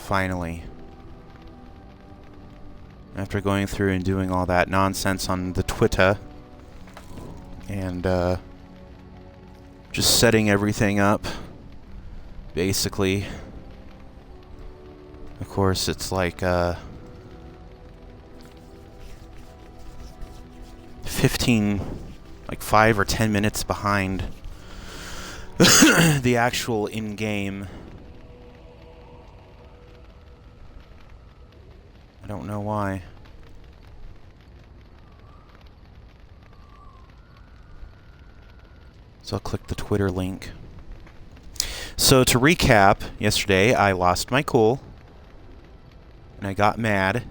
Finally. After going through and doing all that nonsense on the Twitter, and just setting everything up, basically. Of course, it's like 5 or 10 minutes behind the actual in-game. I don't know why. So I'll click the Twitter link. So to recap, yesterday I lost my cool. And I got mad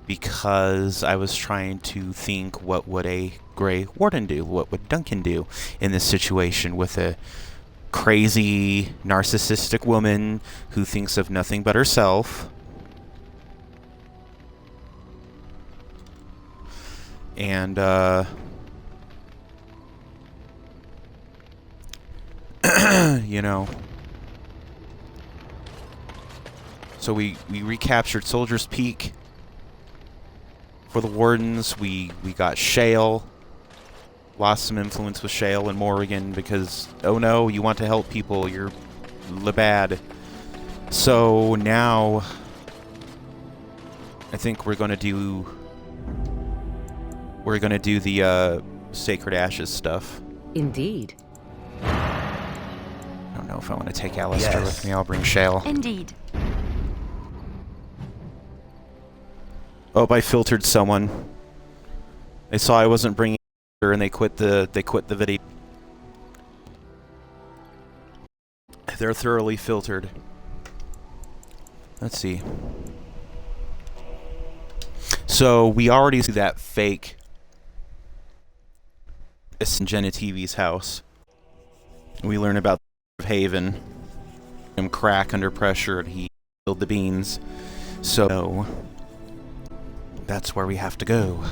because I was trying to think, what would a Grey Warden do? What would Duncan do in this situation with a crazy, narcissistic woman who thinks of nothing but herself? And, you know. So we recaptured Soldier's Peak for the Wardens. We got Shale. Lost some influence with Shale and Morrigan because, oh no, you want to help people, you're bad. So now I think we're gonna do the Sacred Ashes stuff. Indeed. I don't know if I want to take Alistair with me. I'll bring Shale. Indeed. Oh, I filtered someone. They saw I wasn't bringing her, and they quit the video. They're thoroughly filtered. Let's see. So we already see that fake Genitivi's house. We learn about Haven. Him crack under pressure, and he spilled the beans. So that's where we have to go.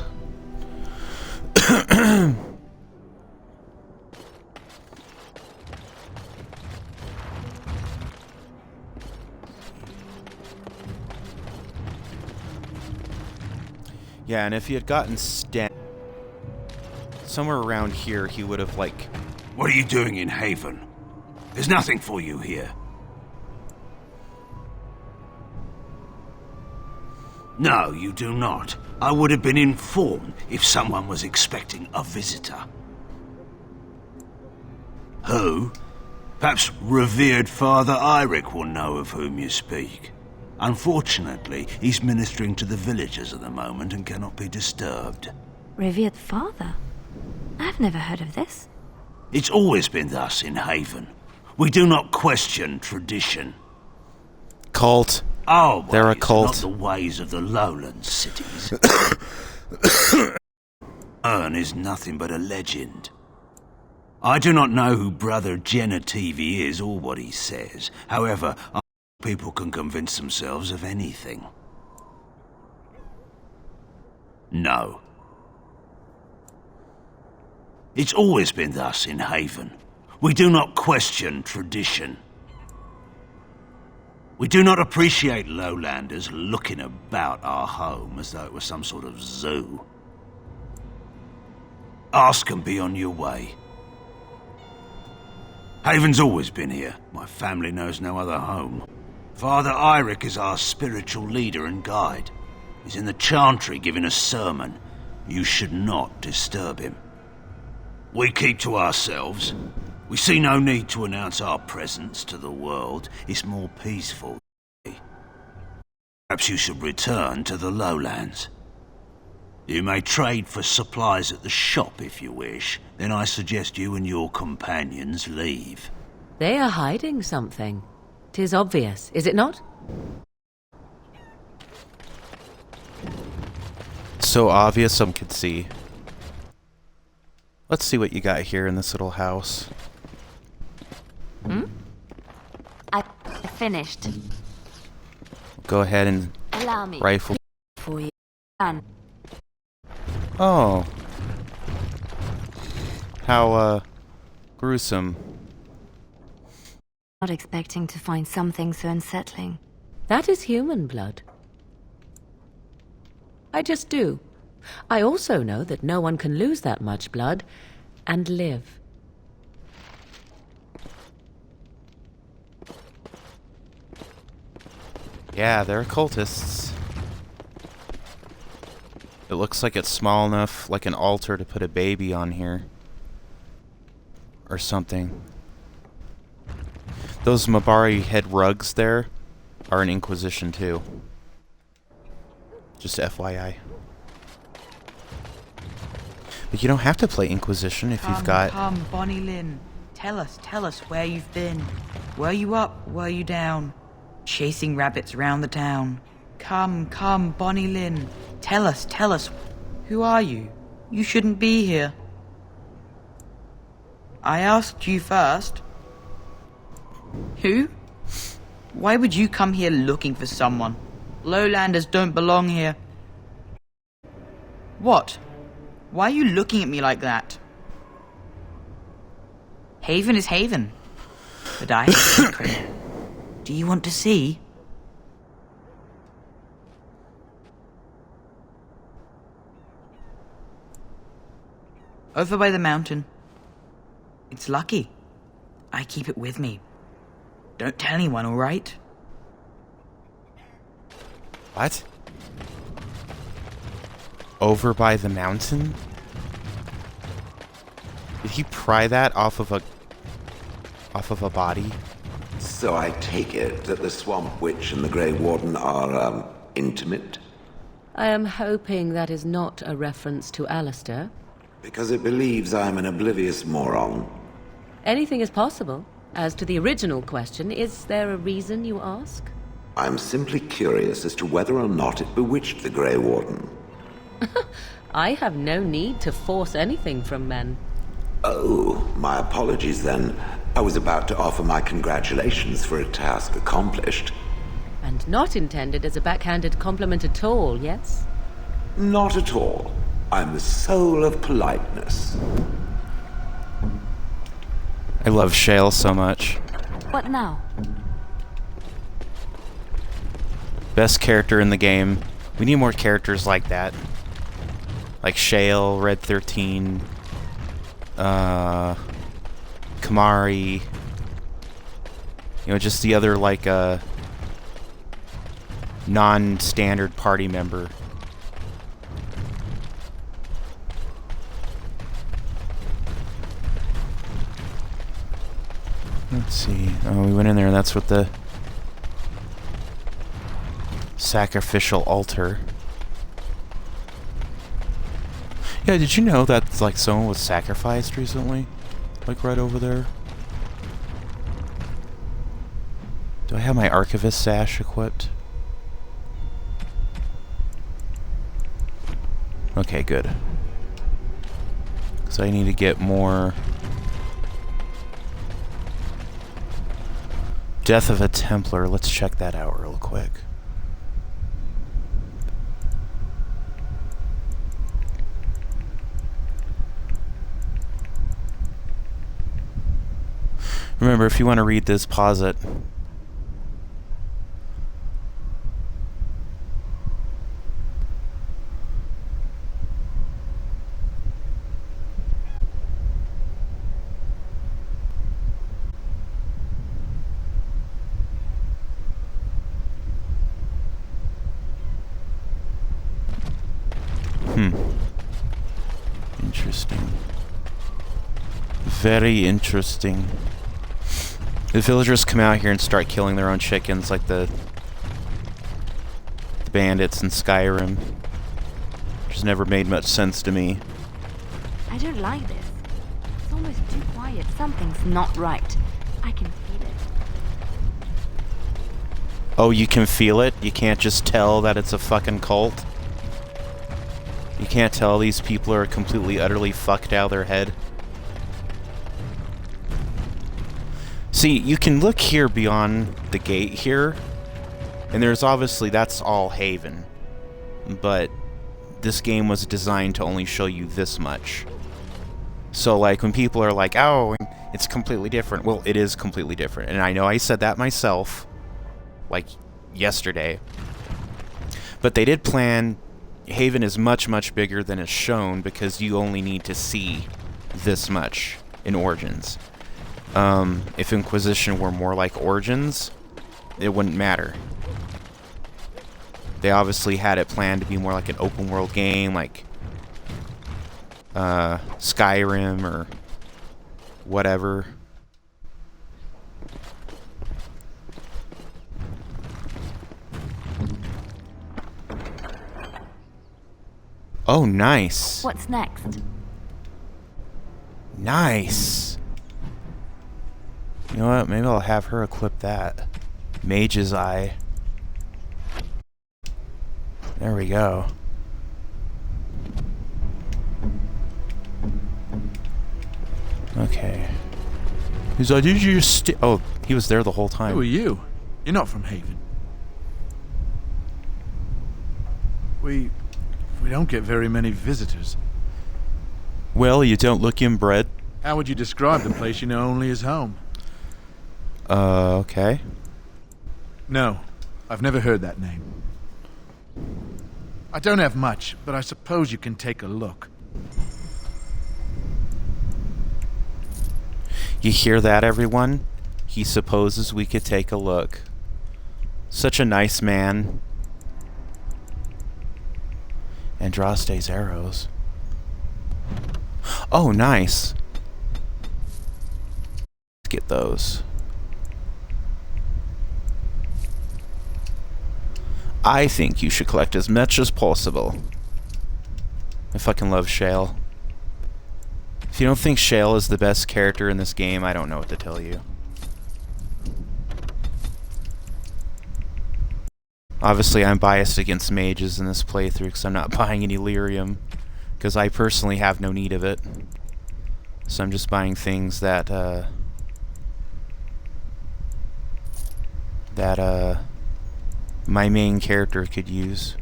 Yeah, and if he had gotten Sten somewhere around here, he would have, like... What are you doing in Haven? There's nothing for you here. No, you do not. I would have been informed if someone was expecting a visitor. Who? Perhaps revered Father Eirik will know of whom you speak. Unfortunately, he's ministering to the villagers at the moment and cannot be disturbed. Revered Father? I've never heard of this. It's always been thus in Haven. We do not question tradition. Cult. Oh, they're a cult. Not the ways of the lowland cities. Urn is nothing but a legend. I do not know who Brother Genitivi is or what he says. However, people can convince themselves of anything. No. It's always been thus in Haven. We do not question tradition. We do not appreciate lowlanders looking about our home as though it was some sort of zoo. Ask and be on your way. Haven's always been here. My family knows no other home. Father Eirik is our spiritual leader and guide. He's in the chantry giving a sermon. You should not disturb him. We keep to ourselves. We see no need to announce our presence to the world. It's more peaceful. Perhaps you should return to the lowlands. You may trade for supplies at the shop if you wish. Then I suggest you and your companions leave. They are hiding something. 'Tis obvious, is it not? So obvious some could see. Let's see what you got here in this little house. I finished. Go ahead and Allow me. rifle. For you. And Oh. How, gruesome. not expecting to find something so unsettling. That is human blood. I just do. I also know that no one can lose that much blood and live. Yeah, they're cultists. It looks like it's small enough, like an altar, to put a baby on here. Or something. Those Mabari head rugs there are an Inquisition too. Just FYI. But you don't have to play Inquisition if you've got... Come, Bonnie Lynn. Tell us where you've been. Were you up, were you down? Chasing rabbits round the town. Come, Bonnie Lynn. Tell us. Who are you? You shouldn't be here. I asked you first. Who? Why would you come here looking for someone? Lowlanders don't belong here. What? Why are you looking at me like that? Haven is Haven. But I have a secret. Do you want to see? Over by the mountain. It's lucky. I keep it with me. Don't tell anyone, all right? What? Over by the mountain? Did he pry that off of a body? So I take it that the Swamp Witch and the Grey Warden are, intimate? I am hoping that is not a reference to Alistair. Because it believes I'm an oblivious moron. Anything is possible. As to the original question, is there a reason you ask? I'm simply curious as to whether or not it bewitched the Grey Warden. I have no need to force anything from men. Oh, my apologies then. I was about to offer my congratulations for a task accomplished. And not intended as a backhanded compliment at all, yes? Not at all. I'm the soul of politeness. I love Shale so much. What now? Best character in the game. We need more characters like that. Like Shale, Red 13, Kamari. You know, just the other, like, non-standard party member. Let's see. Oh, we went in there. That's what the sacrificial altar. Yeah, did you know that, like, someone was sacrificed recently? Like, right over there? Do I have my archivist sash equipped? Okay, good. So I need to get more... Death of a Templar. Let's check that out real quick. Remember, if you want to read this, pause it. Interesting. Very interesting. The villagers come out here and start killing their own chickens like the bandits in Skyrim. Which has never made much sense to me. I don't like this. It's almost too quiet. Something's not right. I can feel it. Oh, you can feel it? You can't just tell that it's a fucking cult? You can't tell these people are completely, utterly fucked out of their head? See, you can look here beyond the gate here, and there's obviously, that's all Haven. But this game was designed to only show you this much. So, like, when people are like, oh, it's completely different, well, it is completely different. And I know I said that myself. Like, yesterday. But they did plan... Haven is much, much bigger than is shown because you only need to see this much in Origins. If Inquisition were more like Origins, it wouldn't matter. They obviously had it planned to be more like an open world game, like Skyrim or whatever. Oh, nice. What's next? Nice. You know what? Maybe I'll have her equip that. Mage's Eye. There we go. Okay. He's like, did you just oh, he was there the whole time. Who are you? You're not from Haven. We don't get very many visitors. Well, you don't look inbred. How would you describe the place you know only as home? Okay. No, I've never heard that name. I don't have much, but I suppose you can take a look. You hear that, everyone? He supposes we could take a look. Such a nice man. Andraste's arrows. Oh, nice. Let's get those. I think you should collect as much as possible. I fucking love Shale. If you don't think Shale is the best character in this game, I don't know what to tell you. Obviously, I'm biased against mages in this playthrough because I'm not buying any lyrium, because I personally have no need of it. So I'm just buying things that my main character could use.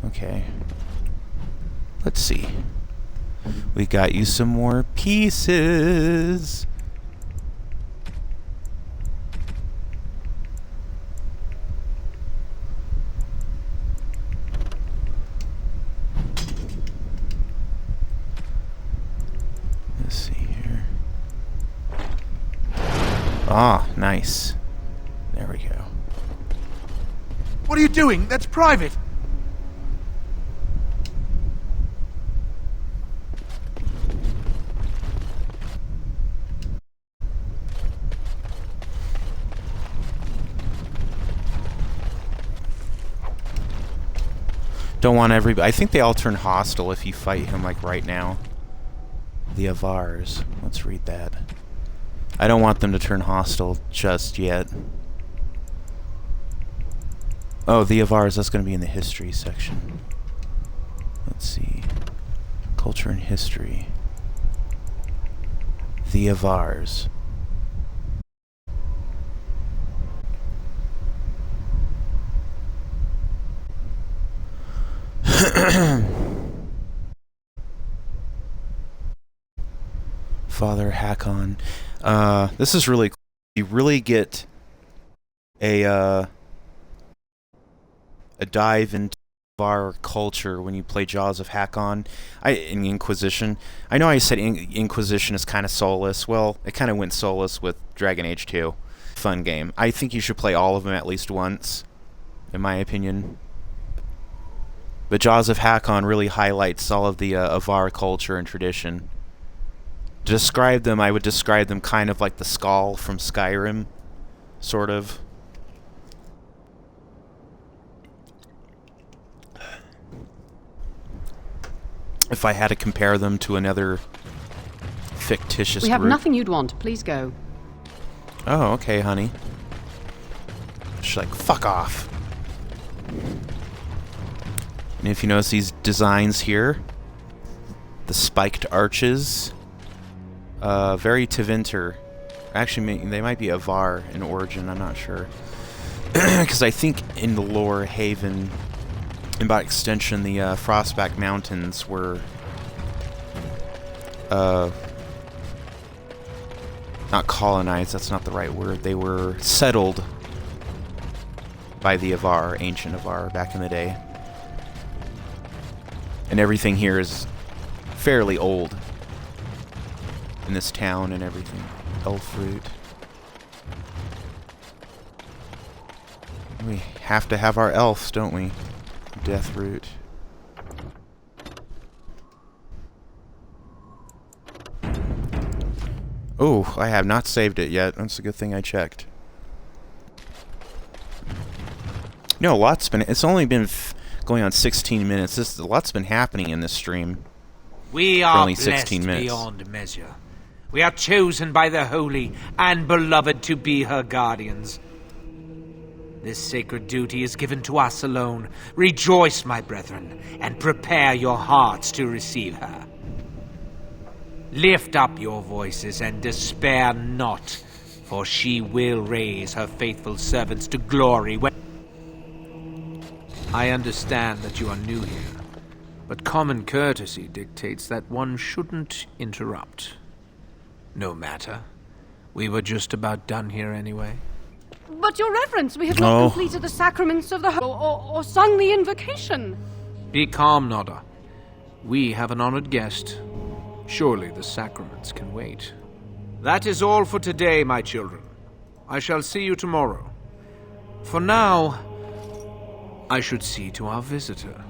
Okay. Let's see. We got you some more pieces. Let's see here. Ah, nice. There we go. What are you doing? That's private! Don't want everybody... I think they all turn hostile if you fight him, like, right now. The Avars. Let's read that. I don't want them to turn hostile just yet. Oh, the Avars, that's going to be in the history section. Let's see. Culture and history. The Avars. Father Hakon. This is really cool. You really get a dive into our culture when you play Jaws of Hakon. In Inquisition. I know I said Inquisition is kind of soulless. Well, it kind of went soulless with Dragon Age 2. Fun game. I think you should play all of them at least once, in my opinion. But Jaws of Hakon really highlights all of the Avar culture and tradition. To describe them, I would describe them kind of like the Skull from Skyrim, sort of. If I had to compare them to another fictitious We have group. nothing you'd want. Please go. Oh, okay, honey. She's like, fuck off. And if you notice these designs here, the spiked arches, very Tevinter. Actually, they might be Avar in origin, I'm not sure. Because I think in the lore, Haven, and by extension, the Frostback Mountains were not colonized, that's not the right word. They were settled by the Avar, ancient Avar, back in the day. And everything here is fairly old. In this town and everything. Elf root. We have to have our elves, don't we? Death root. Oh, I have not saved it yet. That's a good thing I checked. No, lots been... It's only been going on 16 minutes. A lot's been happening in this stream. We For are only blessed 16 minutes. beyond measure. We are chosen by the holy and beloved to be her guardians. This sacred duty is given to us alone. Rejoice, my brethren, and prepare your hearts to receive her. Lift up your voices and despair not, for she will raise her faithful servants to glory when... I understand that you are new here, but common courtesy dictates that one shouldn't interrupt. No matter. We were just about done here anyway. But, Your Reverence, we have not completed the sacraments of the or sung the invocation. Be calm, Nodda. We have an honored guest. Surely the sacraments can wait. That is all for today, my children. I shall see you tomorrow. For now, I should see to our visitor.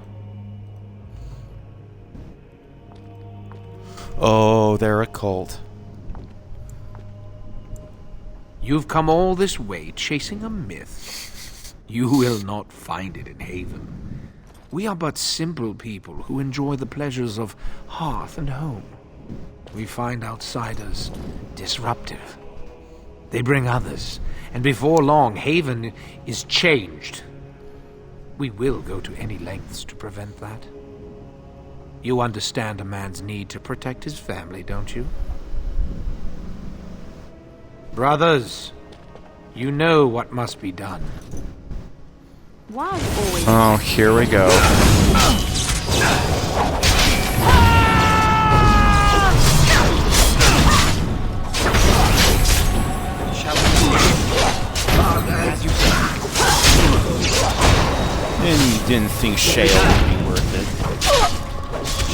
Oh, they're a cult. You've come all this way chasing a myth. You will not find it in Haven. We are but simple people who enjoy the pleasures of hearth and home. We find outsiders disruptive. They bring others, and before long, Haven is changed. We will go to any lengths to prevent that. You understand a man's need to protect his family, don't you? Brothers, you know what must be done. Why always... Oh, here we go. And you didn't think Shale would be worth it.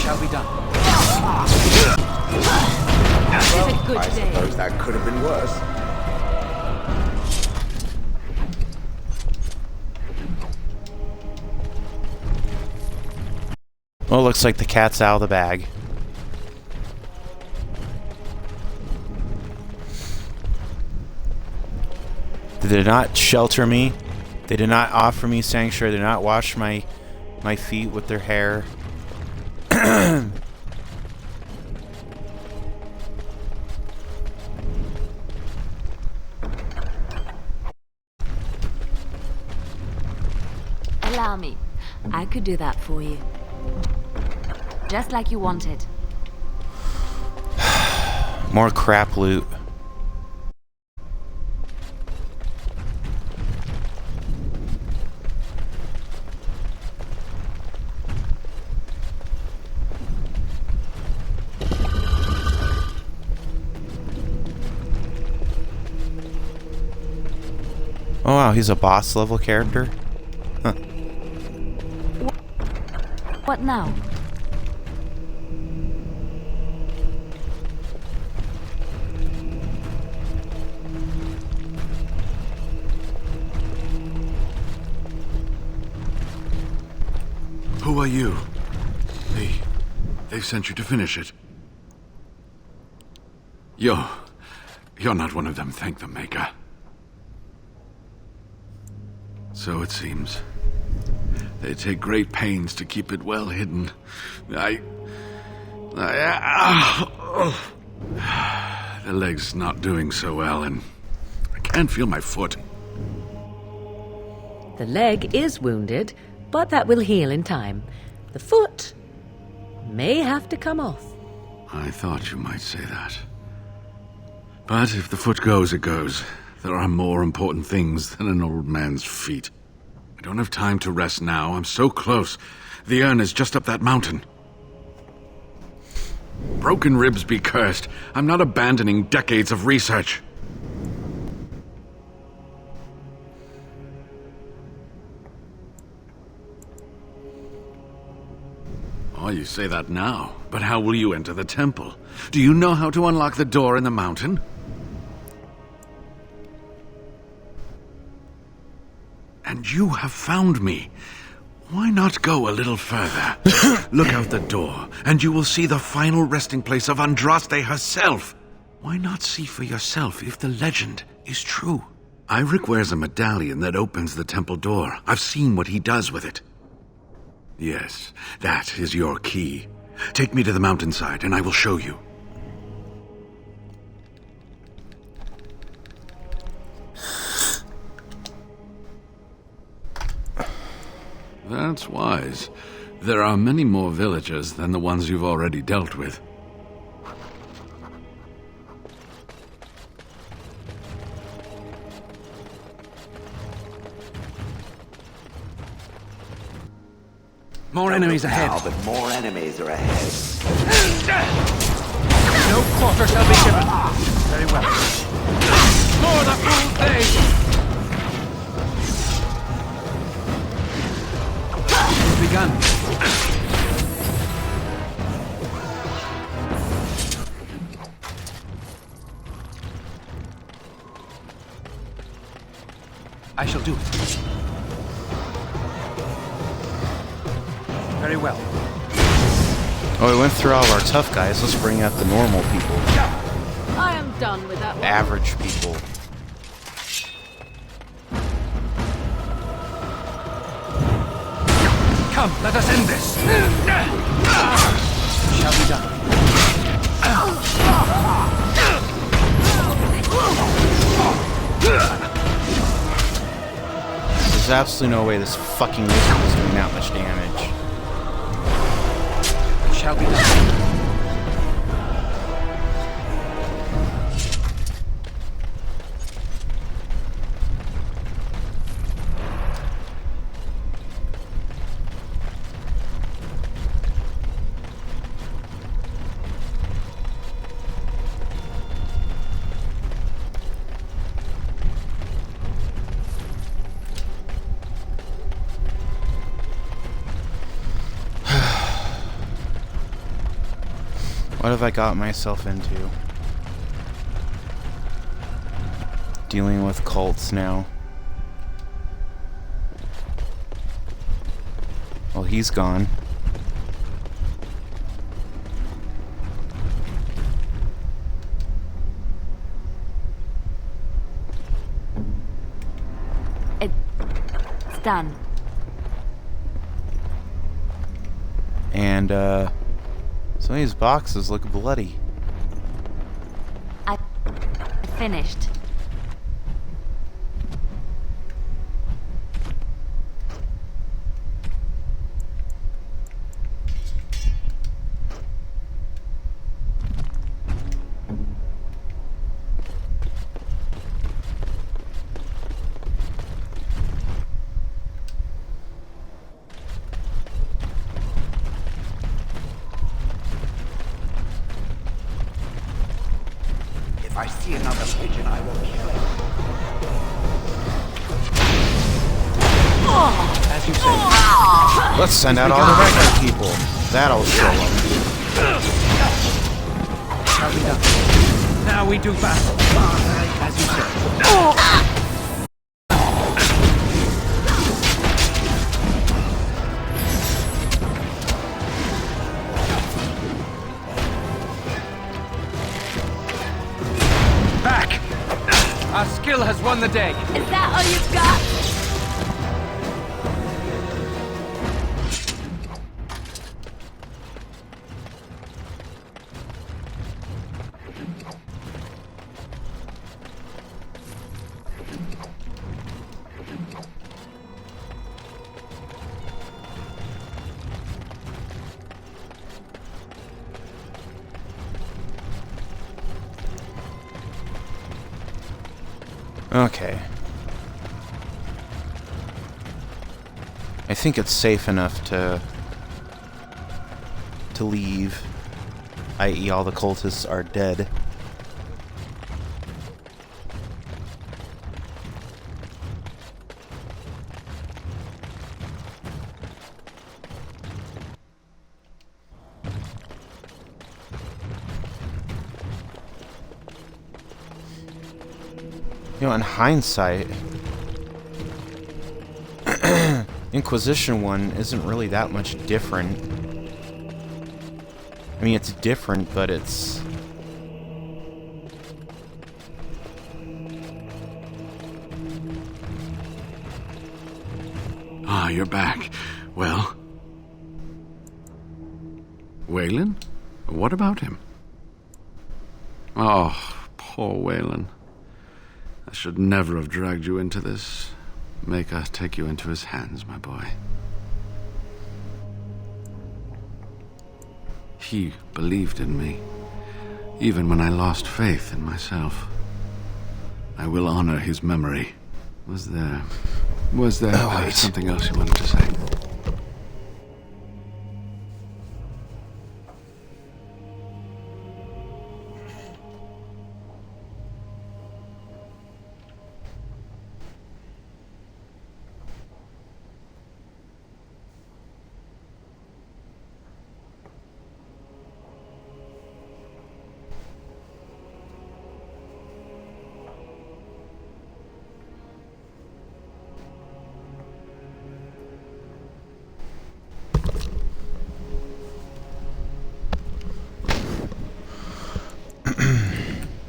Shall be done. I suppose that could have been worse. Well, looks like the cat's out of the bag. They did not shelter me. They did not offer me sanctuary. They did not wash my feet with their hair. Allow me. I could do that for you. Just like you wanted. More crap loot. Oh wow, he's a boss level character? Huh. What now? Who are you? They've sent you to finish it. You're not one of them, thank the Maker. So it seems. They take great pains to keep it well hidden. The leg's not doing so well, and I can't feel my foot. The leg is wounded, but that will heal in time. The foot may have to come off. I thought you might say that. But if the foot goes, it goes. There are more important things than an old man's feet. I don't have time to rest now. I'm so close. The urn is just up that mountain. Broken ribs be cursed. I'm not abandoning decades of research. Oh, you say that now, but how will you enter the temple? Do you know how to unlock the door in the mountain? And you have found me. Why not go a little further? Look out the door, and you will see the final resting place of Andraste herself. Why not see for yourself if the legend is true? Eirik wears a medallion that opens the temple door. I've seen what he does with it. Yes, that is your key. Take me to the mountainside, and I will show you. That's wise. There are many more villagers than the ones you've already dealt with. More enemies ahead. Now, but more enemies are ahead. No quarter shall be given. Very well. For the full day. Begun. I shall do it. Very well. Oh, we went through all of our tough guys. Let's bring out the normal people. I am done with that one. Average people. Come, let us end this. Shall be done. There's absolutely no way this fucking wizard is doing that much damage. Shall be done. What have I got myself into? Dealing with cults now. Well, he's gone. It's done. And, some of these boxes look bloody. I finished. If I see another pigeon, I will kill it. As you say. Let's send out all the regular people. That'll show them. Shall be done. Now we do battle. As you say. Back! Our skill has won the day. Is that all you've got? Okay. I think it's safe enough to leave, i.e. all the cultists are dead. You know, in hindsight, Inquisition 1 isn't really that much different. I mean, it's different, but it's... Ah, you're back. Well? Waylon? What about him? Oh, poor Waylon. I should never have dragged you into this. Maker take you into his hands, my boy. He believed in me, even when I lost faith in myself. I will honor his memory. Was there something else you wanted to say?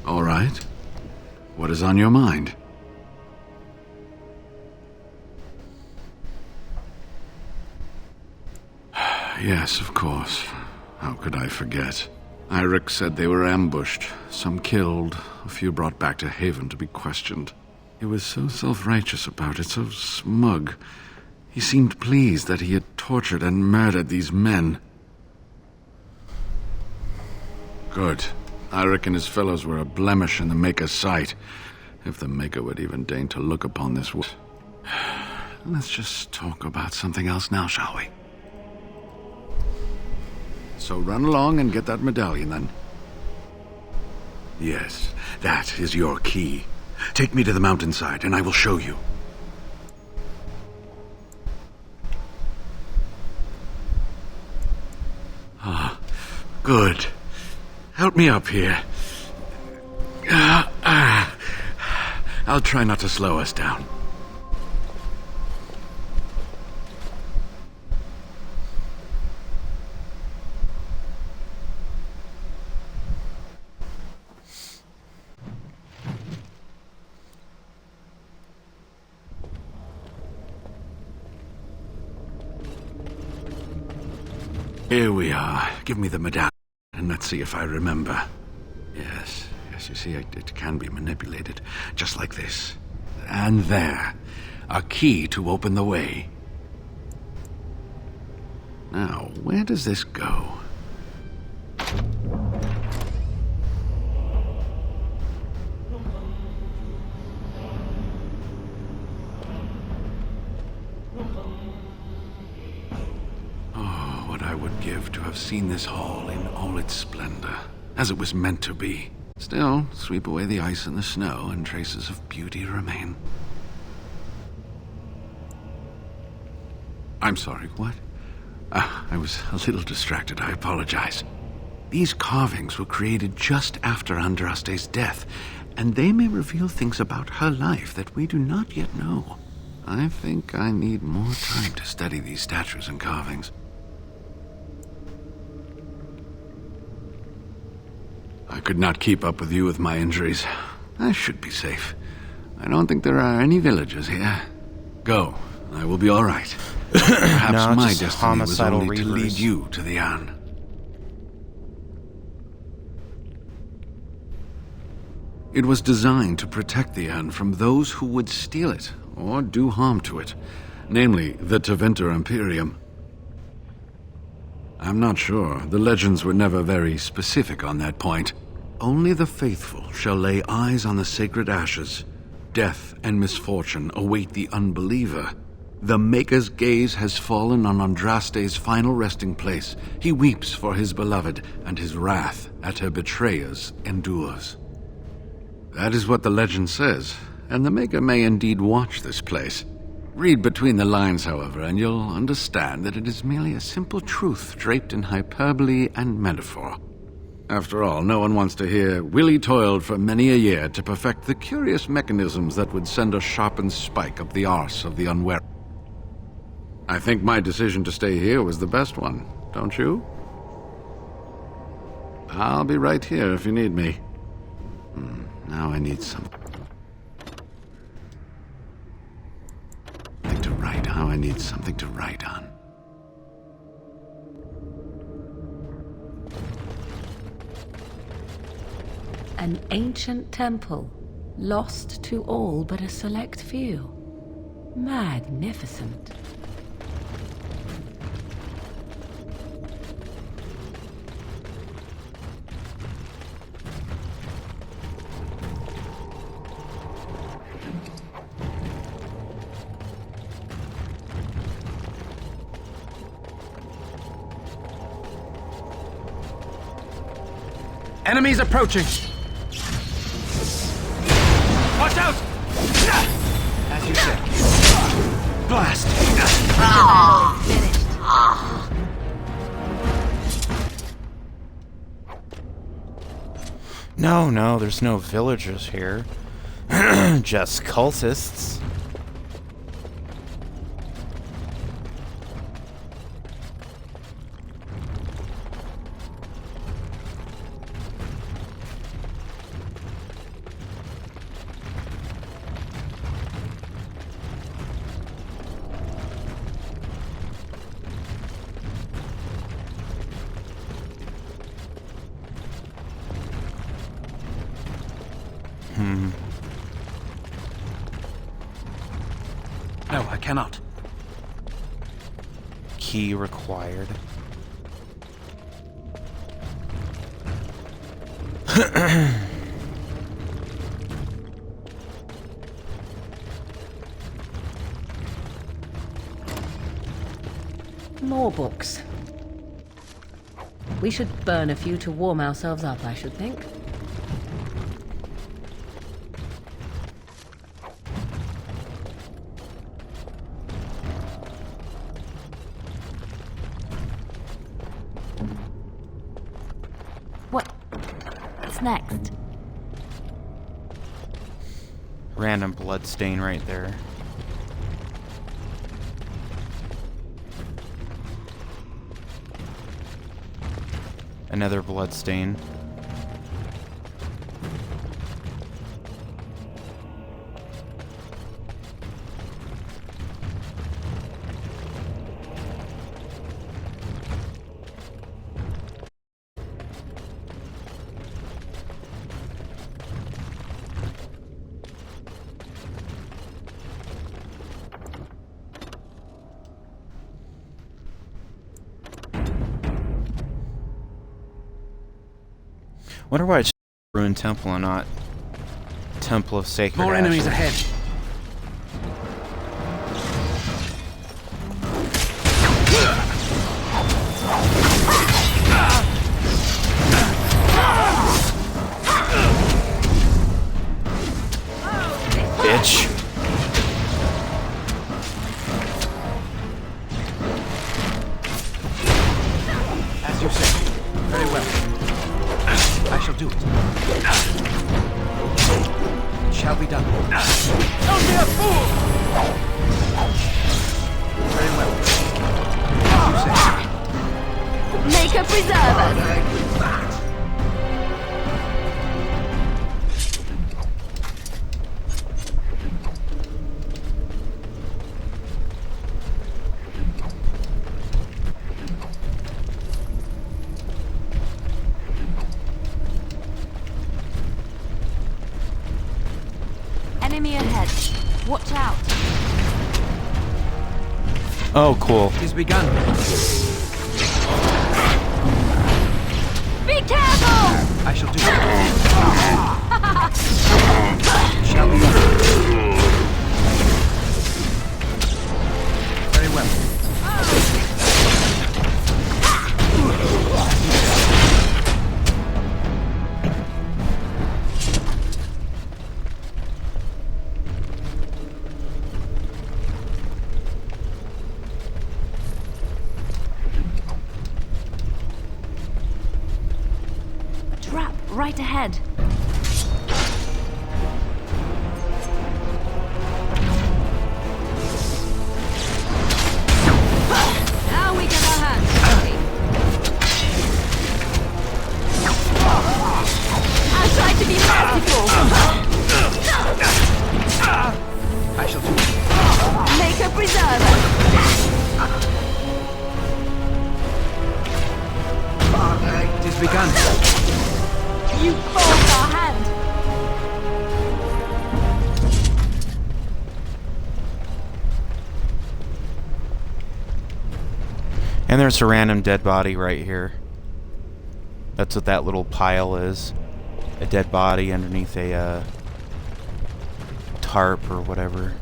All right. What is on your mind? Yes, of course. How could I forget? Eirik said they were ambushed, some killed, a few brought back to Haven to be questioned. He was so self-righteous about it, so smug. He seemed pleased that he had tortured and murdered these men. Good. Eirik and his fellows were a blemish in the Maker's sight, if the Maker would even deign to look upon this. Let's just talk about something else now, shall we? So run along and get that medallion, then. Yes, that is your key. Take me to the mountainside, and I will show you. Ah, good. Help me up here. I'll try not to slow us down. Here we are. Give me the medallion, and let's see if I remember. Yes, you see, it can be manipulated, just like this. And there, a key to open the way. Now, where does this go? Give to have seen this hall in all its splendor, as it was meant to be. Still, sweep away the ice and the snow, and traces of beauty remain. I'm sorry, what? I was a little distracted, I apologize. These carvings were created just after Andraste's death, and they may reveal things about her life that we do not yet know. I think I need more time to study these statues and carvings. I could not keep up with you with my injuries. I should be safe. I don't think there are any villagers here. Go. I will be all right. Perhaps no, my just destiny was only to reavers. lead you to the Urn. It was designed to protect the Urn from those who would steal it or do harm to it, namely the Tevinter Imperium. I'm not sure. The legends were never very specific on that point. Only the faithful shall lay eyes on the sacred ashes. Death and misfortune await the unbeliever. The Maker's gaze has fallen on Andraste's final resting place. He weeps for his beloved, and his wrath at her betrayers endures. That is what the legend says, and the Maker may indeed watch this place. Read between the lines, however, and you'll understand that it is merely a simple truth draped in hyperbole and metaphor. After all, no one wants to hear Willie toiled for many a year to perfect the curious mechanisms that would send a sharpened spike up the arse of the unwary. I think my decision to stay here was the best one, don't you? I'll be right here if you need me. Now I need something to write. Now I need something to write on. An ancient temple, lost to all but a select few. Magnificent. Enemies approaching! Watch out! As you said. Blast! No, there's no villagers here. Just cultists. No, I cannot. Key required. More books. We should burn a few to warm ourselves up, I should think. What's next? Random blood stain right there. Another blood stain. Wonder why it's ruined temple and not Temple of Sacred More Ashes. enemies ahead. Bitch. As you say. Very well. I shall do it. It shall be done. Don't be a fool! Very well. As you say. Make a preserver! Enemy ahead. Watch out. Oh, cool. It is begun. Be careful! I shall do it. Shall be done. Very well. right ahead. Now we get our hands dirty. I'll try to be merciful. I shall do. Make a preserver. It is begun. You forced our hand. And there's a random dead body right here. That's what that little pile is. A dead body underneath a tarp or whatever.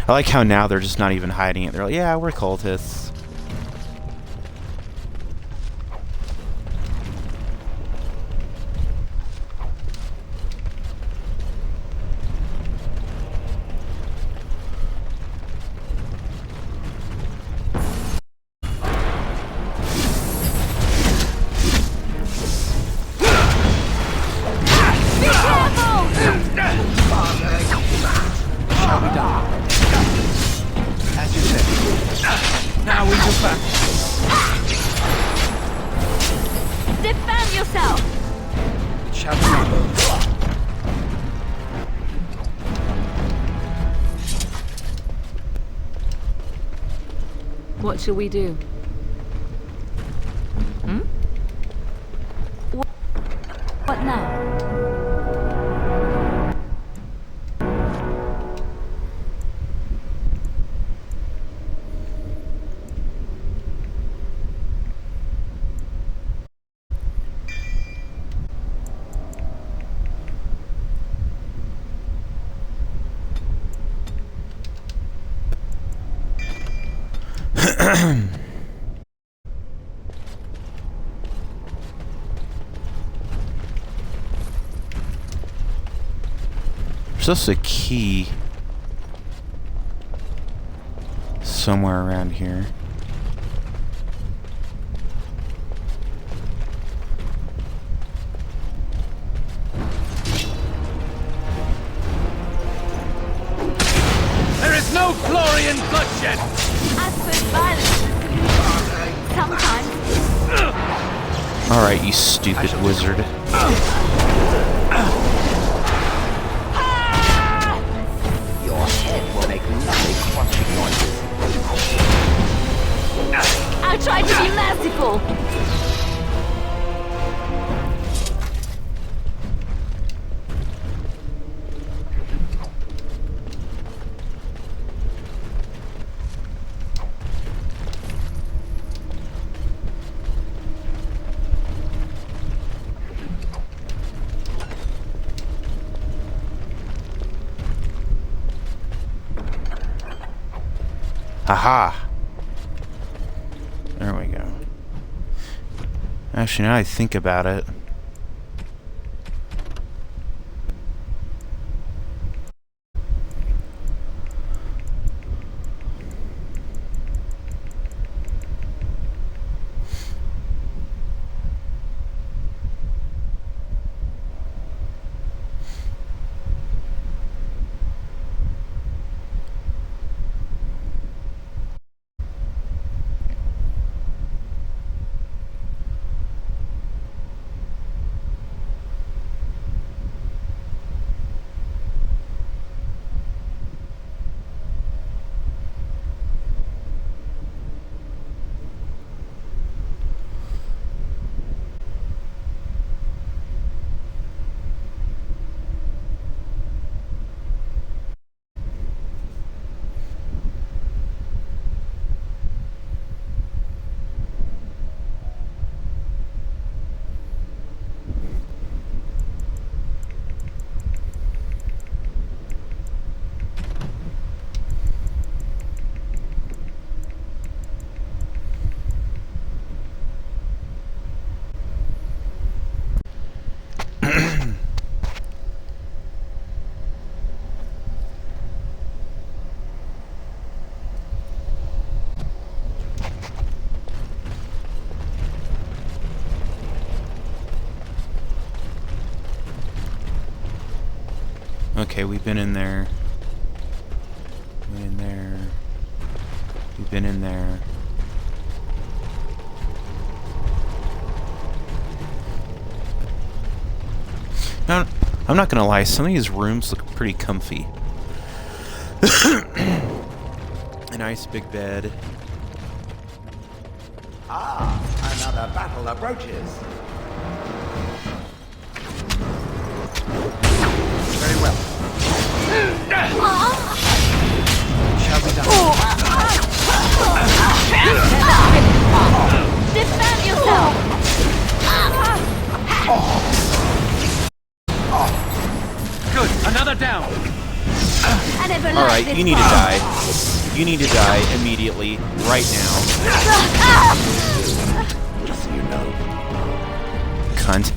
I like how now they're just not even hiding it. They're like, yeah, we're cultists. Shall be done. As you said. Now we go back. Defend yourself. It shall be done. What shall we do? What now? There's also a key somewhere around here. There is no glory in bloodshed. I suppose violence. Sometimes. Alright, you stupid wizard. Your head will make lovely crunching noises. I'll try to be merciful. Aha! There we go. Actually, now I think about it. Okay, we've been in there. Been in there. We've been in there. Now, I'm not gonna lie, some of these rooms look pretty comfy. A nice big bed. Ah, another battle approaches. Very well. Shall be done. Defend yourself! Good, another down. Alright, you need to die. You need to die immediately, right now. Just so you know. Cunt.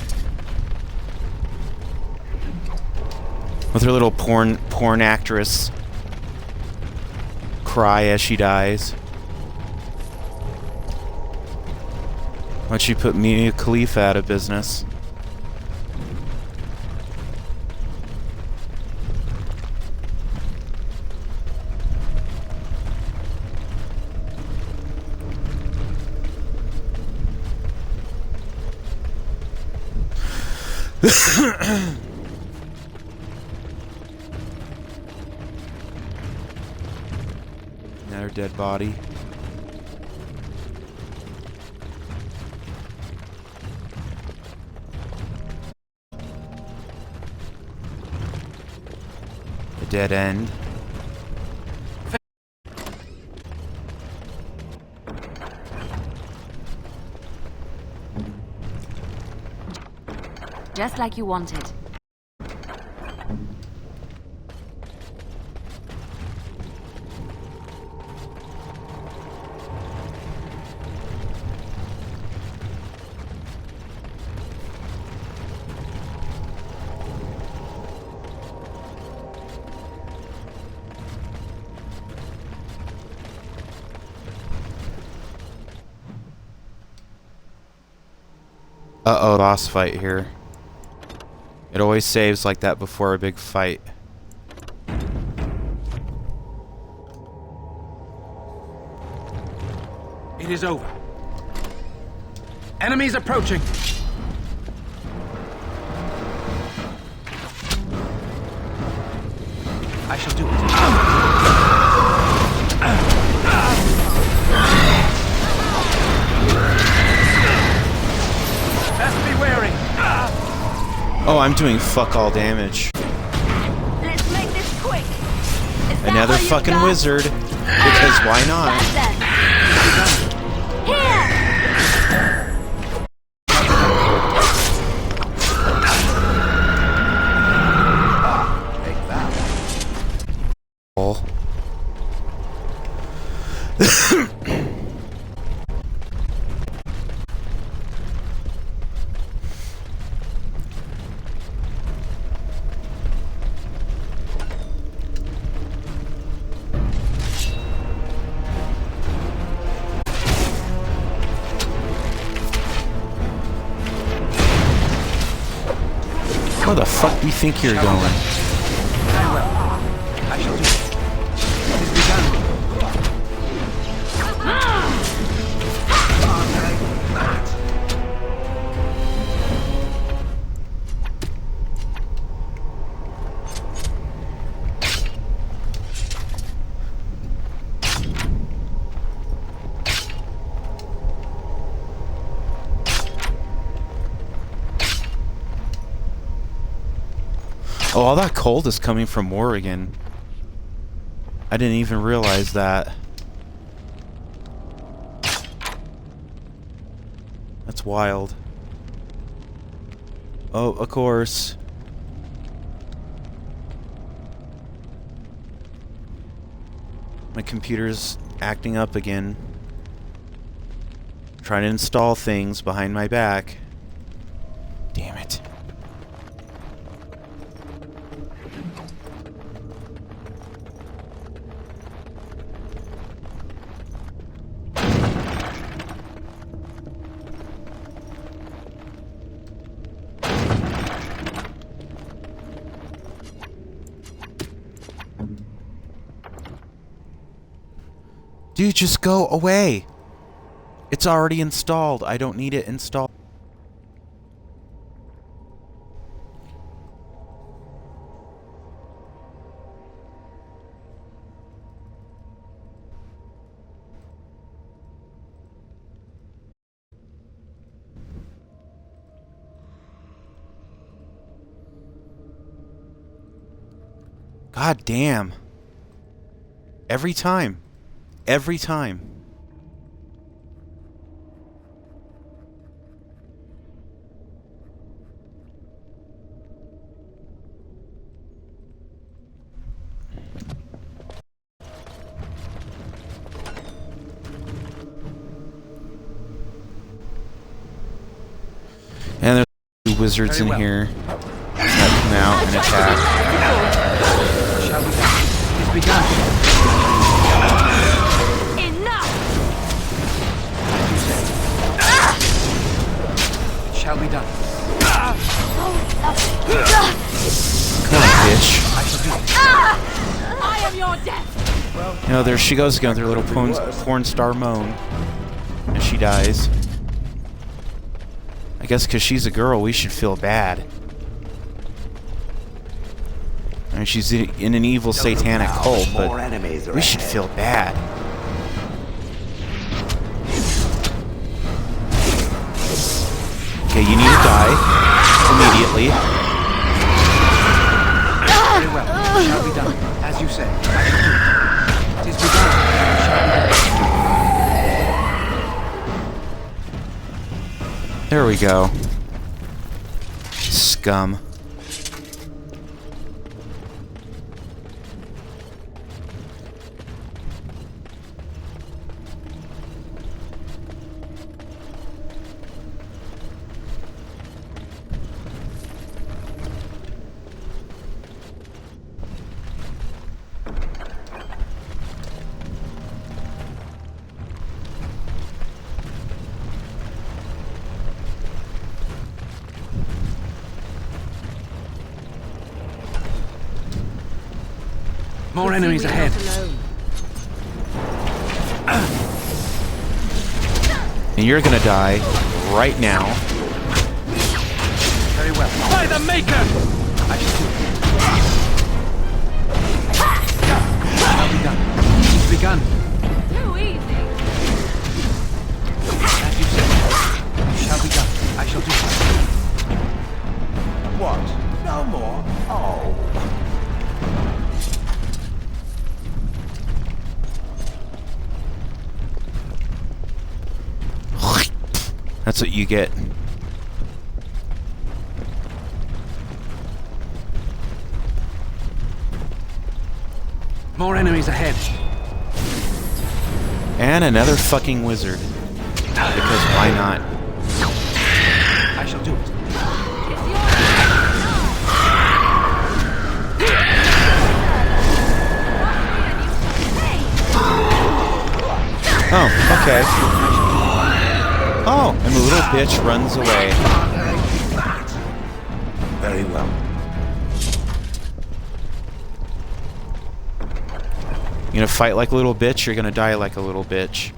With her little porn actress cry as she dies. Why'd she put Mia Khalifa out of business? Another dead body. A dead end. Just like you wanted. Uh-oh, boss fight here. It always saves like that before a big fight. It is over. Enemies approaching. I shall do it. Best be wary. Oh, I'm doing fuck all damage. Let's make this quick. Is that Another all you fucking got? wizard. Because why not? Here! Take that. Oh. Where the fuck do you think you're going? Very well. I shall do it. It is begun. Oh, all that cold is coming from Oregon. I didn't even realize that. That's wild. Oh, of course. My computer's acting up again. Trying to install things behind my back. Damn it. Dude, just go away. It's already installed. I don't need it installed. God damn. Every time. Every time. And there's two wizards in here that come out and attack. Shall we go? It's begun. Enough! It shall be done. Come on, bitch. I shall do it. I am your death! You know, there she goes again with her little porn star moan. And she dies. I guess because she's a girl, we should feel bad. I mean, she's in an evil satanic cult, but we should feel bad. Okay, you need to die immediately. Very well. It shall be done. As you said, I shall do it. It is begun. It shall be done. There we go. Scum. More enemies ahead. And you're gonna die right now. Very well. By the Maker! I shall do it. It shall be done. It's begun. Too easy! As you said, it shall be done. I shall do it. What? No more? Oh. That's what you get. More enemies ahead. And another fucking wizard. Because why not? I shall do it. Oh, okay. Oh, and the little bitch runs away. Very well. You gonna fight like a little bitch, you're gonna die like a little bitch.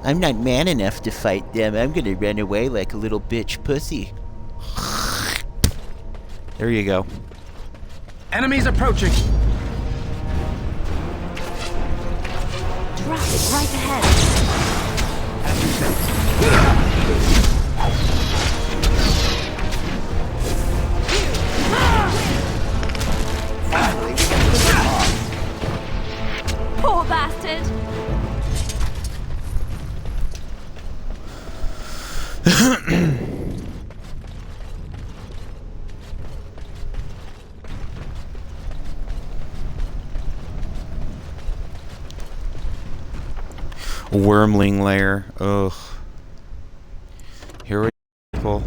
I'm not man enough to fight them. I'm gonna run away like a little bitch pussy. There you go. Enemies approaching. Traffic right ahead. As you said. Poor bastard! Wormling lair. Ugh. Here we go, people.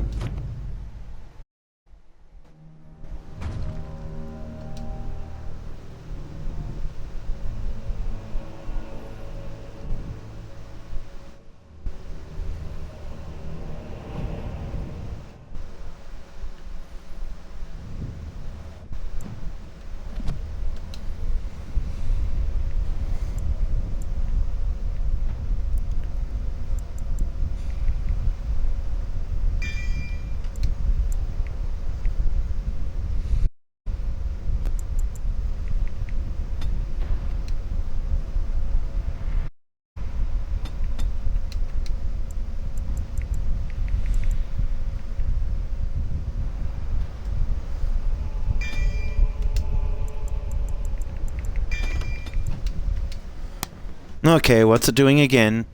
Okay, what's it doing again?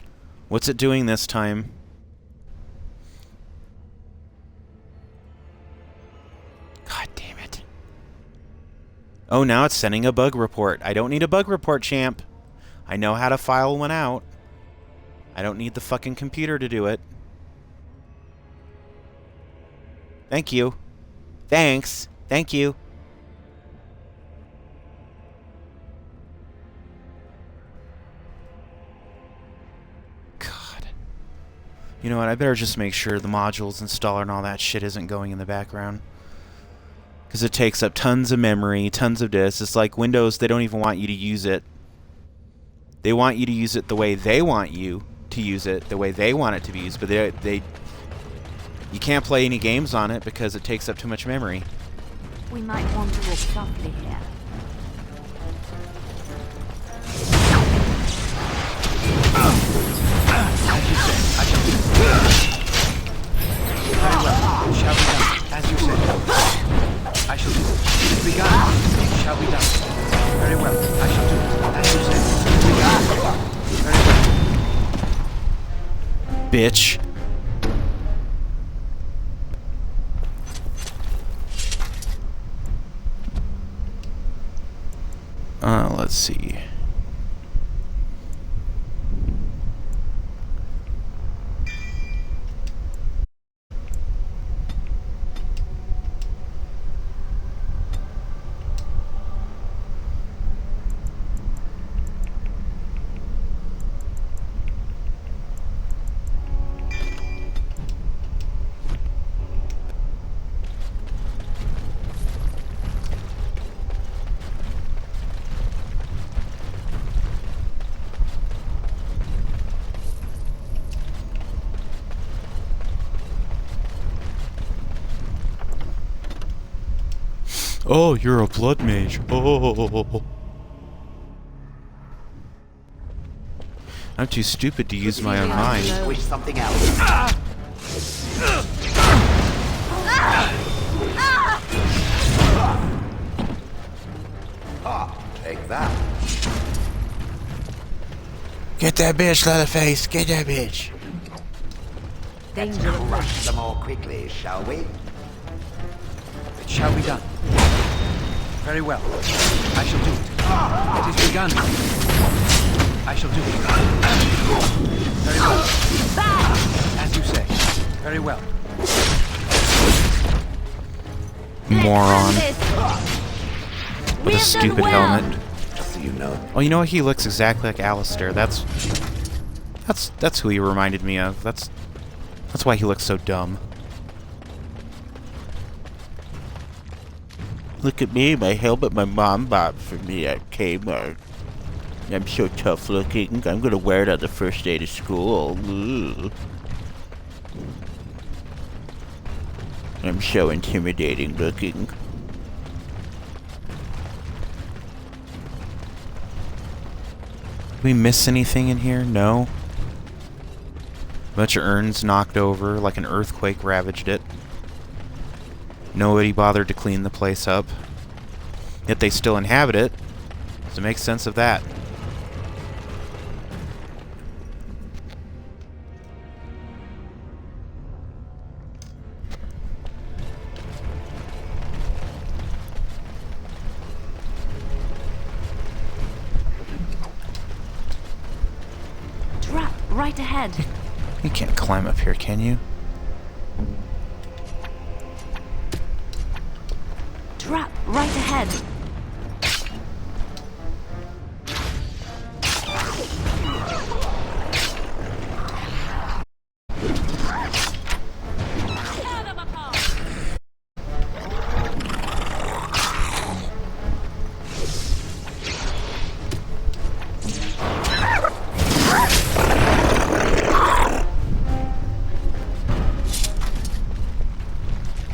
What's it doing this time? God damn it. Oh, now it's sending a bug report. I don't need a bug report, champ. I know how to file one out. I don't need the fucking computer to do it. Thank you. Thanks. Thank you. God. You know what? I better just make sure the modules installer and all that shit isn't going in the background. Because it takes up tons of memory, tons of disks. It's like Windows, they don't even want you to use it. They want you to use it the way they want you to use it, the way they want it to be used. But you can't play any games on it because it takes up too much memory. We might want to walk softly here. As you said, I shall do it. Very well. It shall be done. As you said. I shall do it. It is begun. It shall be done. Very well. I shall do it. As you said. It is begun. Very well. Bitch. Let's see. Oh, you're a blood mage. Oh. I'm too stupid to use my own mind. Wish something else. Take that. Get that bitch, Leatherface. Get that bitch. Let's crush them all quickly, shall we? It shall be done. Very well. I shall do it. It is begun. I shall do it. Very well. As you say. Very well. Moron. With a stupid helmet. Just so you know. Oh, you know what? He looks exactly like Alistair. That's who he reminded me of. That's why he looks so dumb. Look at me, my helmet my mom bought for me at Kmart. I'm so tough looking. I'm gonna wear it on the first day to school. Ooh. I'm so intimidating looking. Did we miss anything in here? No. Bunch of urns knocked over, like an earthquake ravaged it. Nobody bothered to clean the place up. Yet they still inhabit it. So make sense of that. Trap right ahead. You can't climb up here, can you? Trap right ahead.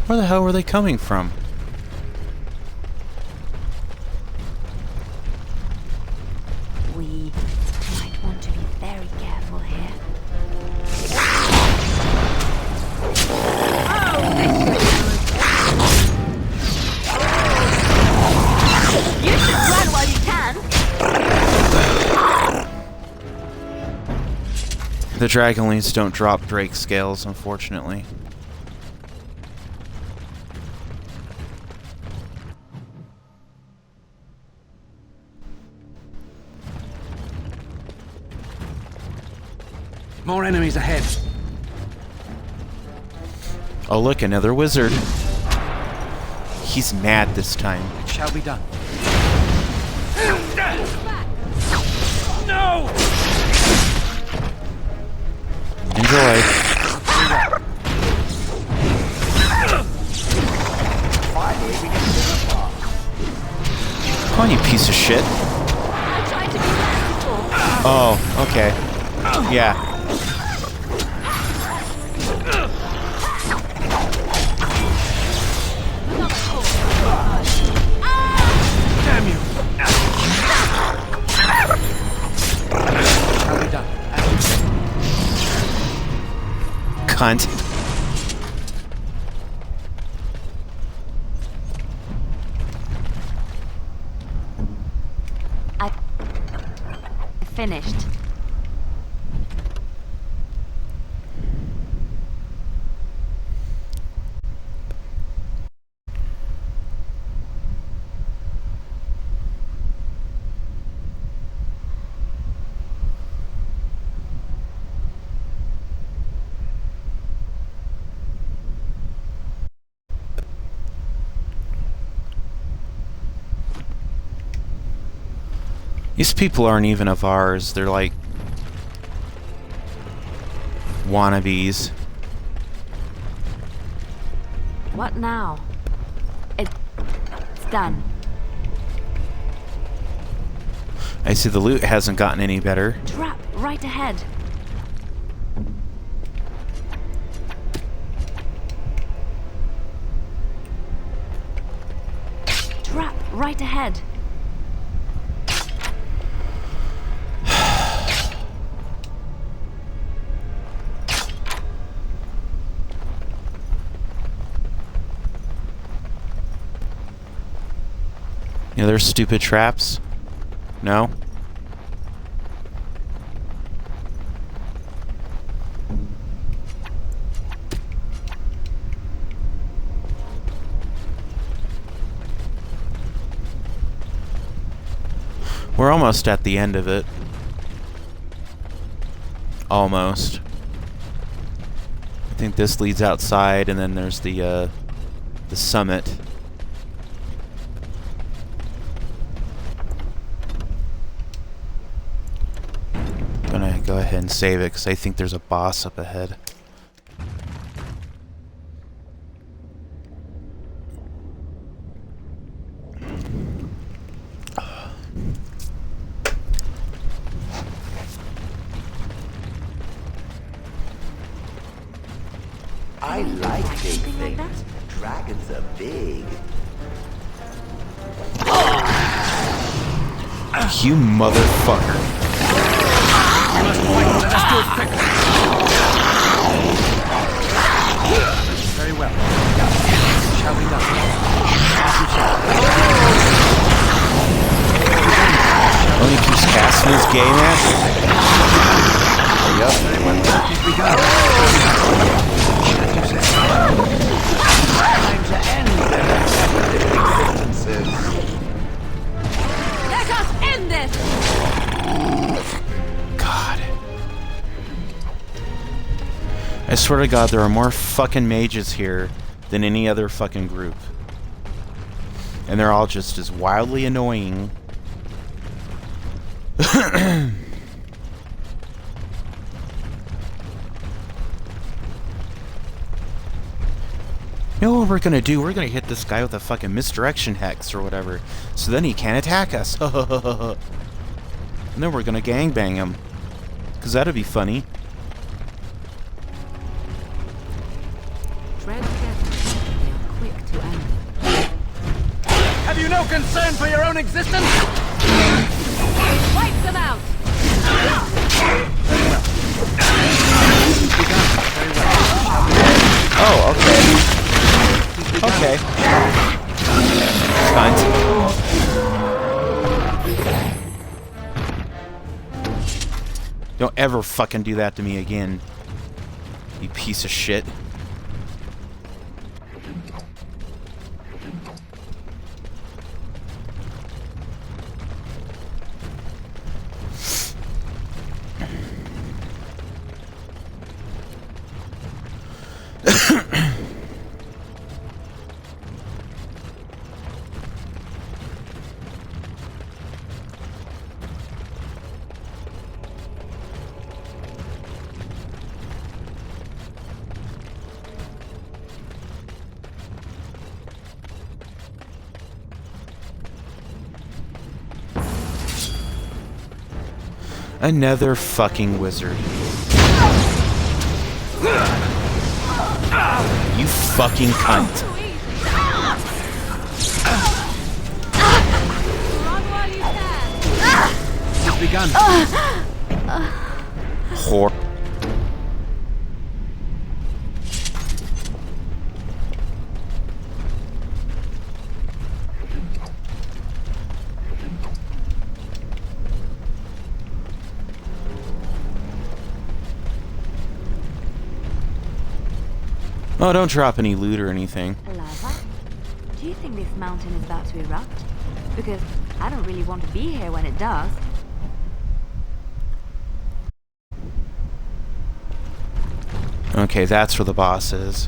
Where the hell were they coming from? We might want to be very careful here. You should run while you can. The Dragonlings don't drop Drake scales, unfortunately. More enemies ahead. Oh look, another wizard. He's mad this time. It shall be done. No! Enjoy. Come on, you piece of shit. Oh, okay. Yeah. Damn you! Shall be done. Cunt. I finished. These people aren't even of ours. They're like wannabes. What now? It's done. I see the loot hasn't gotten any better. Trap right ahead. Trap right ahead. You know, there's stupid traps. No? We're almost at the end of it. Almost. I think this leads outside, and then there's the summit. Gonna go ahead and save it because I think there's a boss up ahead. I like big things. Dragons are big. You motherfucker. We must fight. Let us do it quickly. Very well. Shall be done. Oh, he keeps casting his game at? Yep. Very well. We go. Time to end their existences. Let us end this! God. I swear to God, there are more fucking mages here than any other fucking group. And they're all just as wildly annoying. You know what we're gonna do? We're gonna hit this guy with a fucking misdirection hex or whatever, so then he can't attack us. And then we're gonna gangbang him, cause that'd be funny. Tread carefully. They are quick to anger. Have you no concern for your own existence? Wipe them out! Oh, okay. Okay. Cunt. Don't ever fucking do that to me again. You piece of shit. Another fucking wizard. You fucking cunt. It's begun. Whore. Oh, don't drop any loot or anything. Lava? Do you think this mountain is about to erupt? Because I don't really want to be here when it does. Okay, that's where the boss is.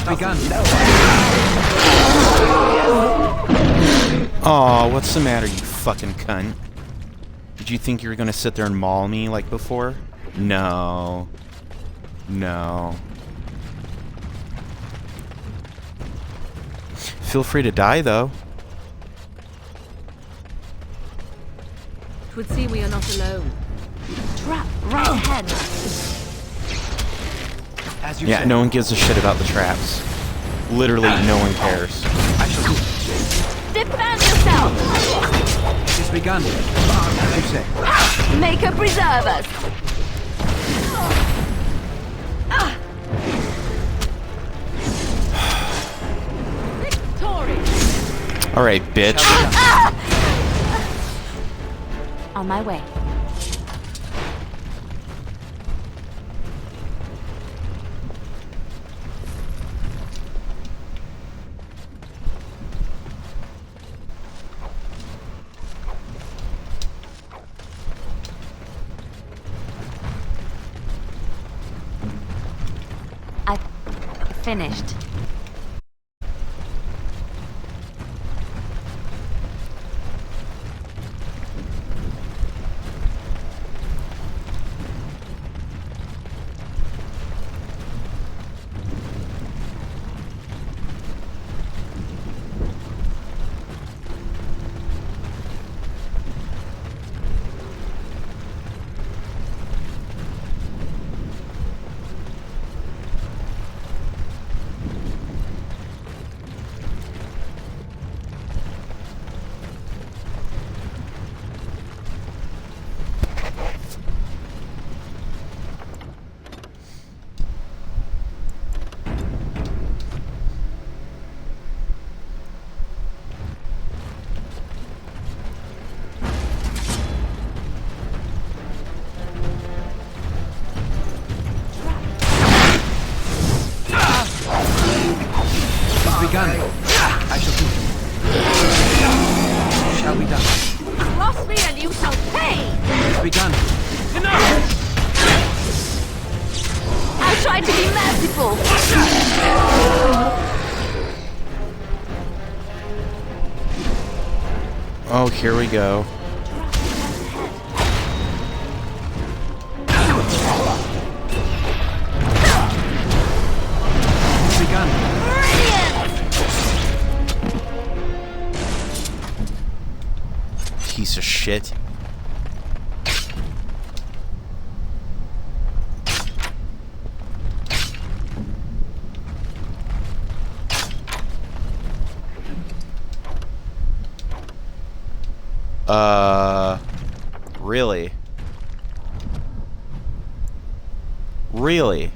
Begun. Aw, what's the matter, you fucking cunt? Did you think you were gonna sit there and maul me like before? No. No. Feel free to die, though. Twould seem we are not alone. Trap right ahead. As you Yeah, said. no one gives a shit about the traps. Literally, no one cares. I shall do. Defend yourself! It's begun. As you say. Make her preserve us! Alright, bitch. On my way. I've finished. Begun. I shall do. Shall be done. Cross me and you shall pay! It's begun. Enough! I tried to be merciful! Oh, here we go. It's begun. Piece of shit. Really? Really?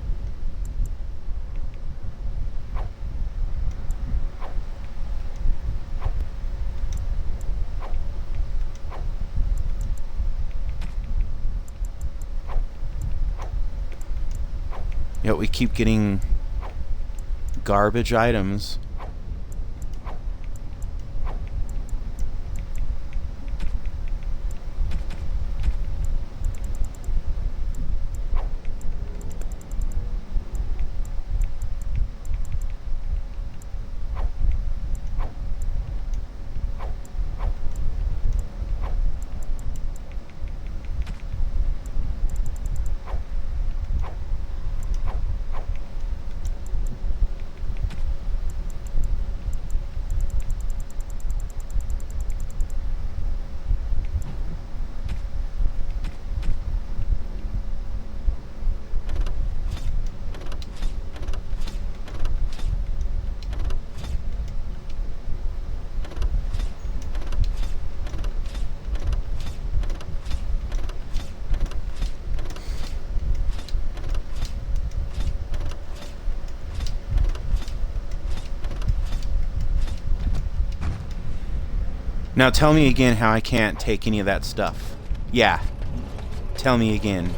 Yet we keep getting garbage items. Now tell me again how I can't take any of that stuff. Yeah. Tell me again.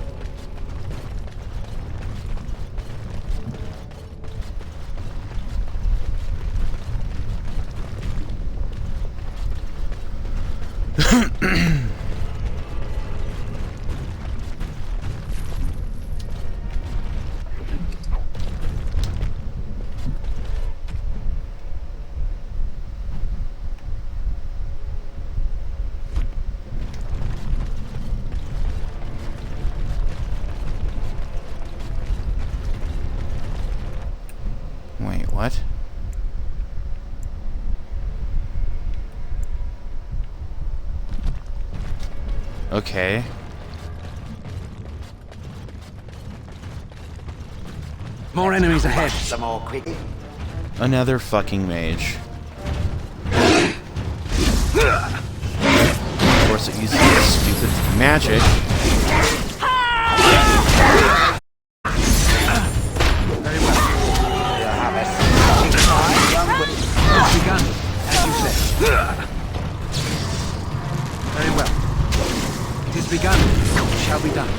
Wait, what? Okay. More enemies ahead. Some more quick. Another fucking mage. Of course it uses this stupid magic. Very well. It's begun, as you said. Very well. It is begun. It shall be done.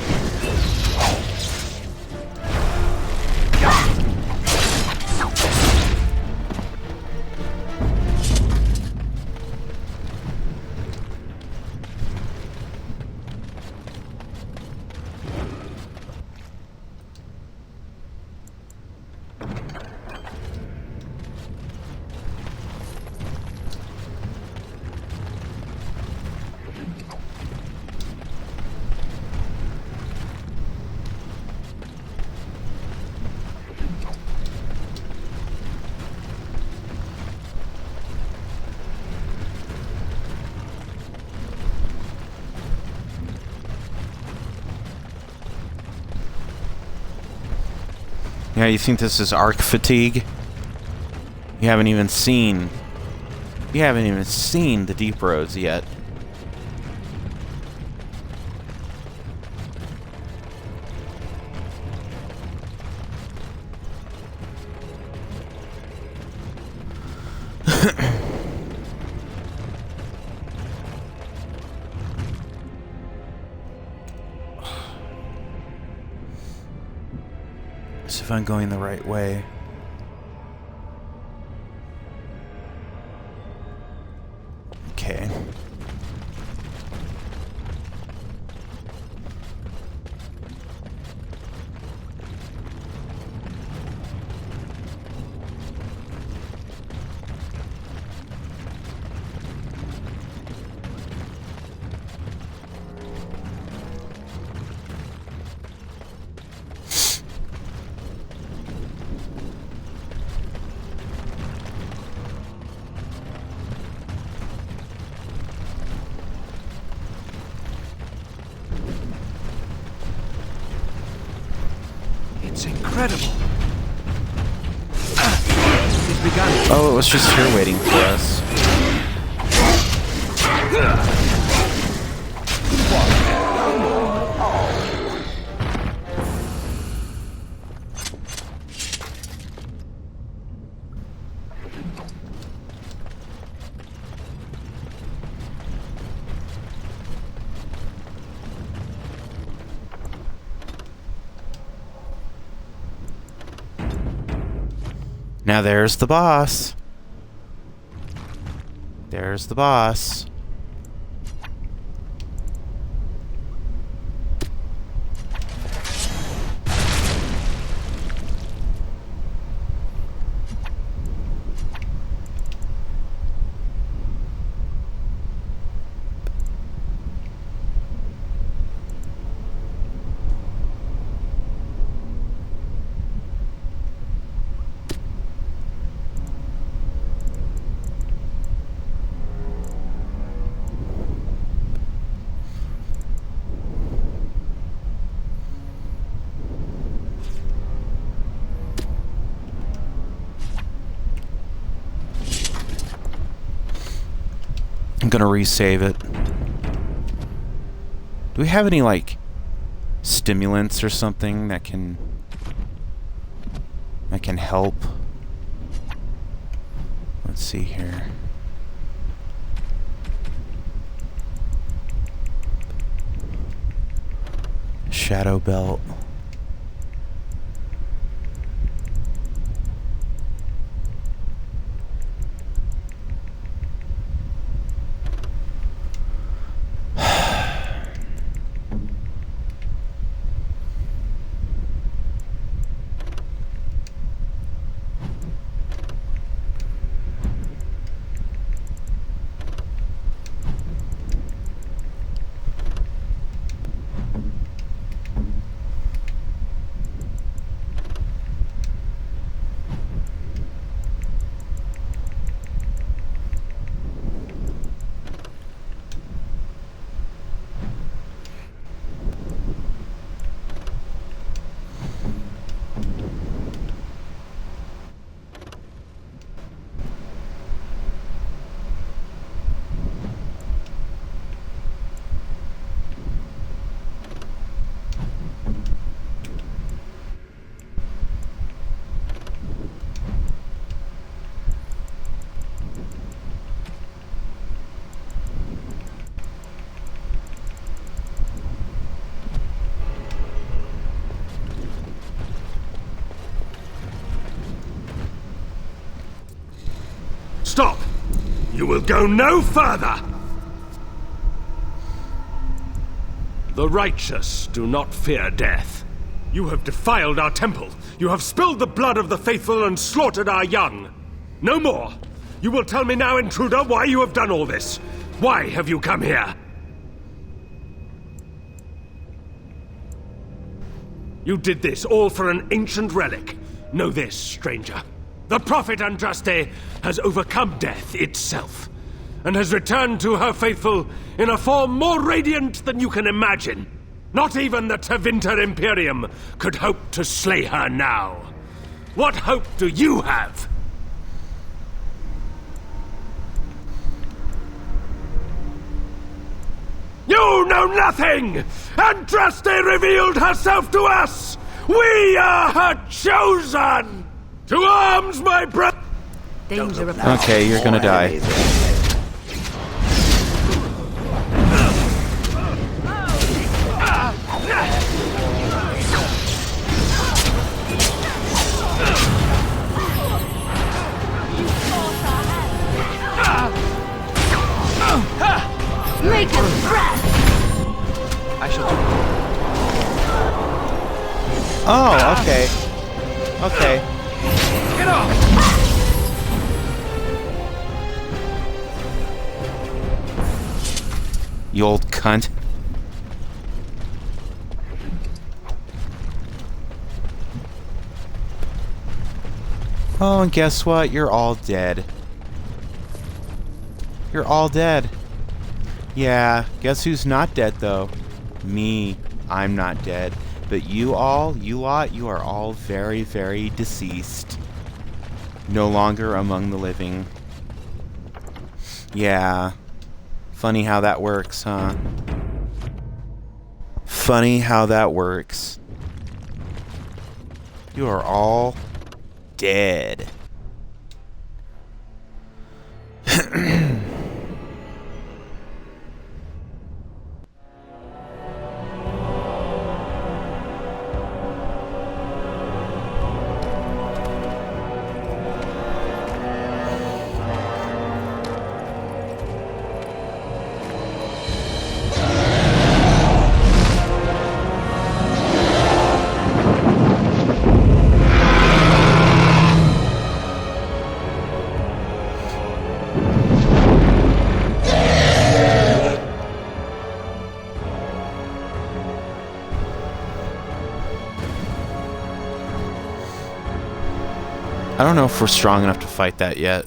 Yeah, you think this is arc fatigue? You haven't even seen the deep roads yet. So if I'm going the right way. Okay. It's incredible. It's begun. Oh, it was just here waiting for us. Now there's the boss. There's the boss. I'm gonna resave it. Do we have any, like, stimulants or something that can help? Let's see here. Shadow belt. Stop! You will go no further! The righteous do not fear death. You have defiled our temple. You have spilled the blood of the faithful and slaughtered our young. No more! You will tell me now, intruder, why you have done all this. Why have you come here? You did this all for an ancient relic. Know this, stranger. The prophet Andraste has overcome death itself, and has returned to her faithful in a form more radiant than you can imagine. Not even the Tevinter Imperium could hope to slay her now. What hope do you have? You know nothing! Andraste revealed herself to us! We are her chosen! To arms, my brother! Danger of Okay, you're gonna die. Make us breath! I shall do Oh, okay. Okay. Get off! You old cunt. Oh, and guess what? You're all dead. You're all dead. Yeah, guess who's not dead, though? Me. I'm not dead. But you lot, you are all very, very deceased. No longer among the living. Yeah. Funny how that works, huh? Funny how that works. You are all dead. I don't know if we're strong enough to fight that yet.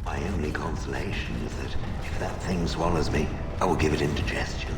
My only consolation is that if that thing swallows me, I will give it indigestion.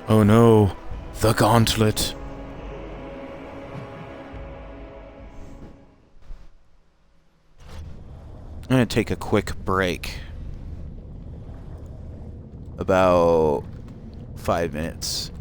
Oh no, the gauntlet. I'm gonna take a quick break. About 5 minutes.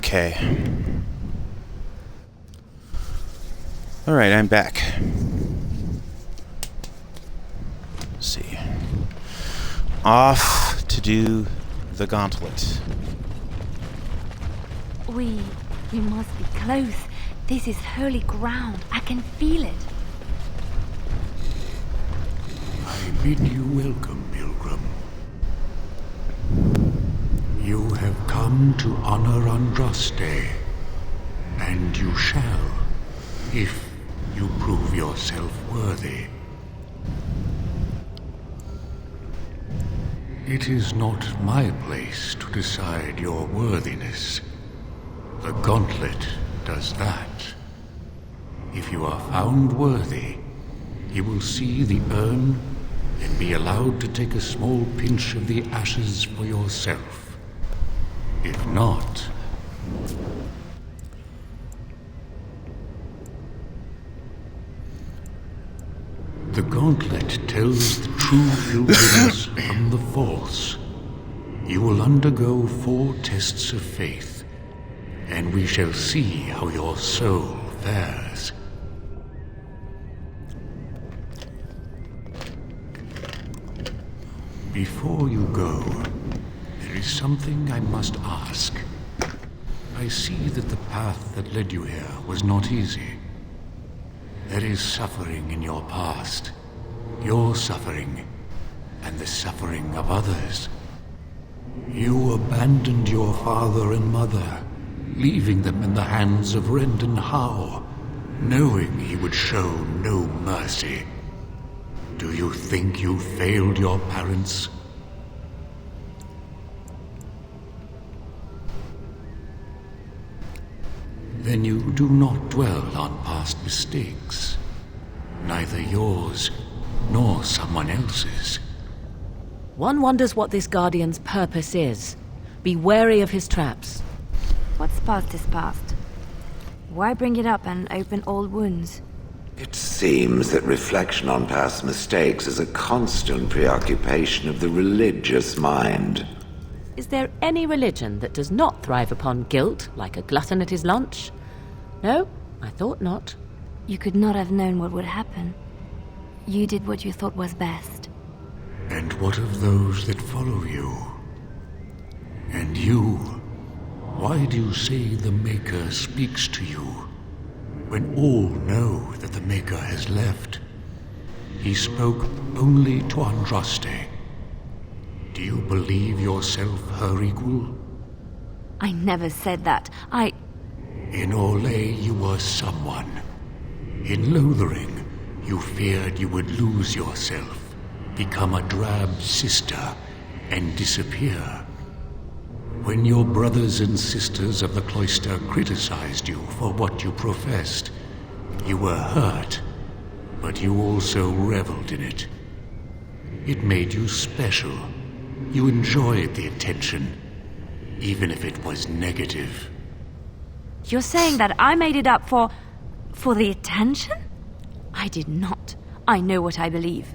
Okay. Alright, I'm back. Let's see. Off to do the gauntlet. We must be close. This is holy ground. I can feel it. I bid you welcome, pilgrim. You have come to honor Andraste, and you shall, if you prove yourself worthy. It is not my place to decide your worthiness. The gauntlet does that. If you are found worthy, you will see the urn and be allowed to take a small pinch of the ashes for yourself. If not... The gauntlet tells the true pilgrims from the false. You will undergo 4 tests of faith, and we shall see how your soul fares. Before you go, there is something I must ask. I see that the path that led you here was not easy. There is suffering in your past, your suffering, and the suffering of others. You abandoned your father and mother, leaving them in the hands of Rendon Howe, knowing he would show no mercy. Do you think you failed your parents? Then you do not dwell on past mistakes, neither yours nor someone else's. One wonders what this Guardian's purpose is. Be wary of his traps. What's past is past. Why bring it up and open old wounds? It seems that reflection on past mistakes is a constant preoccupation of the religious mind. Is there any religion that does not thrive upon guilt, like a glutton at his lunch? No, I thought not. You could not have known what would happen. You did what you thought was best. And what of those that follow you? And you? Why do you say the Maker speaks to you, when all know that the Maker has left? He spoke only to Andraste. Do you believe yourself her equal? I never said that. In Orlais you were someone. In Lothering, you feared you would lose yourself, become a drab sister, and disappear. When your brothers and sisters of the cloister criticized you for what you professed, you were hurt, but you also reveled in it. It made you special. You enjoyed the attention, even if it was negative. You're saying that I made it up for the attention? I did not. I know what I believe.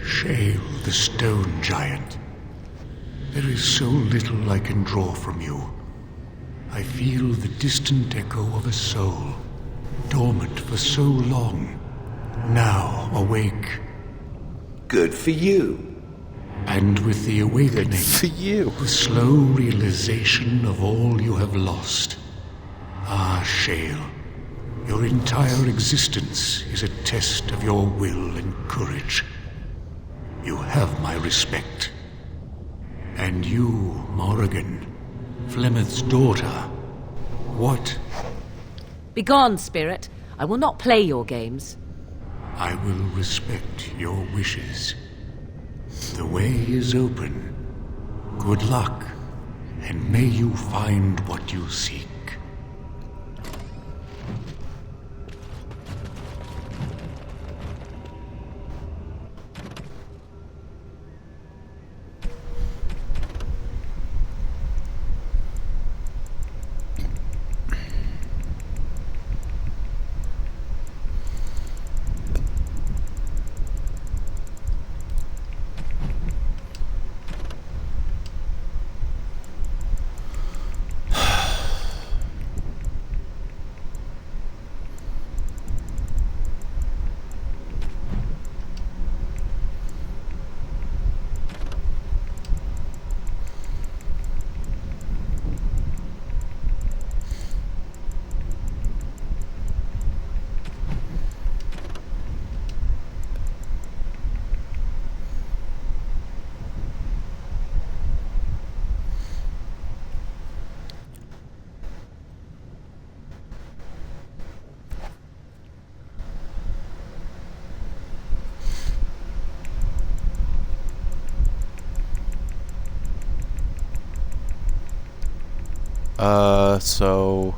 Shale, the stone giant. There is so little I can draw from you. I feel the distant echo of a soul, dormant for so long, now awake. Good for you. And with the awakening, for you, the slow realization of all you have lost. Ah, Shale, your entire existence is a test of your will and courage. You have my respect. And you, Morrigan, Flemeth's daughter, what? Begone, spirit. I will not play your games. I will respect your wishes. The way is open. Good luck, and may you find what you seek. So...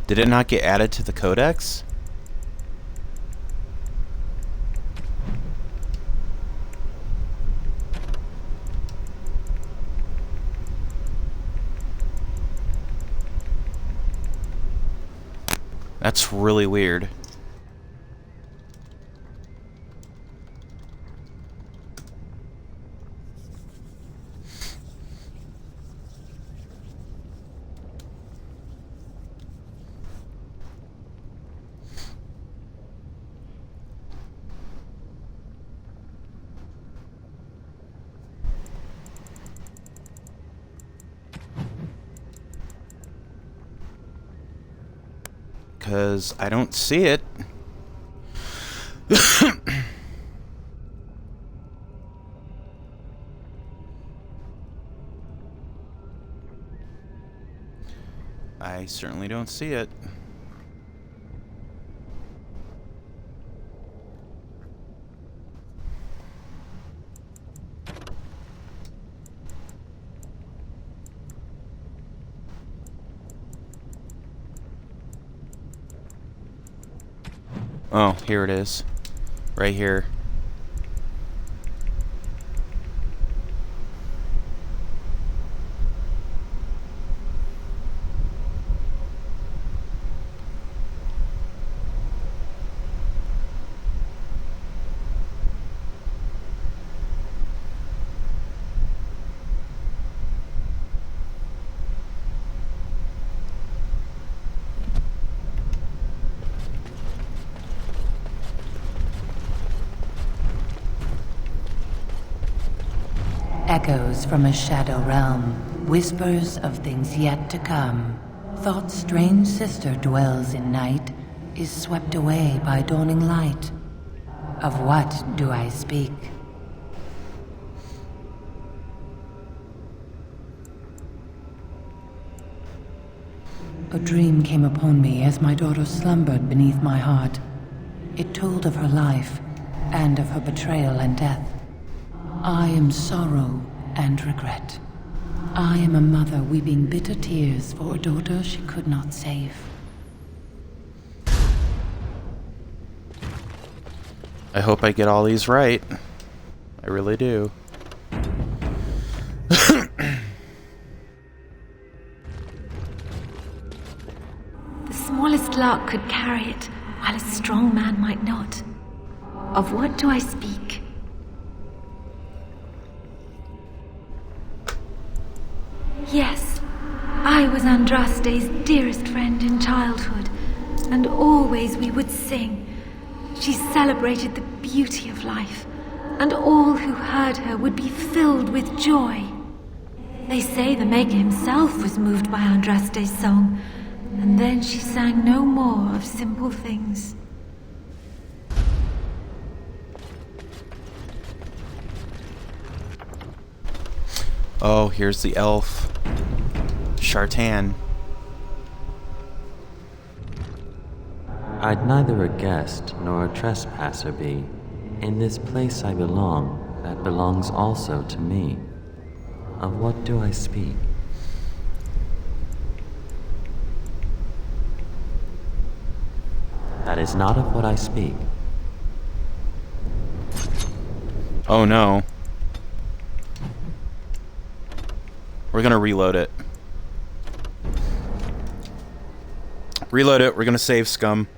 Did it not get added to the codex? That's really weird. Because I don't see it. I certainly don't see it. Oh, here it is. Right here. Echoes from a shadow realm, whispers of things yet to come. Thought's strange sister dwells in night, is swept away by dawning light. Of what do I speak? A dream came upon me as my daughter slumbered beneath my heart. It told of her life, and of her betrayal and death. I am sorrow and regret. I am a mother weeping bitter tears for a daughter she could not save. I hope I get all these right. I really do. The smallest lark could carry it, while a strong man might not. Of what do I speak? Yes, I was Andraste's dearest friend in childhood, and always we would sing. She celebrated the beauty of life, and all who heard her would be filled with joy. They say the Maker himself was moved by Andraste's song, and then she sang no more of simple things. Oh, here's the elf. Shartan. I'd neither a guest nor a trespasser be. In this place I belong, that belongs also to me. Of what do I speak? That is not of what I speak. Oh no. We're gonna reload it. Reload it, we're gonna save scum.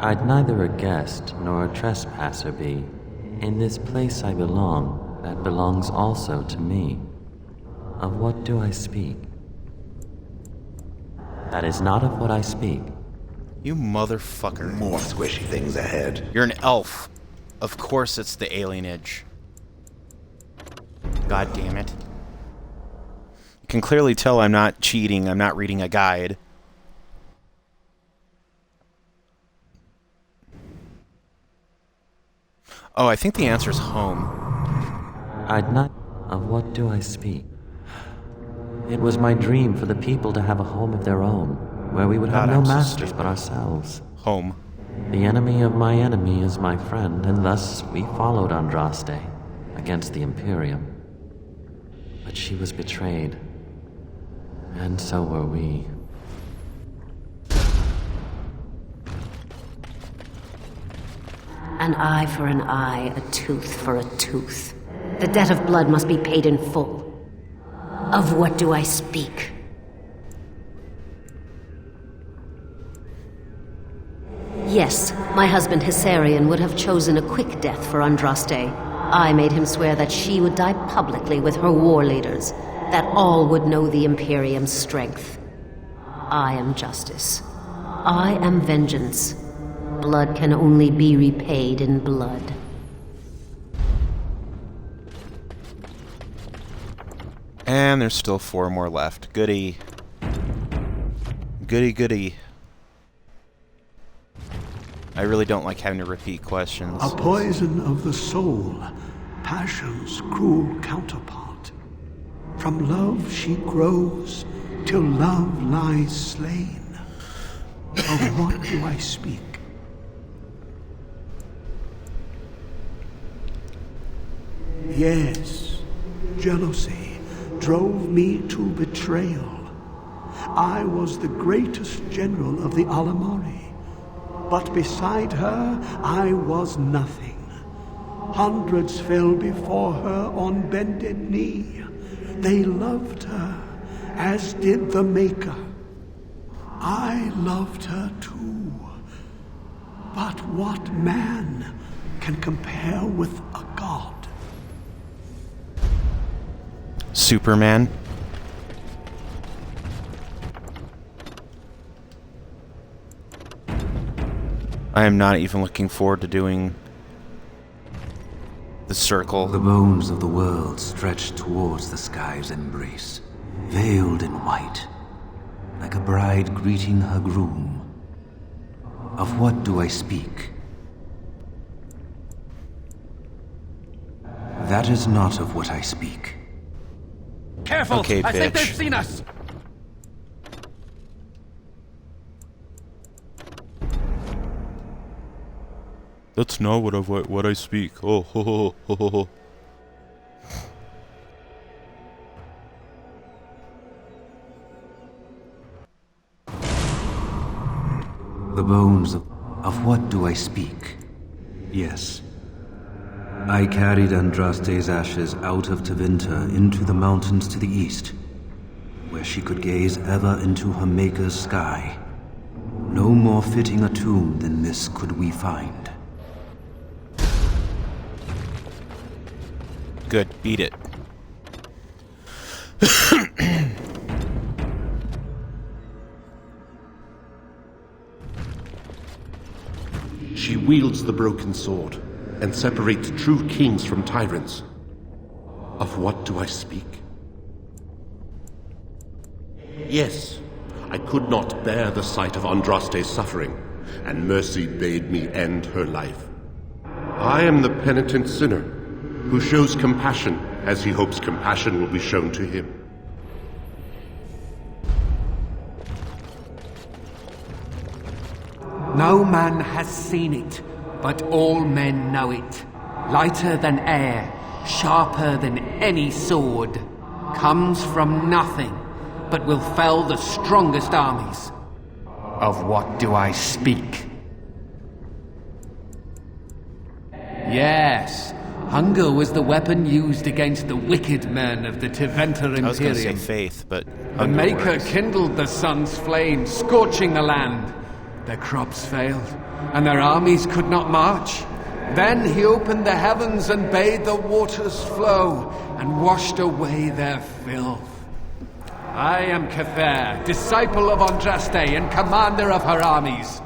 I'd neither a guest nor a trespasser be. In this place I belong, that belongs also to me. Of what do I speak? That is not of what I speak. You motherfucker. More squishy things ahead. You're an elf. Of course it's the alienage. God damn it. You can clearly tell I'm not cheating, I'm not reading a guide. Oh, I think the answer is home. I'd not... Of what do I speak? It was my dream for the people to have a home of their own, where we would have no masters but ourselves. Home. The enemy of my enemy is my friend, and thus we followed Andraste against the Imperium. But she was betrayed, and so were we. An eye for an eye, a tooth for a tooth. The debt of blood must be paid in full. Of what do I speak? Yes, my husband Hysarion would have chosen a quick death for Andraste. I made him swear that she would die publicly with her war leaders, that all would know the Imperium's strength. I am justice. I am vengeance. Blood can only be repaid in blood. And there's still 4 more left. Goody. Goody, goody. I really don't like having to repeat questions. A poison of the soul, passion's cruel counterpart. From love she grows, till love lies slain. Of what do I speak? Yes, jealousy drove me to betrayal. I was the greatest general of the Alamari, but beside her I was nothing. Hundreds fell before her on bended knee. They loved her, as did the Maker. I loved her too. But what man can compare with a god? Superman. I am not even looking forward to doing the circle. The bones of the world stretched towards the sky's embrace, veiled in white, like a bride greeting her groom. Of what do I speak? That is not of what I speak. Careful! Okay, I think bitch. they've seen us! That's not what I speak. Oh, ho, ho, ho, ho, ho. The bones of what do I speak? Yes. I carried Andraste's ashes out of Tevinter into the mountains to the east, where she could gaze ever into her Maker's sky. No more fitting a tomb than this could we find. Good, beat it. She wields the broken sword and separates true kings from tyrants. Of what do I speak? Yes, I could not bear the sight of Andraste's suffering, and mercy bade me end her life. I am the penitent sinner, who shows compassion as he hopes compassion will be shown to him. No man has seen it, but all men know it. lighter than air, sharper than any sword, comes from nothing, but will fell the strongest armies. Of what do I speak? Yes, hunger was the weapon used against the wicked men of the Teventer Imperium. I was going to say faith, but the Maker kindled the sun's flame, scorching the land. Their crops failed, and their armies could not march. Then he opened the heavens and bade the waters flow, and washed away their filth. I am Cather, disciple of Andraste and commander of her armies.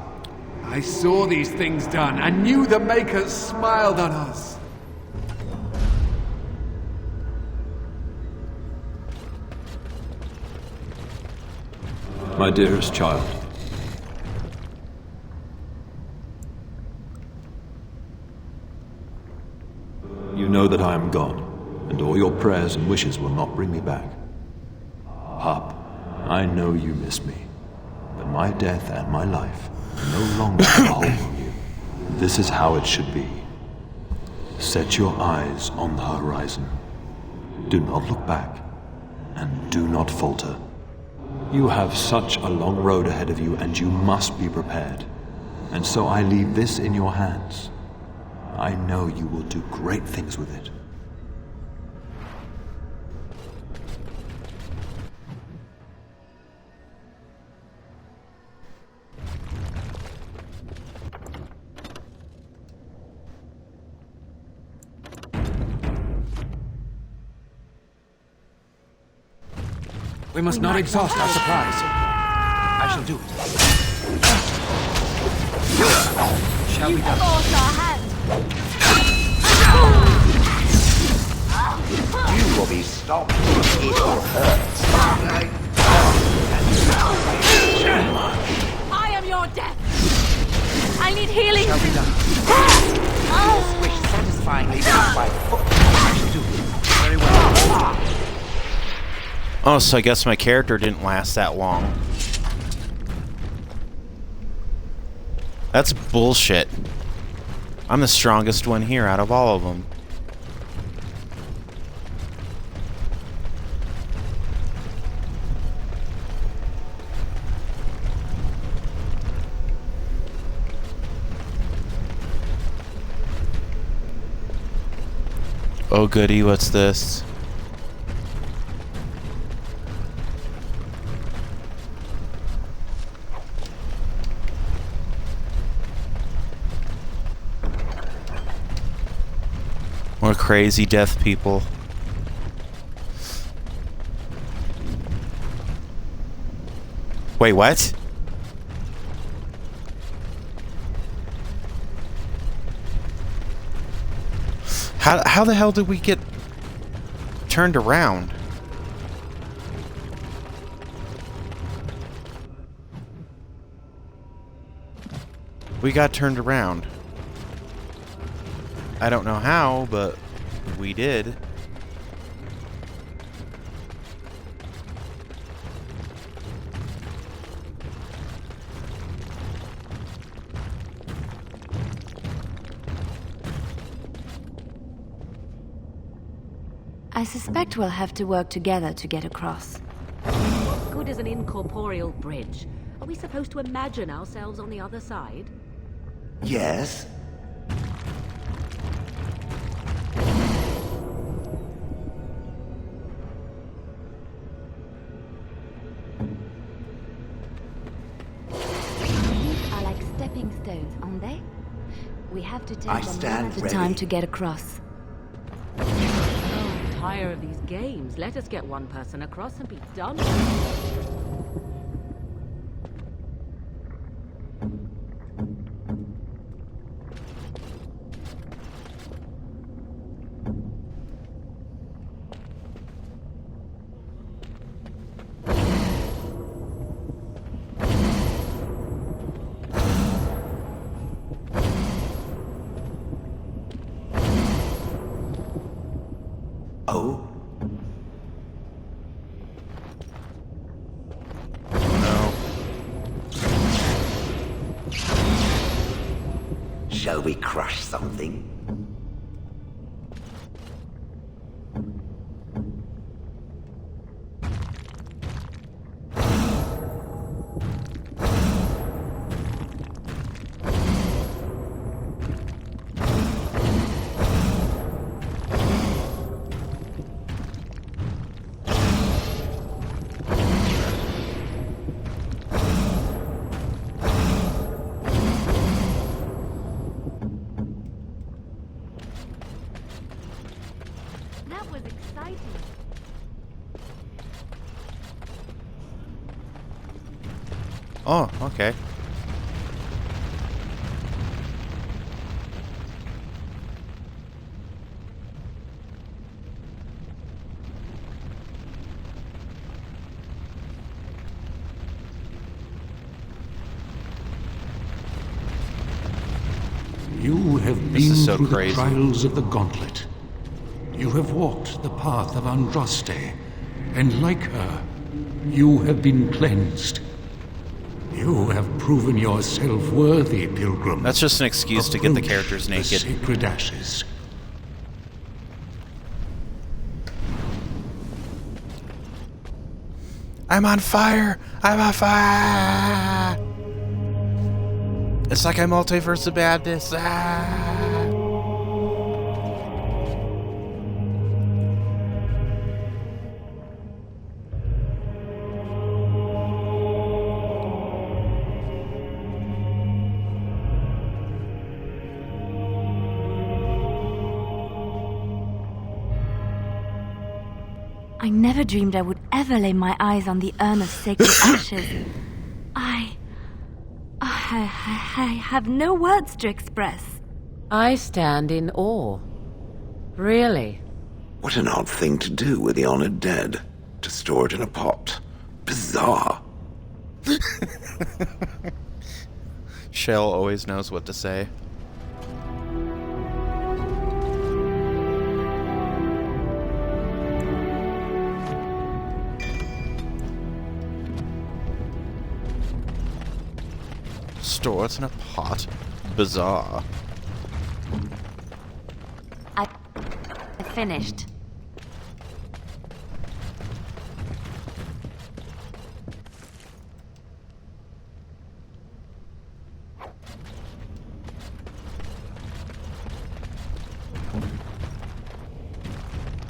I saw these things done, and knew the Makers smiled on us. My dearest child. You know that I am God, and all your prayers and wishes will not bring me back. Pup, I know you miss me, but my death and my life are no longer a hold on you. This is how it should be. Set your eyes on the horizon. Do not look back, and do not falter. You have such a long road ahead of you, and you must be prepared. And so I leave this in your hands. I know you will do great things with it. We must not exhaust our supplies. I shall do it. Shall we done? Force our hand. You will be stopped. It will hurt. I am your death. I need healing. Shall be done. This wish satisfyingly reached my foot. I shall do it. Very well. Oh, so I guess my character didn't last that long. That's bullshit. I'm the strongest one here out of all of them. Oh goody, what's this? More crazy death people. Wait, what? How the hell did we get turned around? We got turned around. I don't know how, but we did. I suspect we'll have to work together to get across. What good is an incorporeal bridge? Are we supposed to imagine ourselves on the other side? Yes. These are like stepping stones, aren't they? We have to take I them one stand at a ready. time to get across. Oh, I'm tired of these games. Let us get one person across and be done. Oh? Shall we crush something? That was exciting. Oh, okay. You have been so through crazy. the trials of the gauntlet. You have walked the path of Andraste, and like her, you have been cleansed. You have proven yourself worthy, pilgrim. That's just an excuse to get the characters naked. The sacred ashes. I'm on fire! I'm on fire! It's like a multiverse of madness. Ah! I never dreamed I would ever lay my eyes on the Urn of Sacred Ashes. I have no words to express. I stand in awe. Really? What an odd thing to do with the honored dead. To store it in a pot. Bizarre. Shell always knows what to say. Store it in a pot. Bizarre. I finished.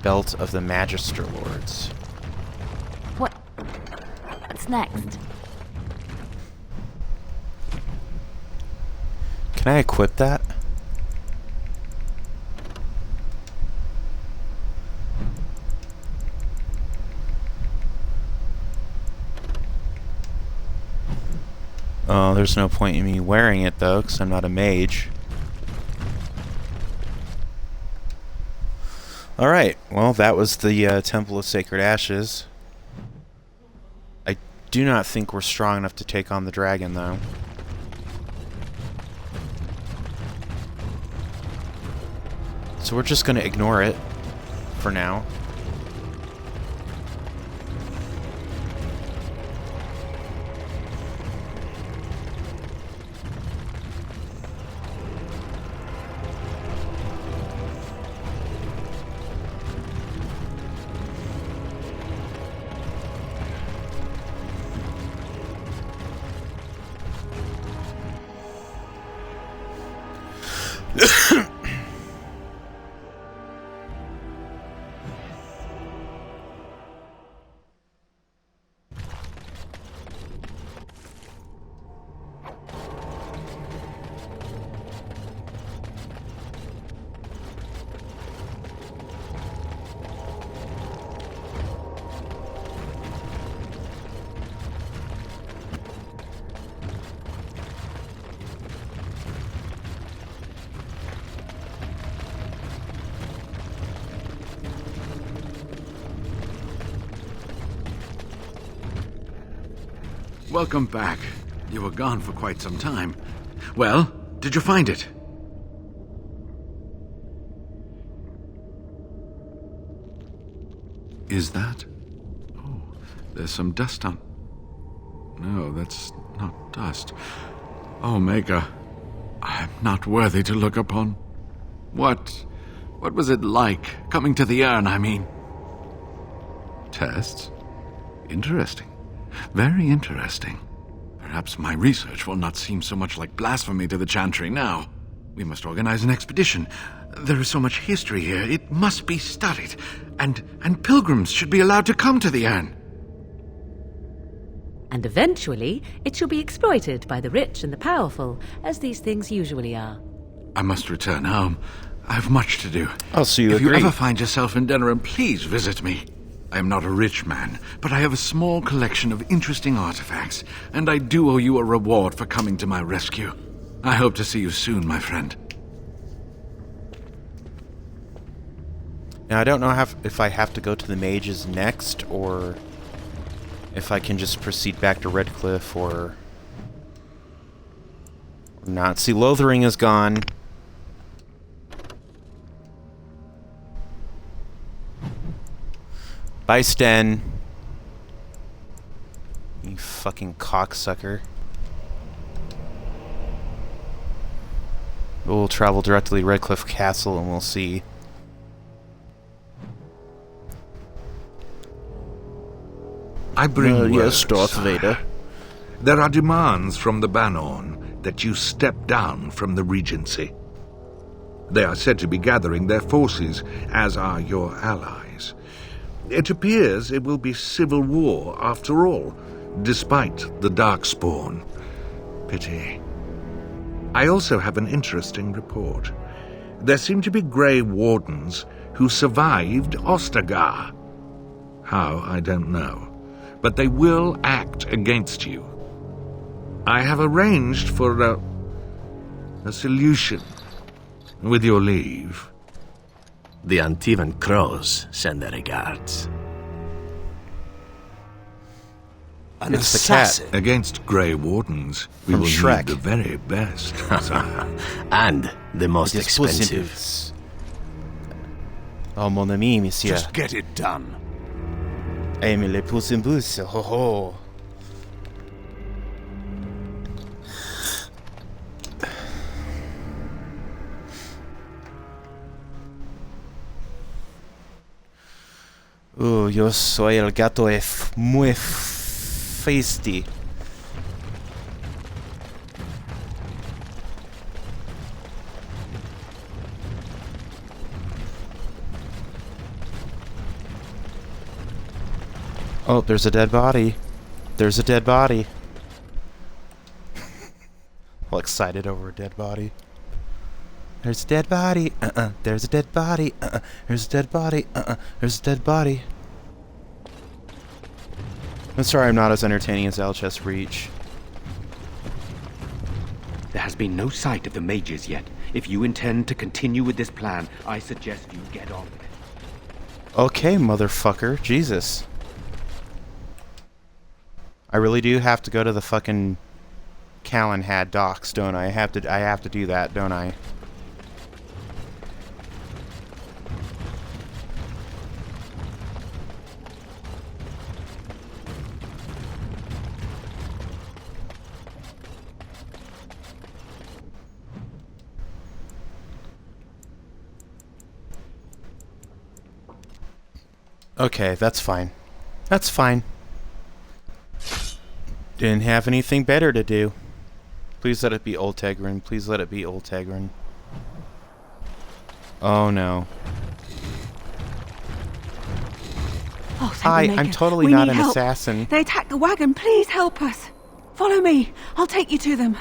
Belt of the Magister Lords. What's next? Can I equip that? Oh, there's no point in me wearing it though, because I'm not a mage. Alright, well that was the Temple of Sacred Ashes. I do not think we're strong enough to take on the dragon though. So we're just going to ignore it for now. Welcome back. You were gone for quite some time. Well, did you find it? Is that? Oh, there's some dust on... No, that's not dust. Omega, I'm not worthy to look upon. What was it like, coming to the urn, I mean? Tests? Interesting. Very interesting. Perhaps my research will not seem so much like blasphemy to the Chantry now. We must organize an expedition. There is so much history here, it must be studied. And pilgrims should be allowed to come to the urn. And eventually, it shall be exploited by the rich and the powerful, as these things usually are. I must return home. I have much to do. Oh, so you If agree. you ever find yourself in Denerim, please visit me. I am not a rich man, but I have a small collection of interesting artifacts, and I do owe you a reward for coming to my rescue. I hope to see you soon, my friend. Now, I don't know if I have to go to the mages next, or if I can just proceed back to Redcliffe, or not. See, Lothering is gone. Bye, Sten. You fucking cocksucker. We'll travel directly to Redcliffe Castle and we'll see. I bring word, yes, Darth sire. Vader. There are demands from the Banorn that you step down from the Regency. They are said to be gathering their forces, as are your allies. It appears it will be civil war after all, despite the Darkspawn. Pity. I also have an interesting report. There seem to be Grey Wardens who survived Ostagar. How, I don't know. But they will act against you. I have arranged for a solution, with your leave. The Antivan Crows send their regards. An It's the assassin. cat. Against Grey Wardens, we From will Shrek. need the very best. And the most Yes, expensive. puss. Oh, mon ami, monsieur. Just get it done. Aime les pouces en pouce. Ho ho. Yo soy el gato muy feisty. Oh, there's a dead body. There's a dead body. All excited over a dead body. There's a dead body. There's a dead body. There's a dead body. There's a dead body. I'm sorry I'm not as entertaining as Alchest Reach. There has been no sight of the mages yet. If you intend to continue with this plan, I suggest you get on with it. Okay, motherfucker. Jesus. I really do have to go to the fucking Callanhad docks, don't I? I have to do that, don't I? Okay, that's fine. That's fine. Didn't have anything better to do. Please let it be Old Tegrin. Please let it be Old Tegrin. Oh no. Oh, thank Hi, the I'm Maker. totally We not need an help. assassin. They attacked the wagon. Please help us. Follow me. I'll take you to them.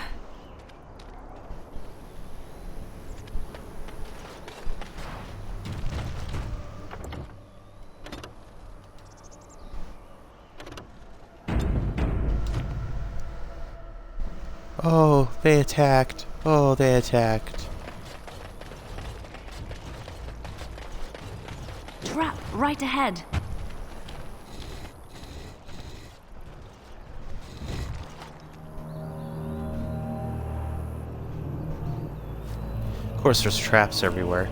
Oh, they attacked. Oh, they attacked. Trap right ahead. Of course, there's traps everywhere.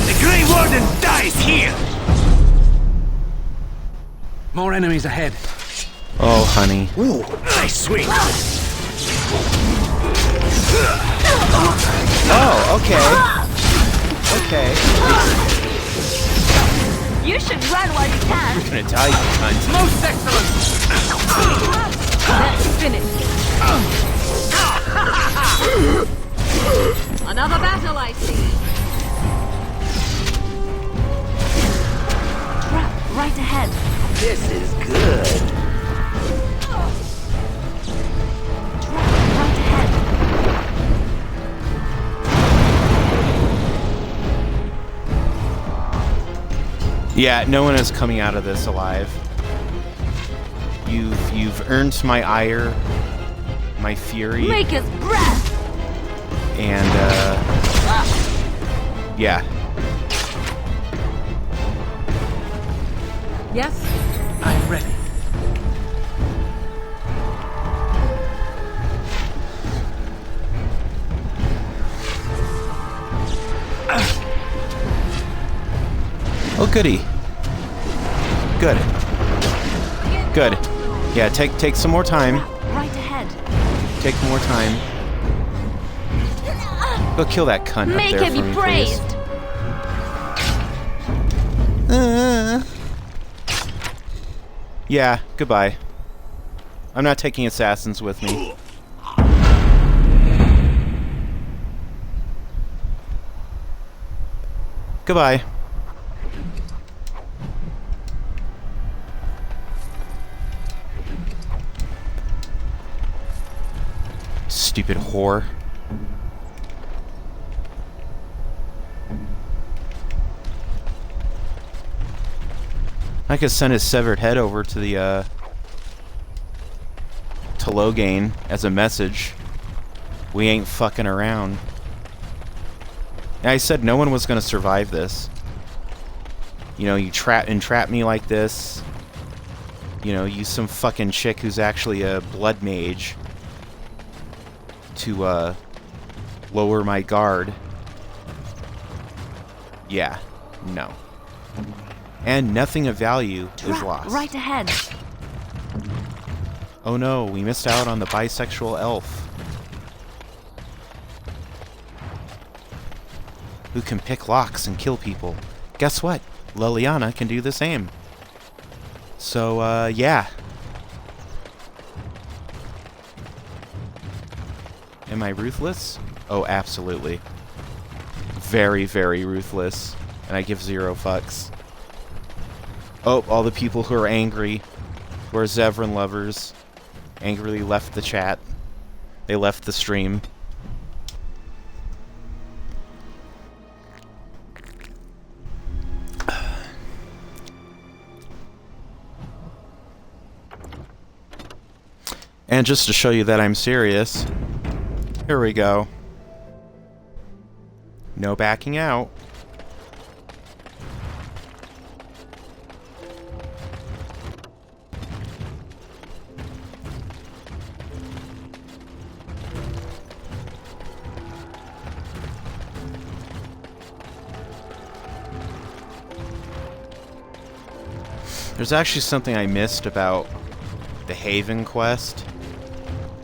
The Grey Warden dies here! More enemies ahead. Oh, honey. Ooh, nice swing! Oh, okay. Okay. You should run while you can. You're gonna die, you cunt. Most excellent! That's finished. Another battle, I see. right ahead. This is good. Right ahead. Yeah, no one is coming out of this alive. You've earned my ire, my fury. Make his breath! And, yeah. Yes, I'm ready. Oh, goody. Good. Good. Yeah, take some more time. Right ahead. Take more time. Go kill that cunt Make up there him for be me, praised. please. Yeah, goodbye. I'm not taking assassins with me. Goodbye. Stupid whore. I could send his severed head over to the, to Lothering as a message. We ain't fucking around. And I said no one was gonna survive this. You know, you entrap me like this. You know, use some fucking chick who's actually a blood mage to, lower my guard. Yeah. No. And nothing of value is lost. Right ahead. Oh no, we missed out on the bisexual elf. Who can pick locks and kill people. Guess what? Liliana can do the same. So, yeah. Am I ruthless? Oh, absolutely. Very, very ruthless. And I give 0 fucks. Oh, all the people who are angry, who are Zevran lovers, angrily left the chat. They left the stream. And just to show you that I'm serious, here we go. No backing out. There's actually something I missed about the Haven quest.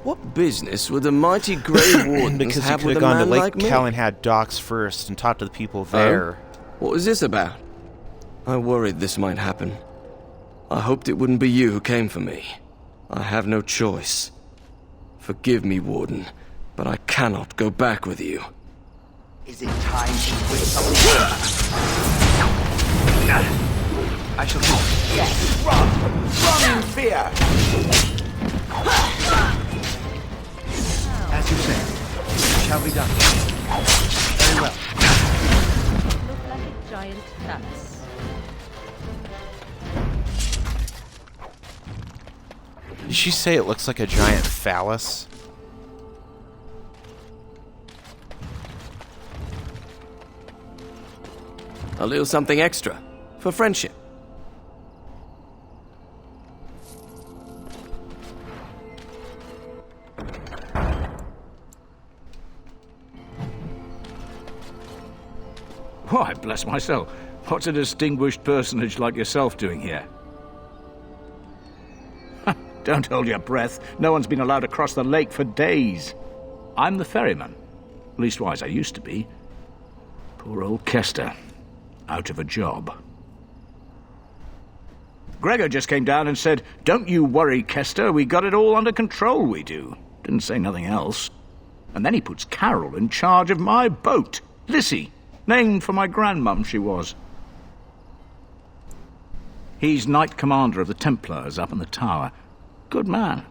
What business would the mighty Grey Wardens because you have could with have a gone to man Lake like me? Calenhad docks first and talked to the people there. What was this about? I worried this might happen. I hoped it wouldn't be you who came for me. I have no choice. Forgive me, Warden, but I cannot go back with you. Is it time to quit something? I shall do it. Yes, run! Run in fear! As you say, it shall be done. Very well. Look like a giant phallus. Did she say it looks like a giant phallus? A little something extra, for friendship. Why, bless myself, what's a distinguished personage like yourself doing here? Don't hold your breath. No one's been allowed to cross the lake for days. I'm the ferryman. Leastwise, I used to be. Poor old Kester. Out of a job. Gregor just came down and said, "Don't you worry, Kester. We got it all under control, we do." Didn't say nothing else. And then he puts Carol in charge of my boat. Lissy. Named for my grandmum, she was. He's Knight Commander of the Templars up in the tower. Good man.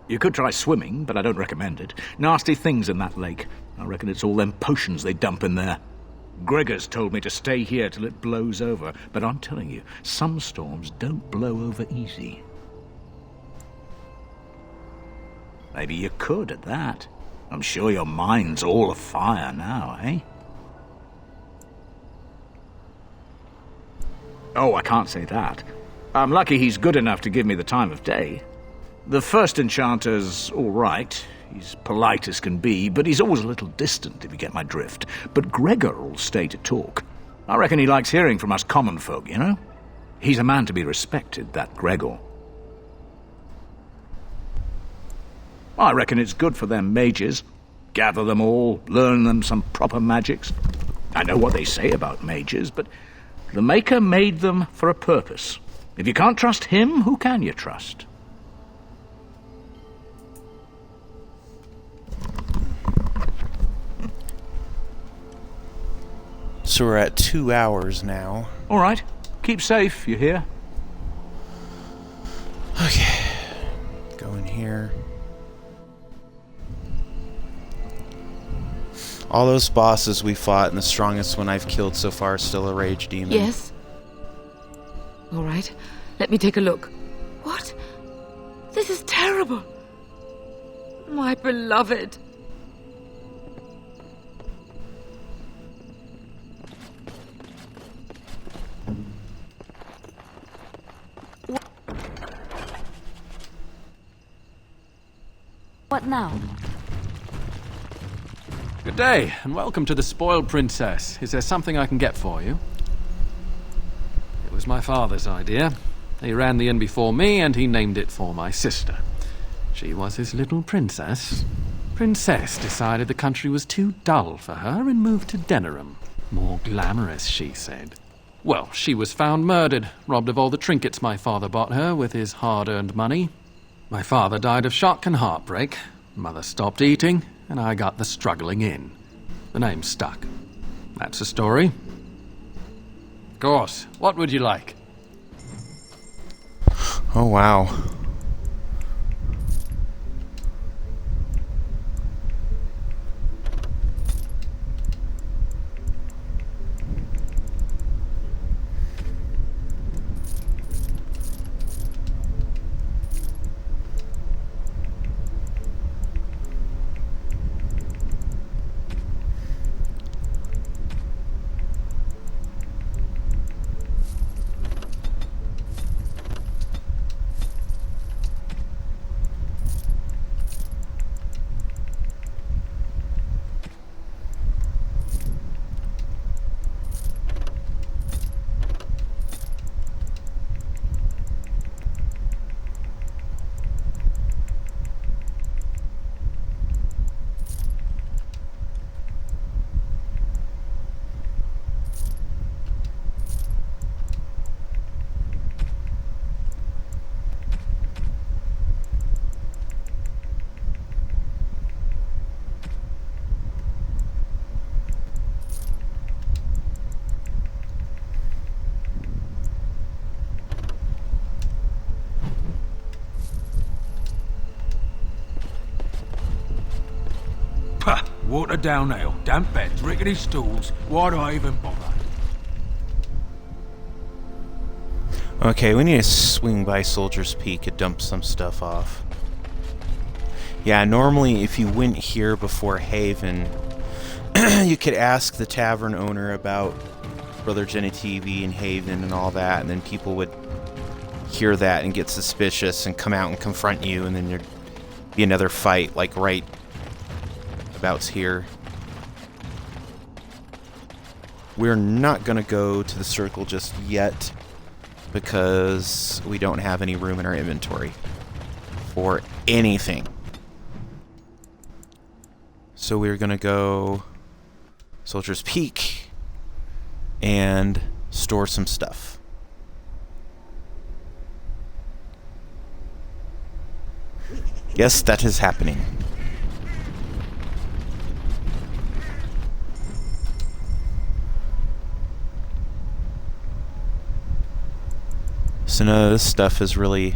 You could try swimming, but I don't recommend it. Nasty things in that lake. I reckon it's all them potions they dump in there. Gregor's told me to stay here till it blows over, but I'm telling you, some storms don't blow over easy. Maybe you could at that. I'm sure your mind's all afire now, eh? Oh, I can't say that. I'm lucky he's good enough to give me the time of day. The first enchanter's all right. He's polite as can be, but he's always a little distant, if you get my drift. But Gregor'll stay to talk. I reckon he likes hearing from us common folk, you know? He's a man to be respected, that Gregor. I reckon it's good for them mages. Gather them all, learn them some proper magics. I know what they say about mages, but the Maker made them for a purpose. If you can't trust him, who can you trust? So we're at 2 hours now. All right. Keep safe, you hear? Okay. Go in here. All those bosses we fought, and the strongest one I've killed so far is still a rage demon. Yes? All right. Let me take a look. What? This is terrible. My beloved. What now? Good day, and welcome to the Spoiled Princess. Is there something I can get for you? It was my father's idea. He ran the inn before me, and he named it for my sister. She was his little princess. Princess decided the country was too dull for her and moved to Denerim. More glamorous, she said. Well, she was found murdered, robbed of all the trinkets my father bought her with his hard-earned money. My father died of shock and heartbreak. Mother stopped eating, and I got the struggling inn. The name stuck. That's the story. Of course. What would you like? Oh, wow. Watered down ale, damp beds, rickety stools. Why do I even bother? Okay, we need to swing by Soldier's Peak and dump some stuff off. Yeah, normally if you went here before Haven, you could ask the tavern owner about Brother Genitivi and Haven and all that, and then people would hear that and get suspicious and come out and confront you, and then there'd be another fight, like right about here. We're not going to go to the circle just yet because we don't have any room in our inventory for anything. So we're going to go Soldier's Peak and store some stuff. Yes, that is happening. So none of this stuff has really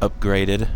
upgraded.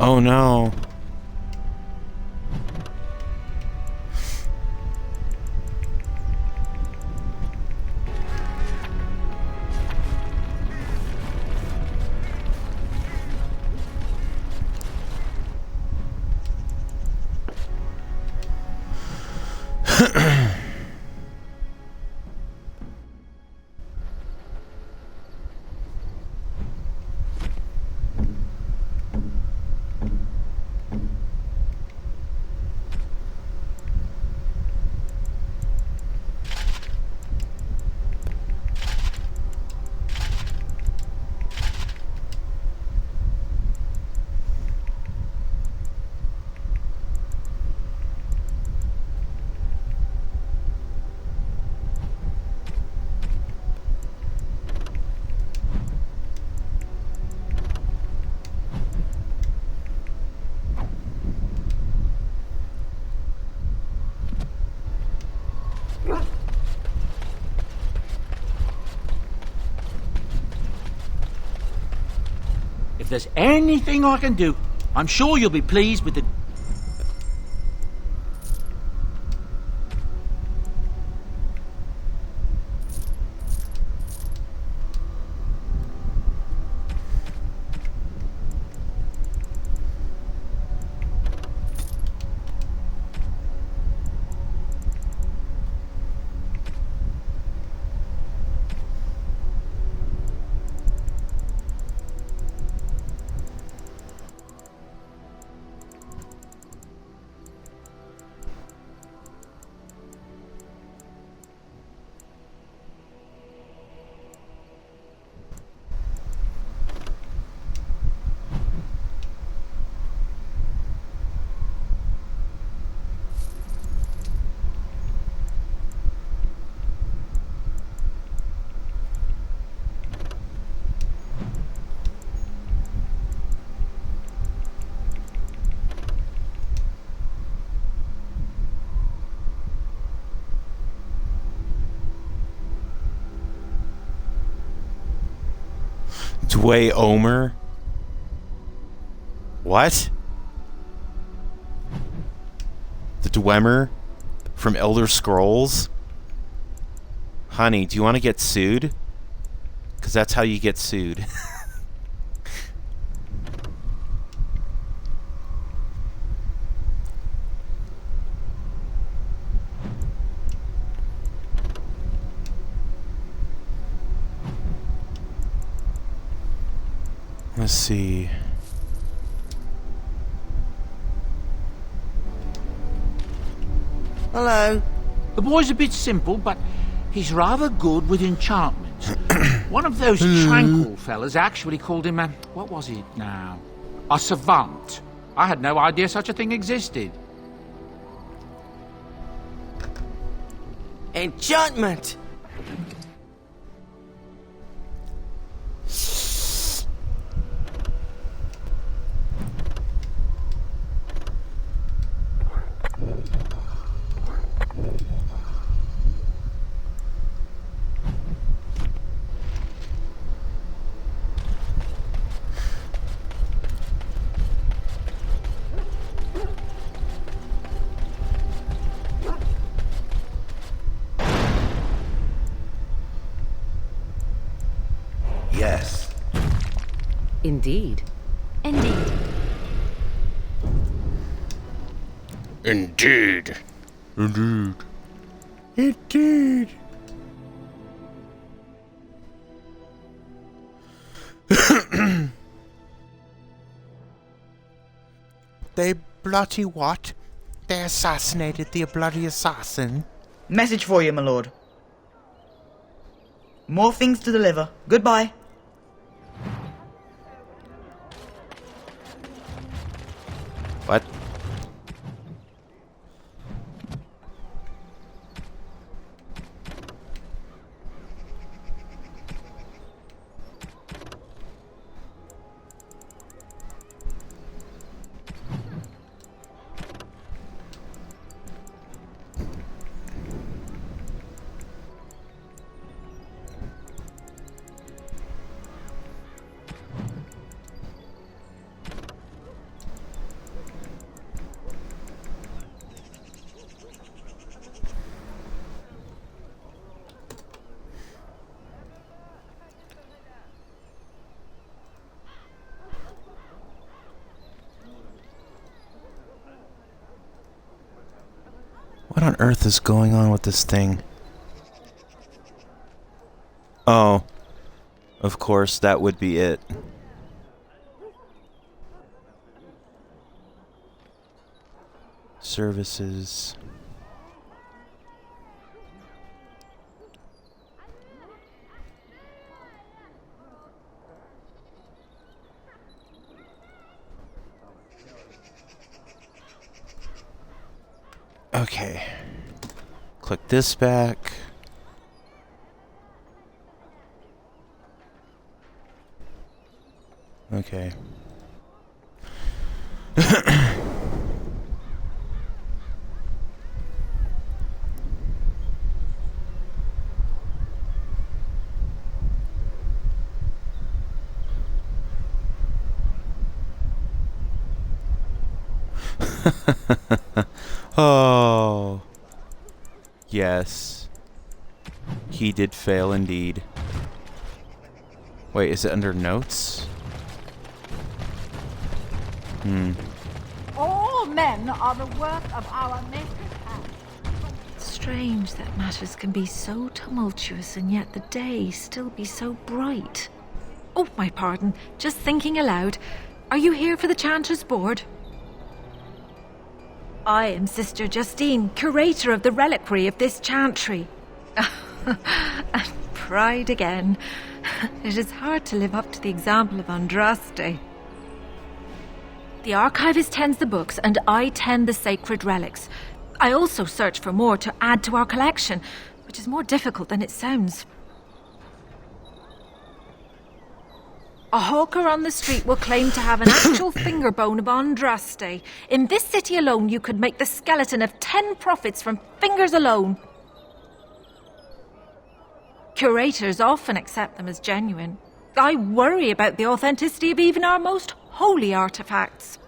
Oh no. If there's anything I can do, I'm sure you'll be pleased with the... Dway Omer? What? The Dwemer From Elder Scrolls? Honey, do you want to get sued? Because that's how you get sued. Let's see. Hello. The boy's a bit simple, but he's rather good with enchantments. One of those tranquil fellas actually called him what was it now? A savant. I had no idea such a thing existed. Enchantment! Yes. Indeed. Indeed. Indeed. Indeed. Indeed. They bloody what? They assassinated the bloody assassin. Message for you, my lord. More things to deliver. Goodbye. What? What on earth is going on with this thing? Oh. Of course, that would be it. Services. Okay. Click this back. Okay. Oh. Yes. He did fail indeed. Wait, is it under notes? All men are the work of our Maker's hand. Strange that matters can be so tumultuous and yet the day still be so bright. Oh, my pardon. Just thinking aloud. Are you here for the Chanter's Board? I am Sister Justine, curator of the reliquary of this chantry. And pride again. It is hard to live up to the example of Andraste. The archivist tends the books, and I tend the sacred relics. I also search for more to add to our collection, which is more difficult than it sounds. A hawker on the street will claim to have an actual finger bone of Andraste. In this city alone, you could make the skeleton of 10 prophets from fingers alone. Curators often accept them as genuine. I worry about the authenticity of even our most holy artifacts.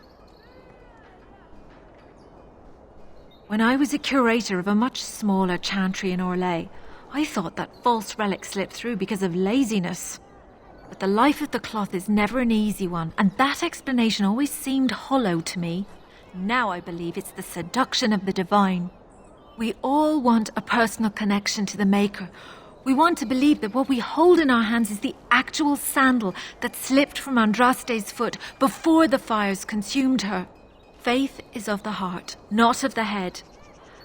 When I was a curator of a much smaller chantry in Orlais, I thought that false relics slipped through because of laziness. But the life of the cloth is never an easy one, and that explanation always seemed hollow to me. Now I believe it's the seduction of the divine. We all want a personal connection to the Maker. We want to believe that what we hold in our hands is the actual sandal that slipped from Andraste's foot before the fires consumed her. Faith is of the heart, not of the head.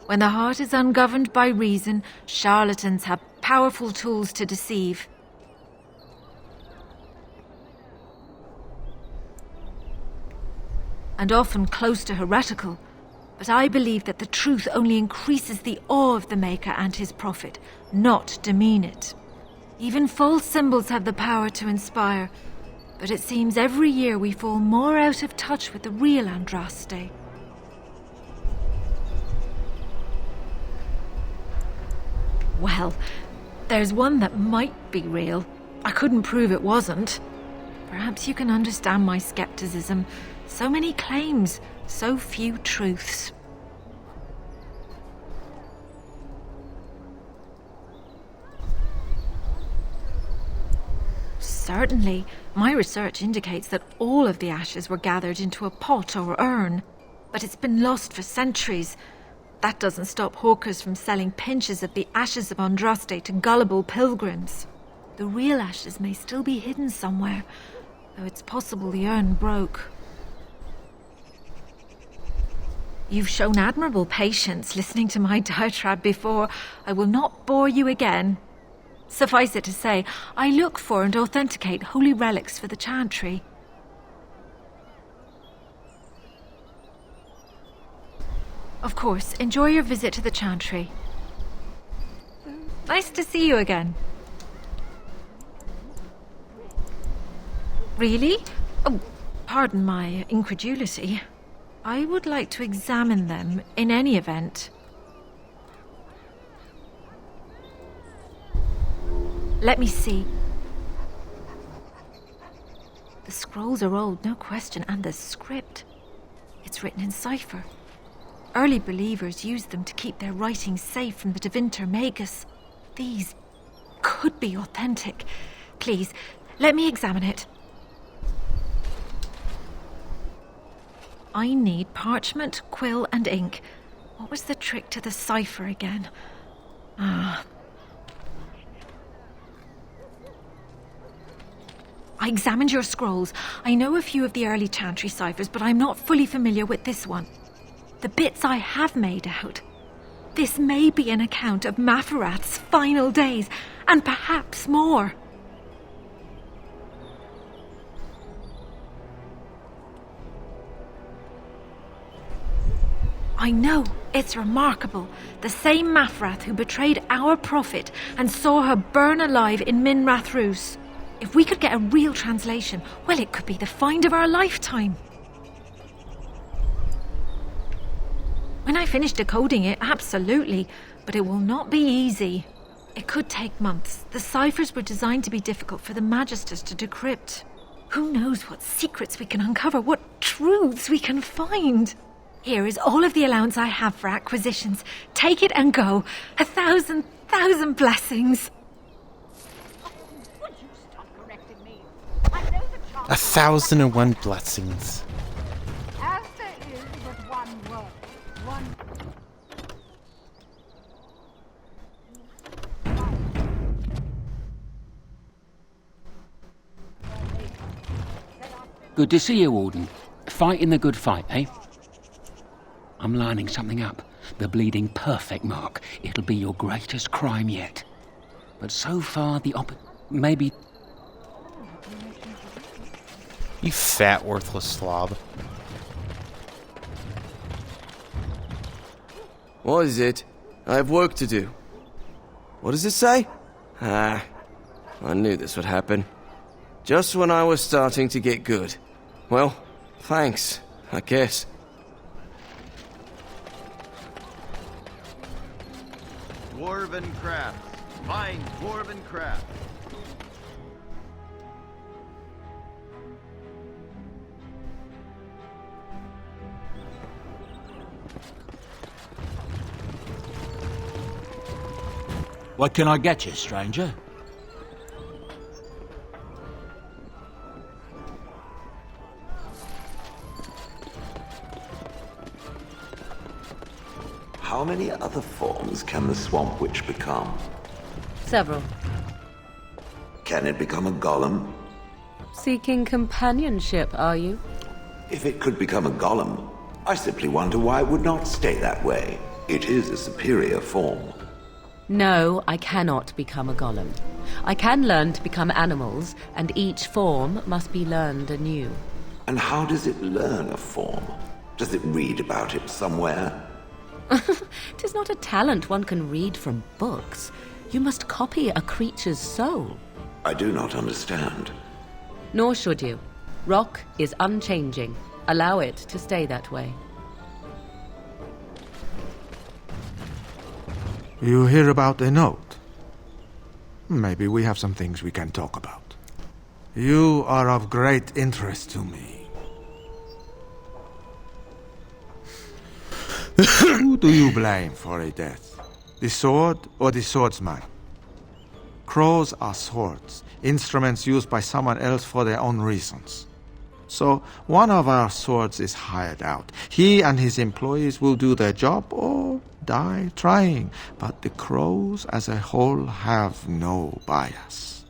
When the heart is ungoverned by reason, charlatans have powerful tools to deceive. And often close to heretical. But I believe that the truth only increases the awe of the Maker and his prophet, not demean it. Even false symbols have the power to inspire, but it seems every year we fall more out of touch with the real Andraste. Well, there's one that might be real. I couldn't prove it wasn't. Perhaps you can understand my skepticism. So many claims, so few truths. Certainly, my research indicates that all of the ashes were gathered into a pot or urn, but it's been lost for centuries. That doesn't stop hawkers from selling pinches of the ashes of Andraste to gullible pilgrims. The real ashes may still be hidden somewhere, though it's possible the urn broke. You've shown admirable patience listening to my diatribe before. I will not bore you again. Suffice it to say, I look for and authenticate holy relics for the chantry. Of course, enjoy your visit to the chantry. Nice to see you again. Really? Oh, pardon my incredulity. I would like to examine them in any event. Let me see. The scrolls are old, no question, and the script. It's written in cipher. Early believers used them to keep their writings safe from the Divinter Magus. These could be authentic. Please, let me examine it. I need parchment, quill, and ink. What was the trick to the cipher again? I examined your scrolls. I know a few of the early chantry ciphers, but I'm not fully familiar with this one. The bits I have made out. This may be an account of Maferath's final days, and perhaps more. I know, it's remarkable. The same Maferath who betrayed our prophet and saw her burn alive in Minrath Rus. If we could get a real translation, well, it could be the find of our lifetime. When I finish decoding it, absolutely, but it will not be easy. It could take months. The ciphers were designed to be difficult for the Magisters to decrypt. Who knows what secrets we can uncover, what truths we can find. Here is all of the allowance I have for acquisitions. Take it and go. 1,000 blessings. 1,001 blessings. As there is but one word, one... Good to see you, Warden. Fighting the good fight, eh? I'm lining something up. The bleeding perfect mark. It'll be your greatest crime yet. But so far, maybe... You fat, worthless slob. What is it? I have work to do. What does it say? I knew this would happen. Just when I was starting to get good. Well, thanks, I guess. Dwarven crafts. Fine dwarven crafts. What can I get you, stranger? How many other forms can the Swamp Witch become? Several. Can it become a golem? Seeking companionship, are you? If it could become a golem, I simply wonder why it would not stay that way. It is a superior form. No, I cannot become a golem. I can learn to become animals, and each form must be learned anew. And how does it learn a form? Does it read about it somewhere? 'Tis not a talent one can read from books. You must copy a creature's soul. I do not understand. Nor should you. Rock is unchanging. Allow it to stay that way. You hear about the note? Maybe we have some things we can talk about. You are of great interest to me. Who do you blame for a death? The sword or the swordsman? Crows are swords, instruments used by someone else for their own reasons. So one of our swords is hired out. He and his employees will do their job or die trying, but the crows as a whole have no bias.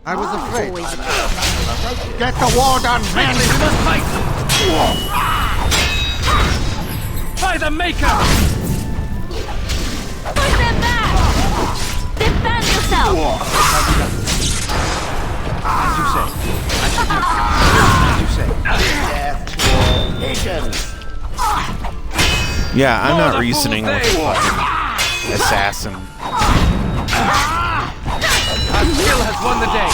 I was afraid. Get the war done, men! We must fight! By the Maker! Push them back! Defend yourself! As you say. As you say. Yeah, I'm not reasoning with fucking assassin. Our skill has won the day.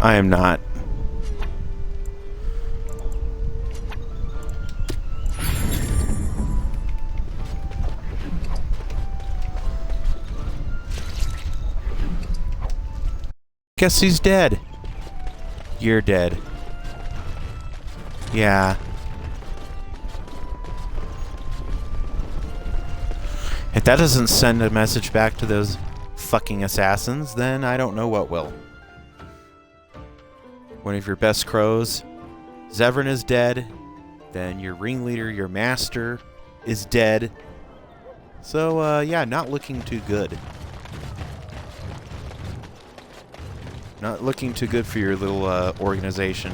I am not. Guess he's dead. You're dead. Yeah. If that doesn't send a message back to those fucking assassins, then I don't know what will. One of your best crows, Zevran, is dead. Then your ringleader, your master, is dead. So, yeah, not looking too good. Not looking too good for your little organization.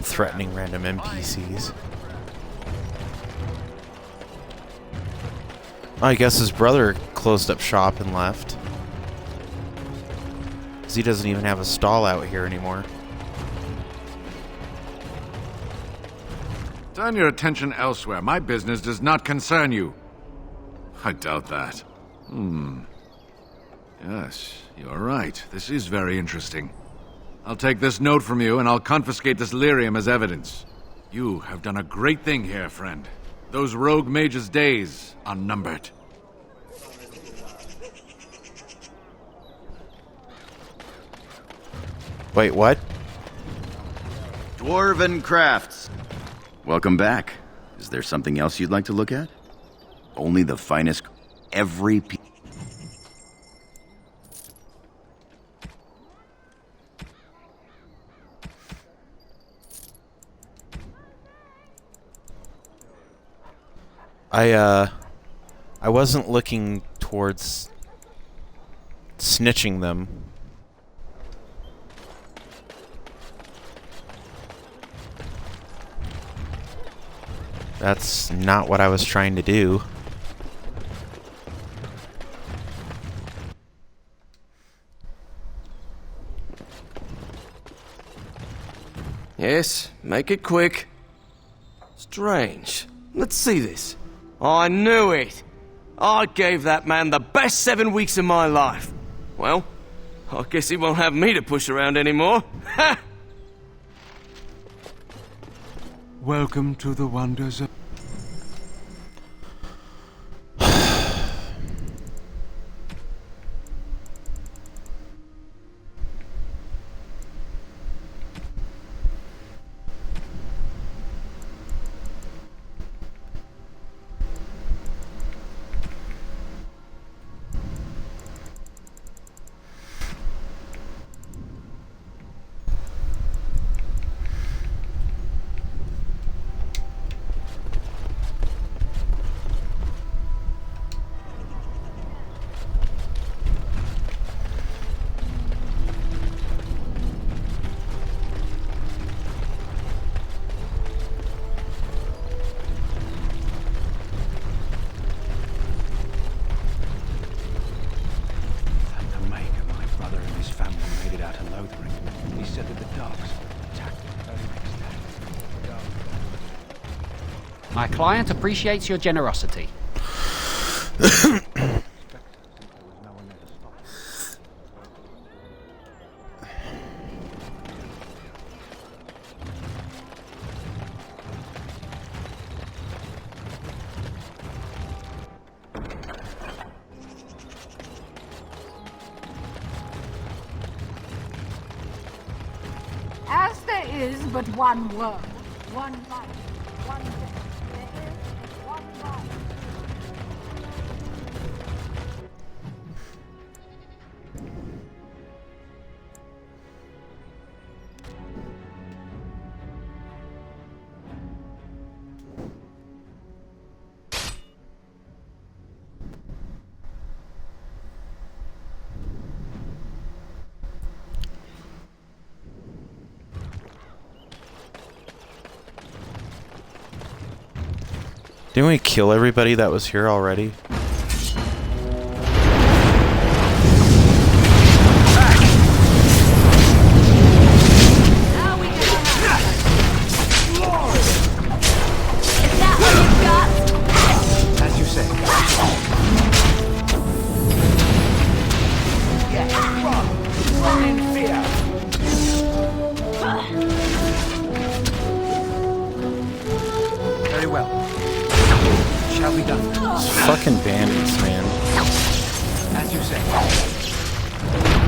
Threatening random NPCs. I guess his brother closed up shop and left. 'Cause he doesn't even have a stall out here anymore. Turn your attention elsewhere. My business does not concern you. I doubt that. Yes, you're right. This is very interesting. I'll take this note from you, and I'll confiscate this lyrium as evidence. You have done a great thing here, friend. Those rogue mages' days are numbered. Wait, what? Dwarven crafts. Welcome back. Is there something else you'd like to look at? Only the finest. Every piece. I wasn't looking towards snitching them. That's not what I was trying to do. Yes, make it quick. Strange. Let's see this. I knew it! I gave that man the best 7 weeks of my life. Well, I guess he won't have me to push around anymore. Ha! Welcome to the wonders of... Lothering. He said that the Darkspawn attacked the very next day. My client appreciates your generosity. As there is but one world, one life, one death, there is but one life. Didn't we kill everybody that was here already? As you say. Yes, run in fear. Very well. Shall be done. These fucking bandits, man. As you say.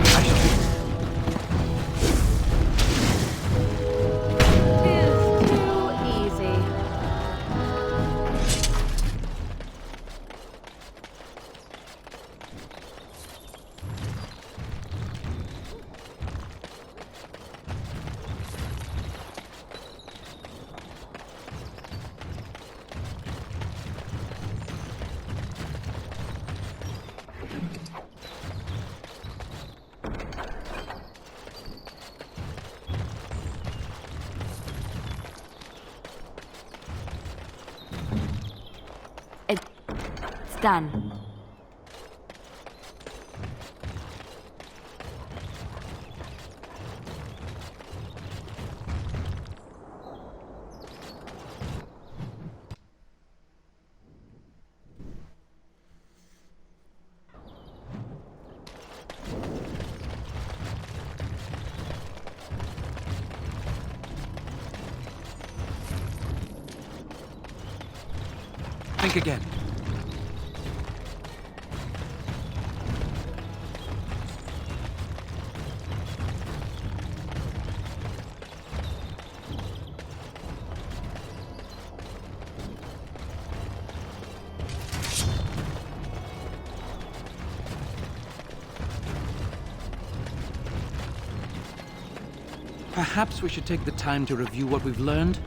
I shall be. Too easy. It's done. Think again. Perhaps we should take the time to review what we've learned.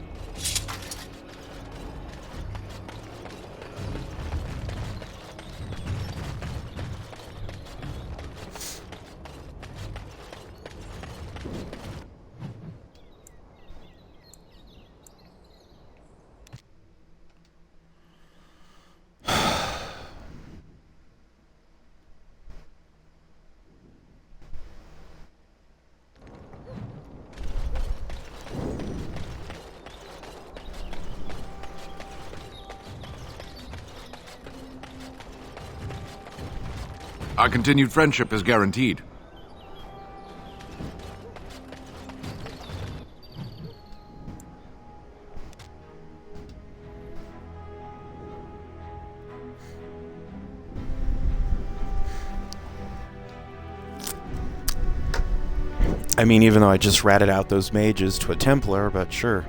Our continued friendship is guaranteed. I mean, even though I just ratted out those mages to a Templar, but sure.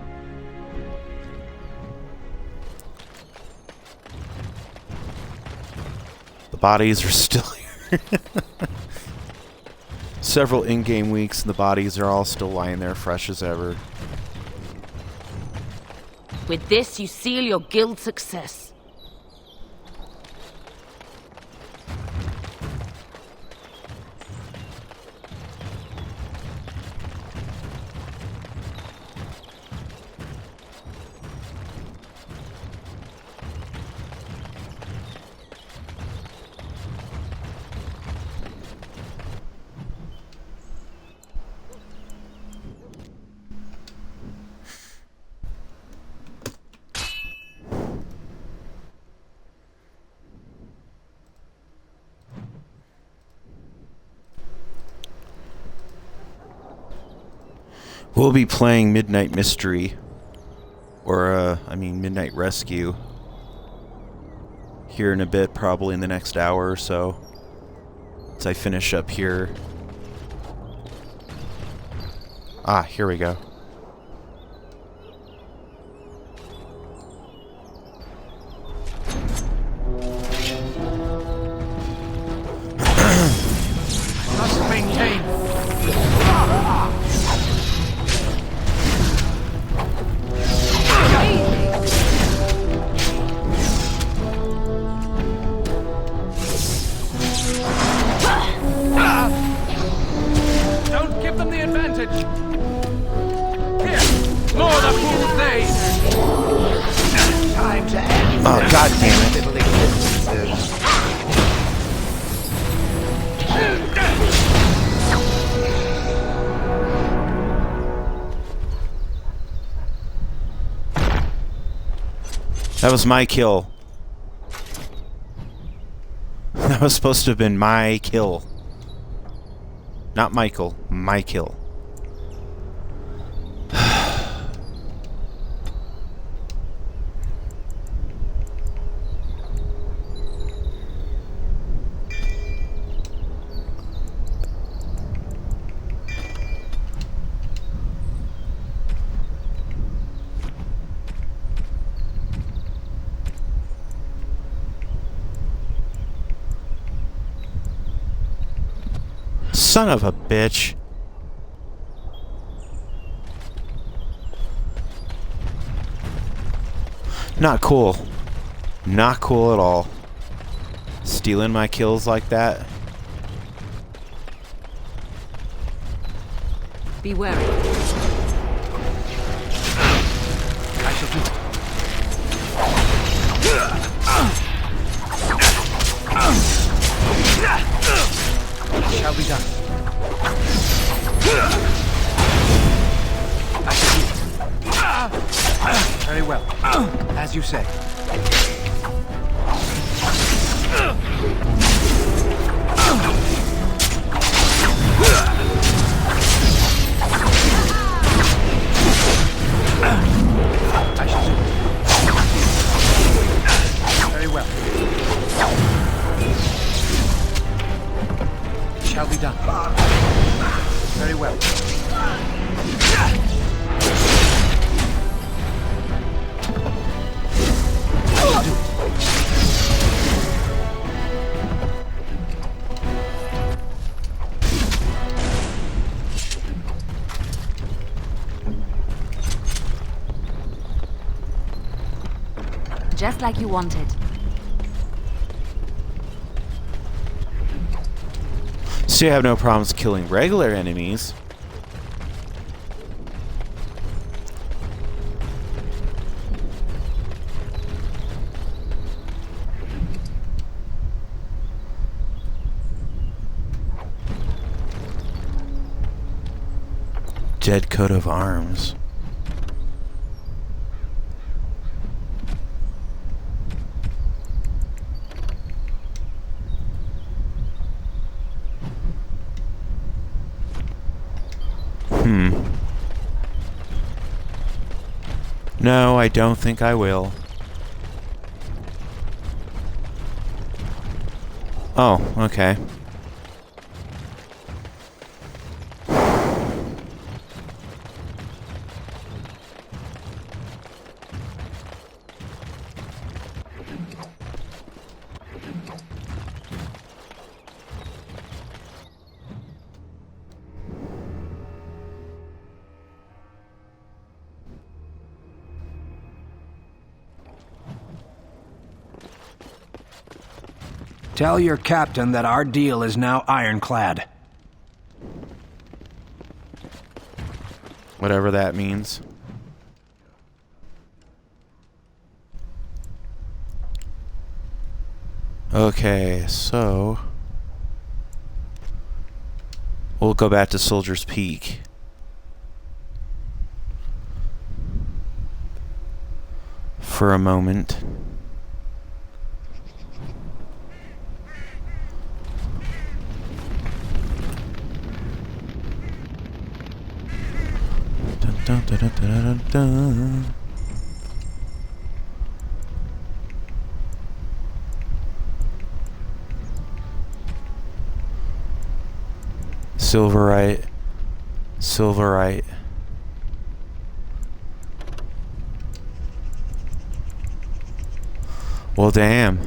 The bodies are still here. Several in-game weeks and the bodies are all still lying there fresh as ever. With this, you seal your guild's success. We'll be playing Midnight Mystery, or, Midnight Rescue, here in a bit, probably in the next hour or so, as I finish up here. Ah, here we go. Must maintain. Don't give them the advantage! Here! More the fools they! Time to end. Oh, god damn it. That was my kill. That was supposed to have been my kill. Not Michael, my kill. Son of a bitch. Not cool. Not cool at all. Stealing my kills like that. Be wary. I shall do it. It shall be done. I shall do it. Very well. As you say. I shall do it. Very well. It shall be done. Very well. I shall do it. Just like you wanted. So you have no problems killing regular enemies. Dead coat of arms. No, I don't think I will. Oh, okay. Tell your captain that our deal is now ironclad. Whatever that means. Okay, so we'll go back to Soldier's Peak. For a moment. Dun, dun, dun, dun, dun, dun. Silverite. Silverite. Well, damn.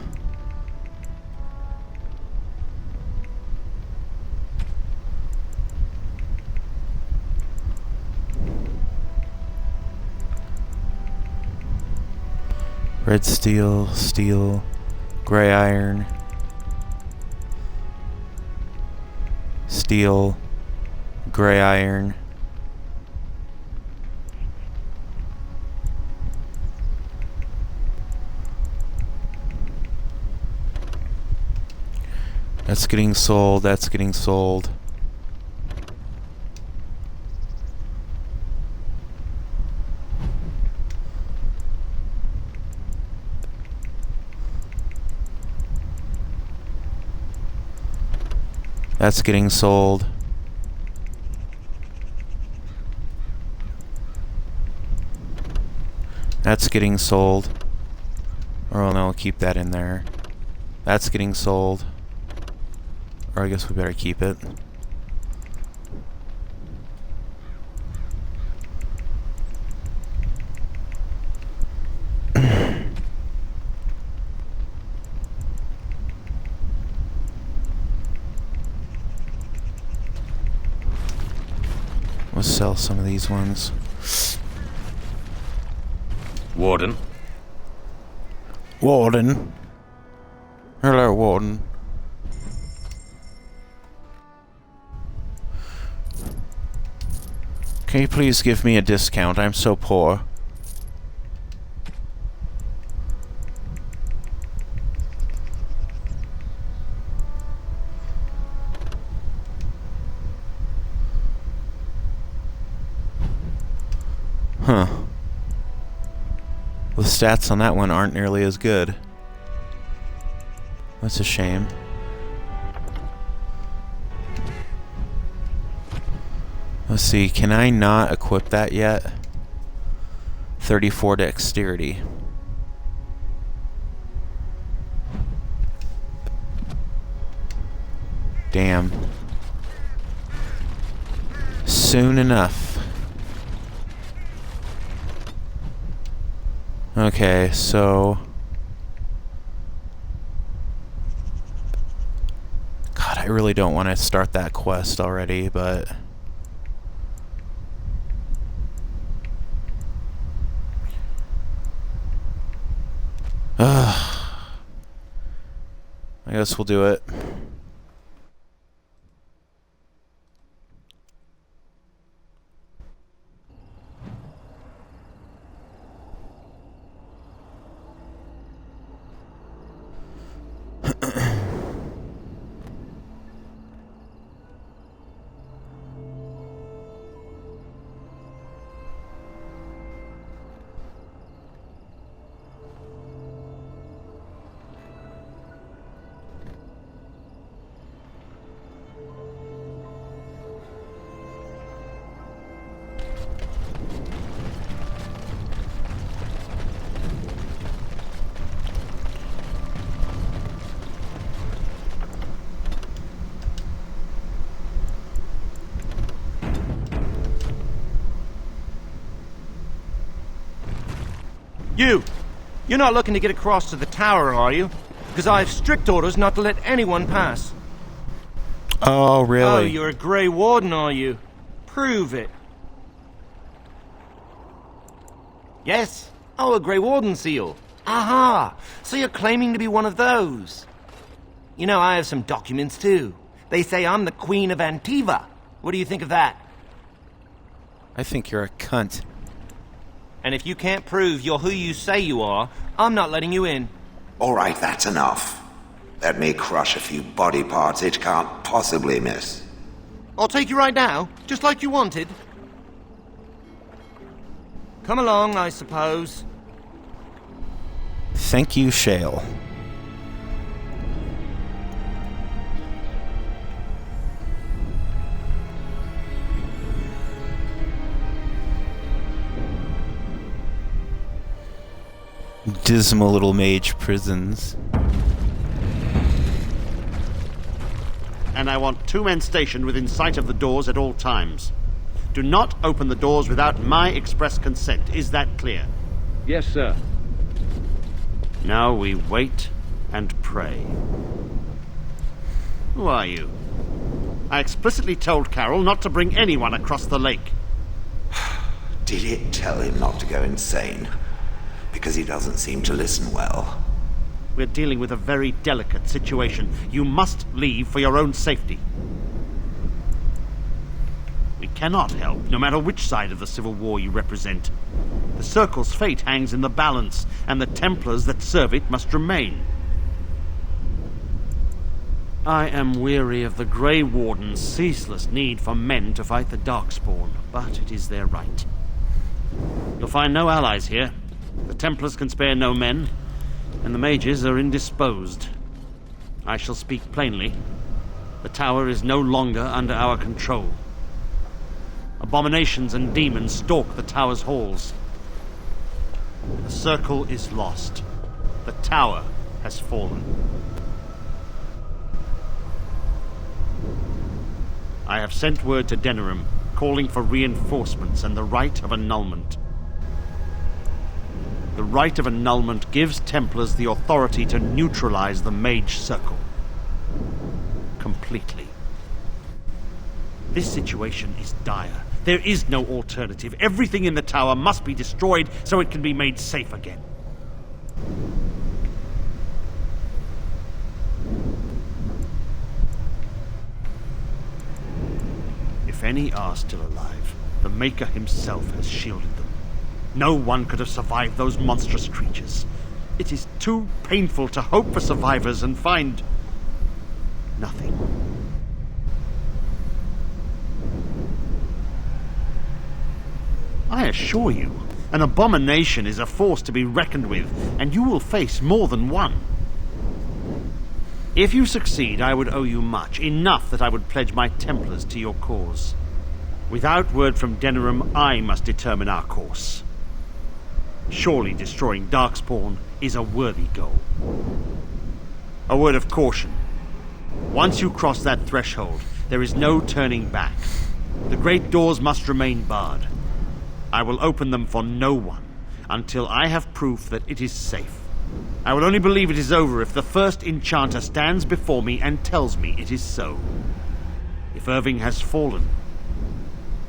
Red steel, steel, gray iron, steel, gray iron. That's getting sold, that's getting sold. That's getting sold. That's getting sold. Or no, I'll keep that in there. That's getting sold. Or I guess we better keep it. We'll sell some of these ones. Warden. Warden. Hello, Warden. Can you please give me a discount? I'm so poor. Huh. The stats on that one aren't nearly as good. That's a shame. Let's see, can I not equip that yet? 34 dexterity. Damn. Soon enough. Okay, so... God, I really don't want to start that quest already, but... I guess we'll do it. You're not looking to get across to the tower, are you? Because I have strict orders not to let anyone pass. Oh, really? Oh, you're a Grey Warden, are you? Prove it. Yes? Oh, a Grey Warden seal. Aha! So you're claiming to be one of those. You know, I have some documents too. They say I'm the Queen of Antiva. What do you think of that? I think you're a cunt. And if you can't prove you're who you say you are, I'm not letting you in. All right, that's enough. Let me crush a few body parts it can't possibly miss. I'll take you right now, just like you wanted. Come along, I suppose. Thank you, Shale. Dismal little mage prisons. And I want 2 men stationed within sight of the doors at all times. Do not open the doors without my express consent. Is that clear? Yes, sir. Now we wait and pray. Who are you? I explicitly told Carol not to bring anyone across the lake. Did it tell him not to go insane? Because he doesn't seem to listen well. We're dealing with a very delicate situation. You must leave for your own safety. We cannot help, no matter which side of the civil war you represent. The Circle's fate hangs in the balance, and the Templars that serve it must remain. I am weary of the Grey Warden's ceaseless need for men to fight the Darkspawn, but it is their right. You'll find no allies here. The Templars can spare no men, and the mages are indisposed. I shall speak plainly. The tower is no longer under our control. Abominations and demons stalk the tower's halls. The circle is lost. The tower has fallen. I have sent word to Denerim, calling for reinforcements and the right of annulment. The right of annulment gives Templars the authority to neutralize the Mage Circle. Completely. This situation is dire. There is no alternative. Everything in the tower must be destroyed so it can be made safe again. If any are still alive, the Maker himself has shielded them. No one could have survived those monstrous creatures. It is too painful to hope for survivors and find nothing. I assure you, an abomination is a force to be reckoned with, and you will face more than one. If you succeed, I would owe you much, enough that I would pledge my Templars to your cause. Without word from Denerim, I must determine our course. Surely destroying Darkspawn is a worthy goal. A word of caution. Once you cross that threshold, there is no turning back. The great doors must remain barred. I will open them for no one until I have proof that it is safe. I will only believe it is over if the first enchanter stands before me and tells me it is so. If Irving has fallen,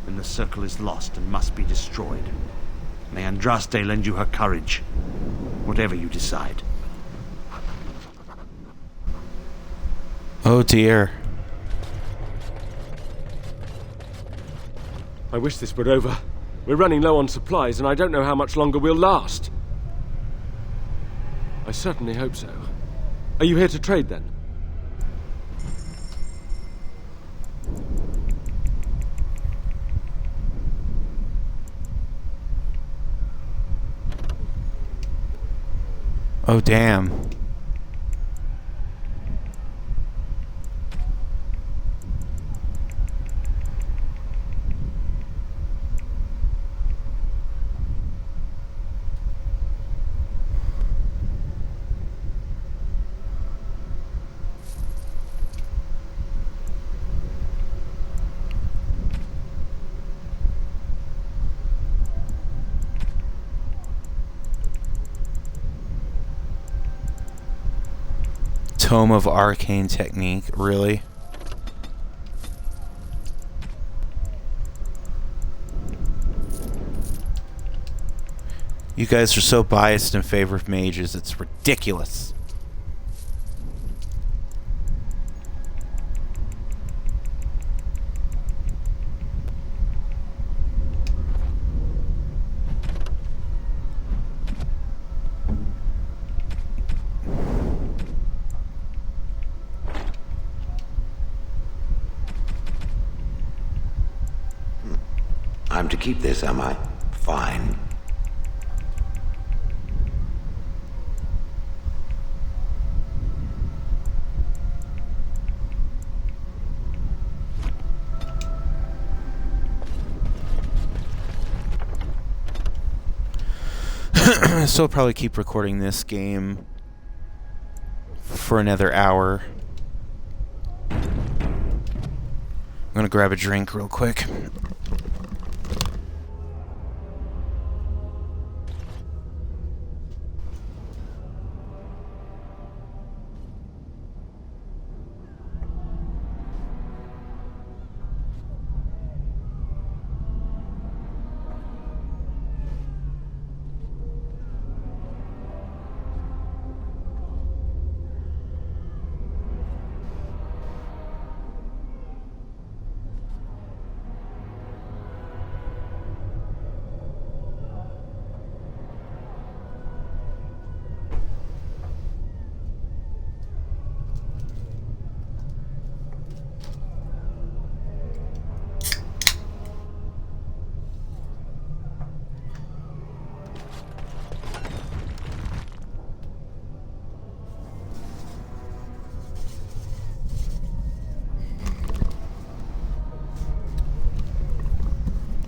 then the circle is lost and must be destroyed. May Andraste lend you her courage, whatever you decide. Oh dear. I wish this were over. We're running low on supplies, and I don't know how much longer we'll last. I certainly hope so. Are you here to trade, then? Oh, damn. Tome of Arcane Technique, really? You guys are so biased in favor of mages, it's ridiculous. I'm to keep this, am I? Fine. So I'll probably keep recording this game for another hour. I'm gonna grab a drink real quick.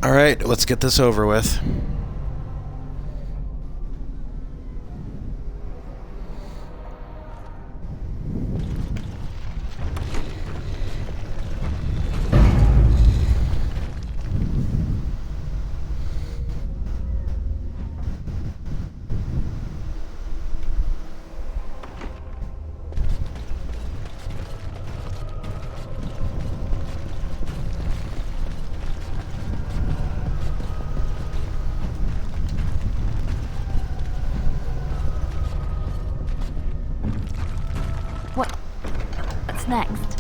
Alright, let's get this over with. What's next?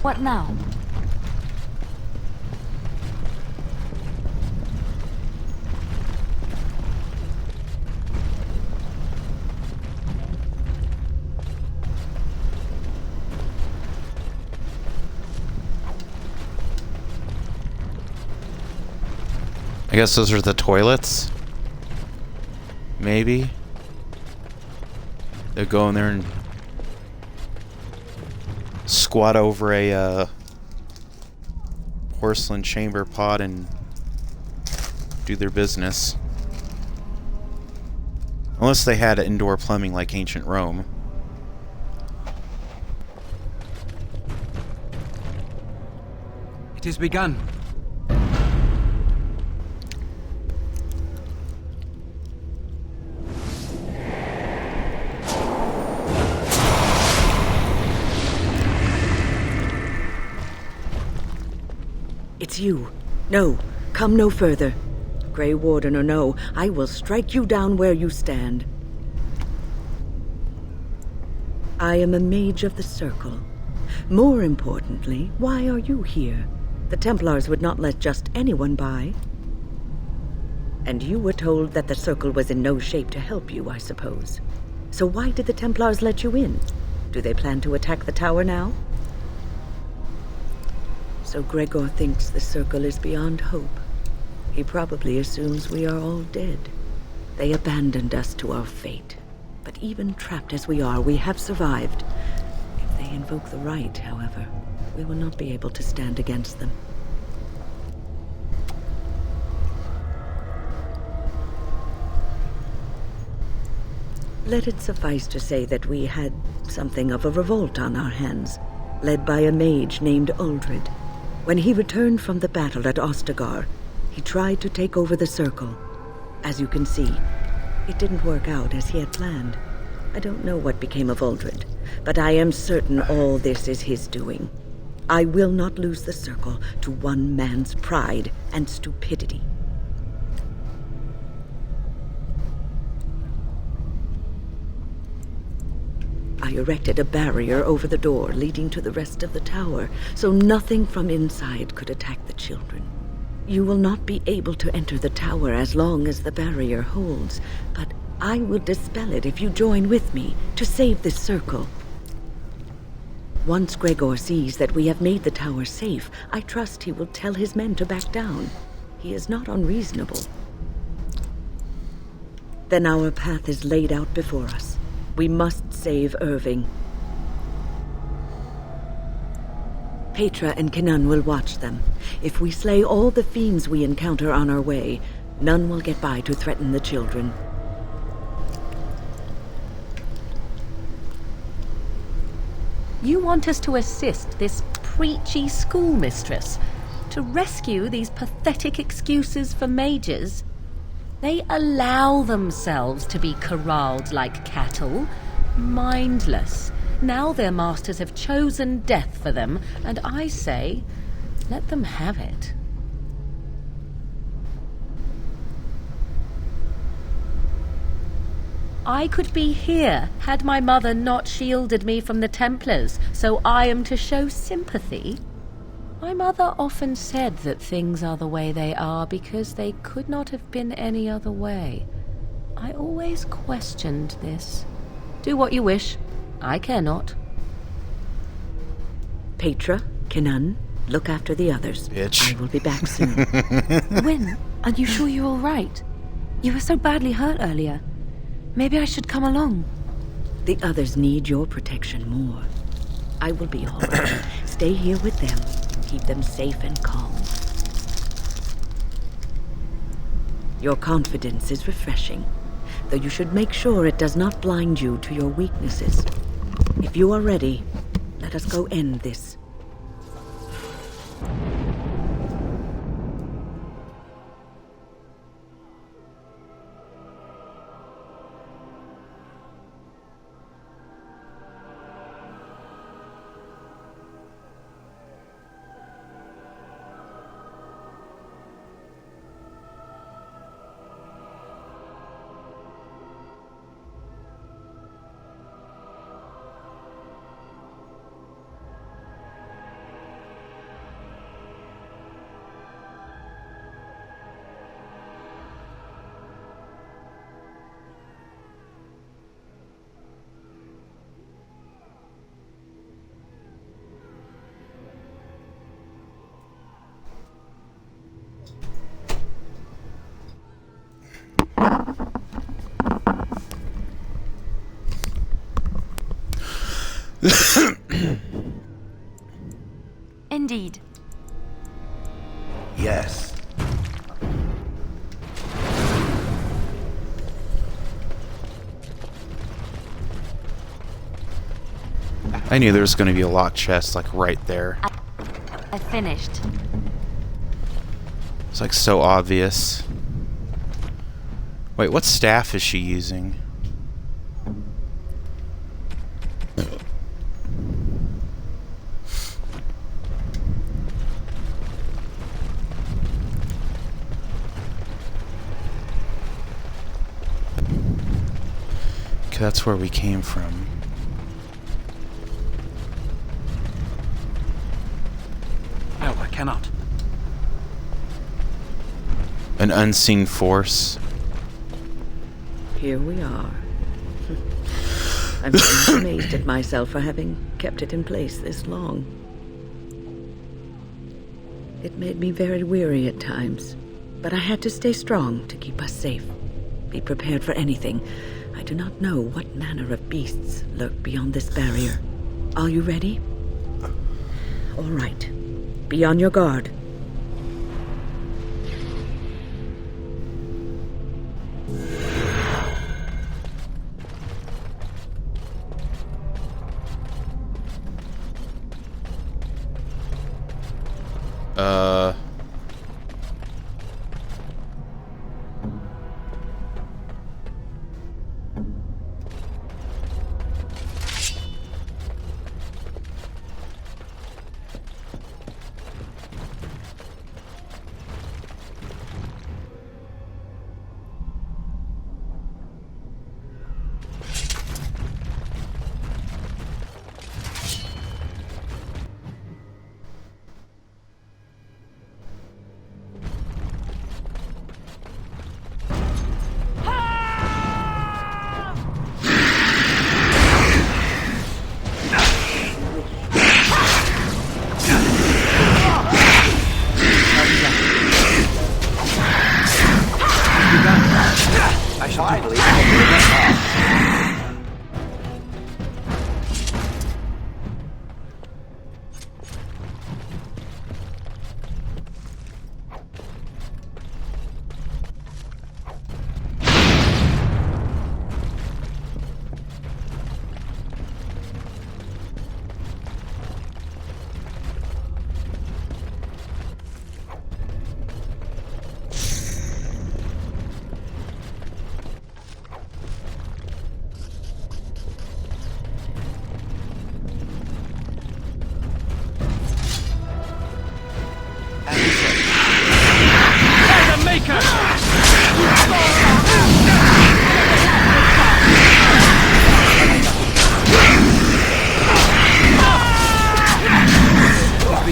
What now? I guess those are the toilets? Maybe? They'll go in there and squat over a porcelain chamber pot and do their business. Unless they had indoor plumbing like ancient Rome. It has begun. It's you. No, come no further. Grey Warden or no, I will strike you down where you stand. I am a mage of the Circle. More importantly, why are you here? The Templars would not let just anyone by. And you were told that the Circle was in no shape to help you, I suppose. So why did the Templars let you in? Do they plan to attack the tower now? So Gregor thinks the Circle is beyond hope. He probably assumes we are all dead. They abandoned us to our fate. But even trapped as we are, we have survived. If they invoke the right, however, we will not be able to stand against them. Let it suffice to say that we had something of a revolt on our hands, led by a mage named Uldred. When he returned from the battle at Ostagar, he tried to take over the Circle. As you can see, it didn't work out as he had planned. I don't know what became of Uldred, but I am certain all this is his doing. I will not lose the Circle to one man's pride and stupidity. I erected a barrier over the door leading to the rest of the tower, so nothing from inside could attack the children. You will not be able to enter the tower as long as the barrier holds, but I will dispel it if you join with me to save this circle. Once Gregor sees that we have made the tower safe, I trust he will tell his men to back down. He is not unreasonable. Then our path is laid out before us. We must save Irving. Petra and Kenan will watch them. If we slay all the fiends we encounter on our way, none will get by to threaten the children. You want us to assist this preachy schoolmistress to rescue these pathetic excuses for mages? They allow themselves to be corralled like cattle, mindless. Now their masters have chosen death for them, and I say, let them have it. I could be here had my mother not shielded me from the Templars, so I am to show sympathy. My mother often said that things are the way they are because they could not have been any other way. I always questioned this. Do what you wish. I care not. Petra, Kenan, look after the others. Bitch. I will be back soon. Wyn, are you sure you're all right? You were so badly hurt earlier. Maybe I should come along. The others need your protection more. I will be all right. Stay here with them. Keep them safe and calm. Your confidence is refreshing, though you should make sure it does not blind you to your weaknesses. If you are ready, let us go end this. Indeed. Yes. I knew there was going to be a locked chest, like, right there. I finished. It's, like, so obvious. Wait, what staff is she using? That's where we came from. No, I cannot. An unseen force. Here we are. I'm so amazed at myself for having kept it in place this long. It made me very weary at times, but I had to stay strong to keep us safe. Be prepared for anything. I do not know what manner of beasts lurk beyond this barrier. Are you ready? All right. Be on your guard. I shall finally do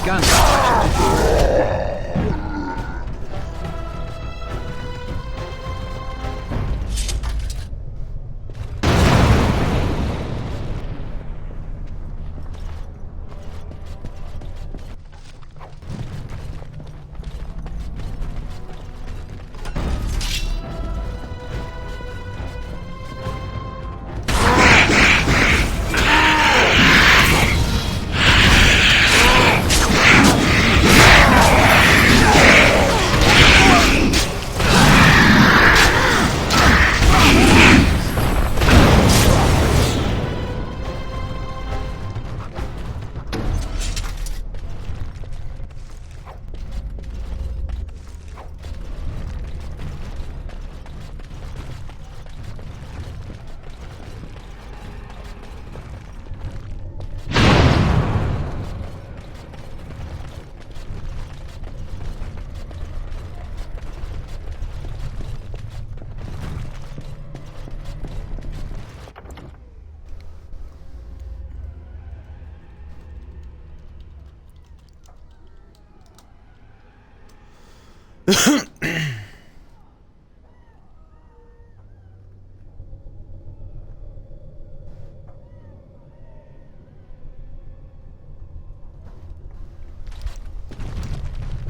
begun.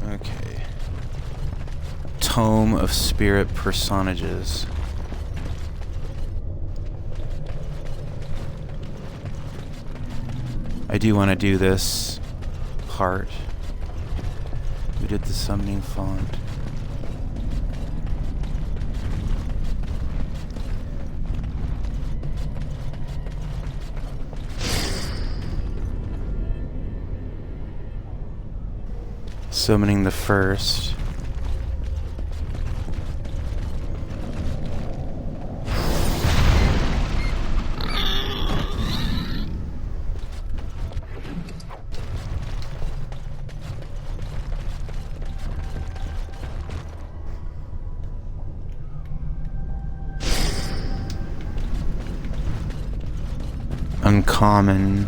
Okay. Tome of Spirit Personages. I do want to do this part. We did the summoning font. Summoning the first. Uncommon.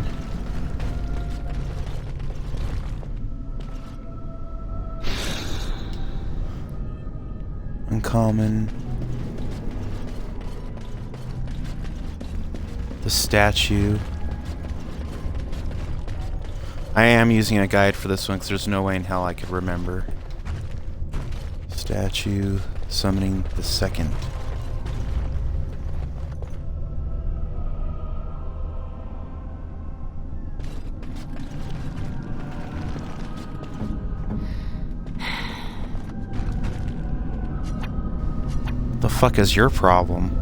Uncommon. The statue. I am using a guide for this one because there's no way in hell I could remember. Statue. Summoning the second. The fuck is your problem?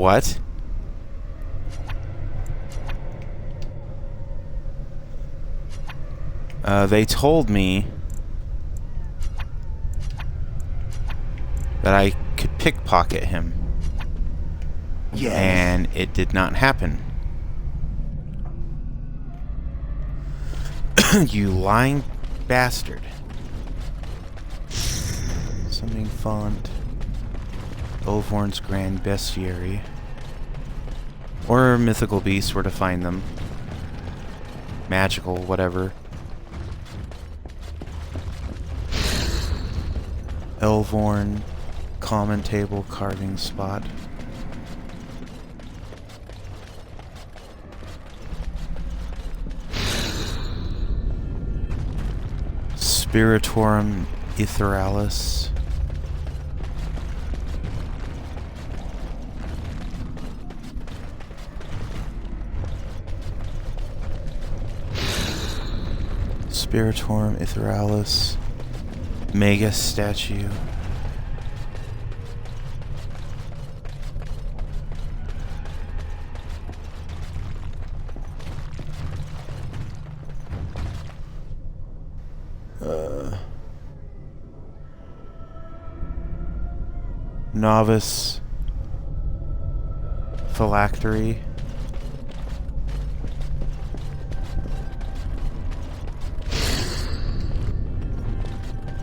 What? They told me that I could pickpocket him. Yes. And it did not happen. You lying bastard. Summoning font. Olvorn's Grand Bestiary. Or mythical beasts where to find them. Magical, whatever. Elvorn common table carving spot. Spiritorum Aetheralis. Spiritorum Aetheralis. Mega statue. Novice phylactery.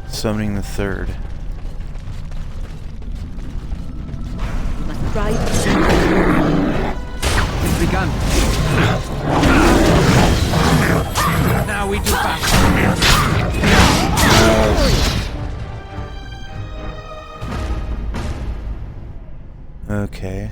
Summoning the third. We must drive. It's begun. Now we do battle. Okay.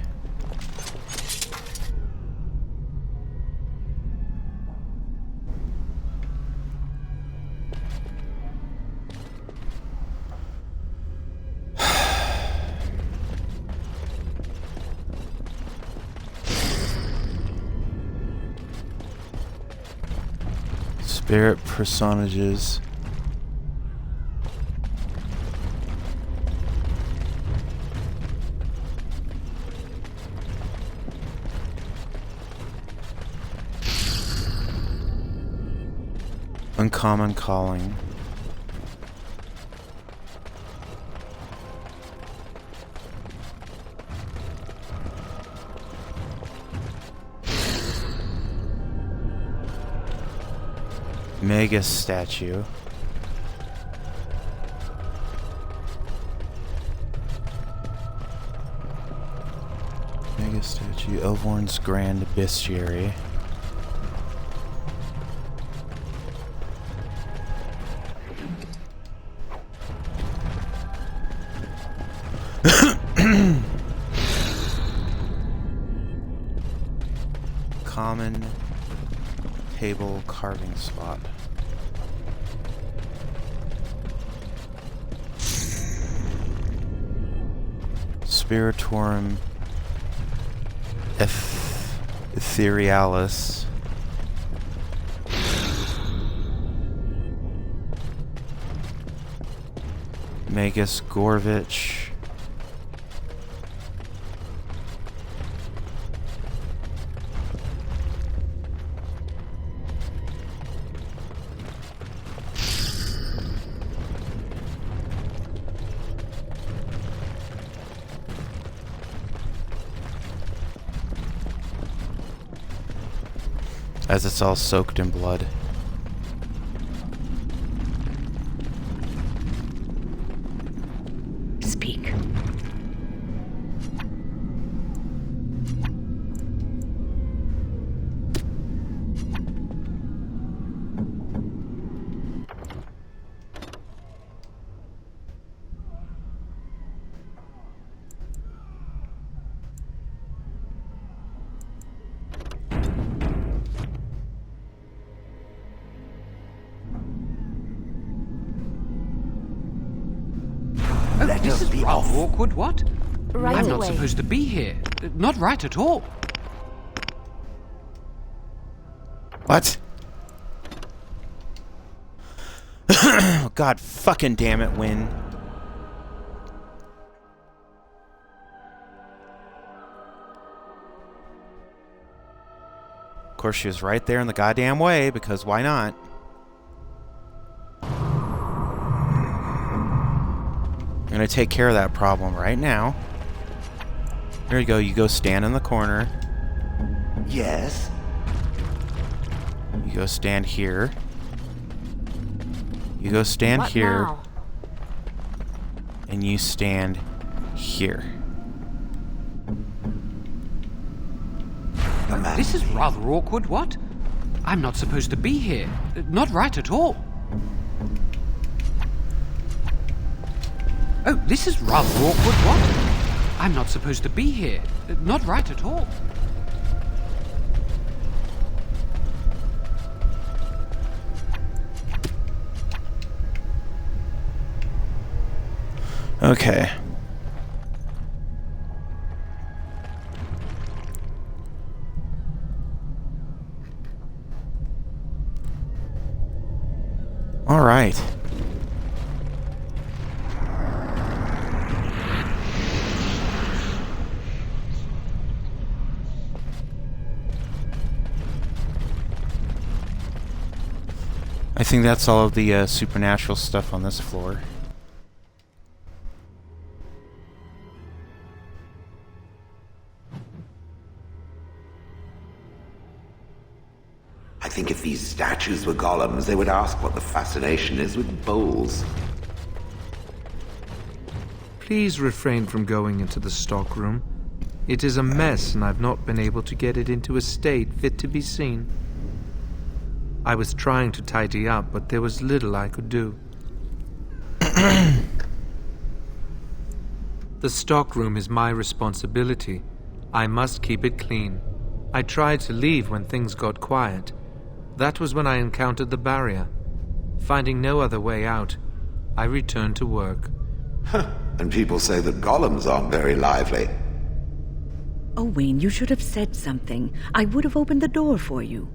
Spirit personages. Uncommon calling. Mega statue. Mega statue. Elvorn's Grand Bestiary. Common table carving spot. Spiritorum Aetherialis. Magus Gorvich. As it's all soaked in blood. Speak. This is rather awkward, what? Right I'm not away. supposed to be here. Not right at all. What? God fucking damn it, Win. Of course, she was right there in the goddamn way, because why not? I'm gonna take care of that problem right now. There you go. You go stand in the corner. Yes? You go stand here. You go stand What here. now? And you stand here. This is rather awkward, what? I'm not supposed to be here. Not right at all. Oh, this is rather awkward, what? I'm not supposed to be here. Not right at all. Okay. All right. I think that's all of the supernatural stuff on this floor. I think if these statues were golems, they would ask what the fascination is with bowls. Please refrain from going into the stockroom. It is a mess, and I've not been able to get it into a state fit to be seen. I was trying to tidy up, but there was little I could do. The stockroom is my responsibility. I must keep it clean. I tried to leave when things got quiet. That was when I encountered the barrier. Finding no other way out, I returned to work. And people say that golems aren't very lively. Oh, Wayne, you should have said something. I would have opened the door for you.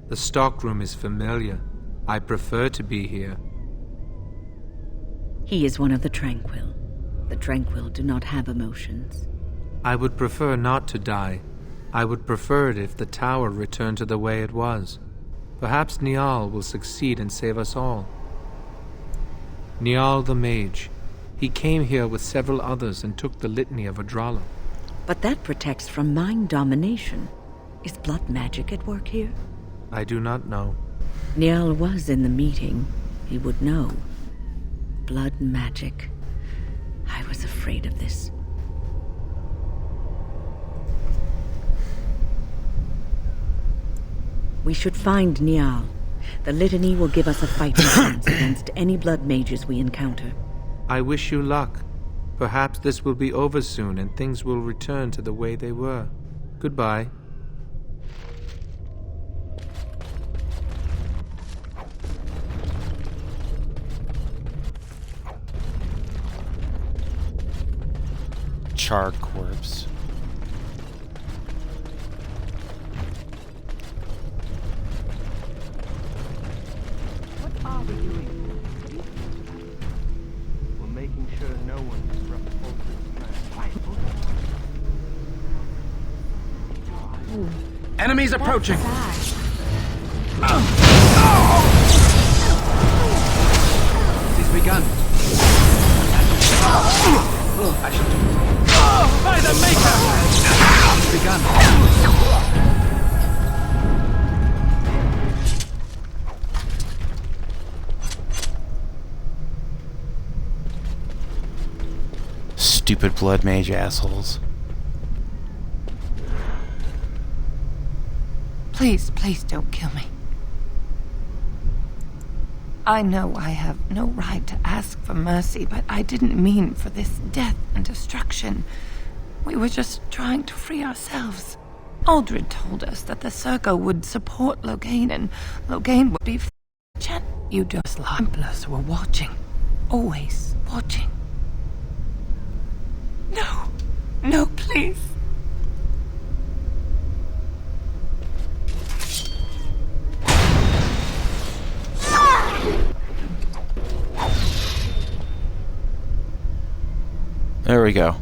The stockroom is familiar. I prefer to be here. He is one of the Tranquil. The Tranquil do not have emotions. I would prefer not to die. I would prefer it if the tower returned to the way it was. Perhaps Niall will succeed and save us all. Niall the Mage. He came here with several others and took the litany of Adralla. But that protects from mind domination. Is blood magic at work here? I do not know. Niall was in the meeting. He would know. Blood magic. I was afraid of this. We should find Niall. The litany will give us a fighting chance against any blood mages we encounter. I wish you luck. Perhaps this will be over soon and things will return to the way they were. Goodbye. Charred corpse. What are we doing? We're making sure no one disrupts Ultra's plan. Enemies approaching! It is begun. I shall do it. By the Maker! It is begun. Stupid blood mage assholes. Please, please don't kill me. I know I have no right to ask for mercy, but I didn't mean for this death and destruction. We were just trying to free ourselves. Aldred told us that the Circle would support Loghain, and Loghain would be You just Templars were watching. Always watching. No. No, please. There we go.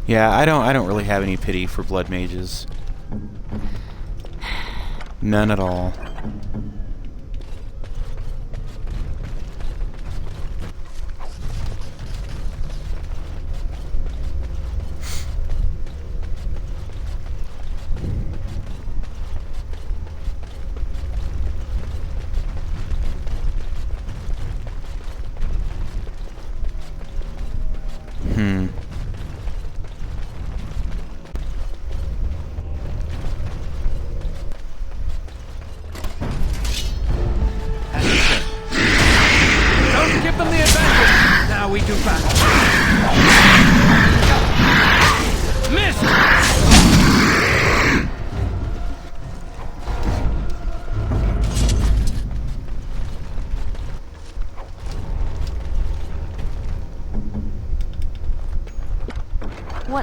Yeah, I don't really have any pity for blood mages. None at all.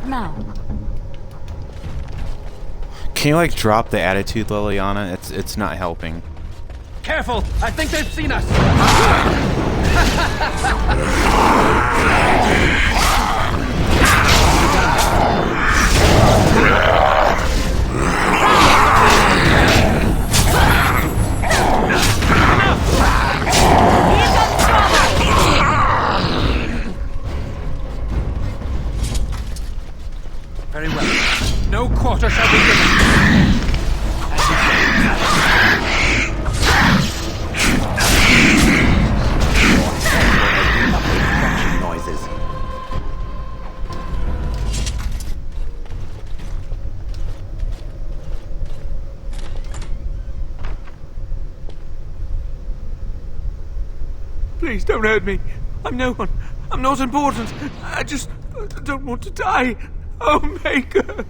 What now? Can you like drop the attitude, Liliana? It's not helping. Careful! I think they've seen us! Very well. No quarter shall be given. As you Noises. Please don't hurt me. I'm no one. I'm not important. I just don't want to die. Oh, Maker.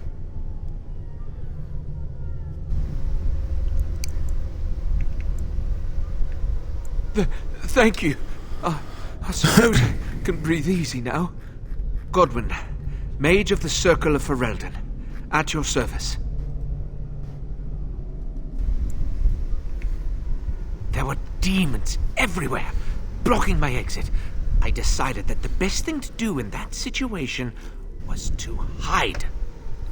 Thank you. I suppose I can breathe easy now. Godwin, Mage of the Circle of Ferelden, at your service. There were demons everywhere, blocking my exit. I decided that the best thing to do in that situation was to hide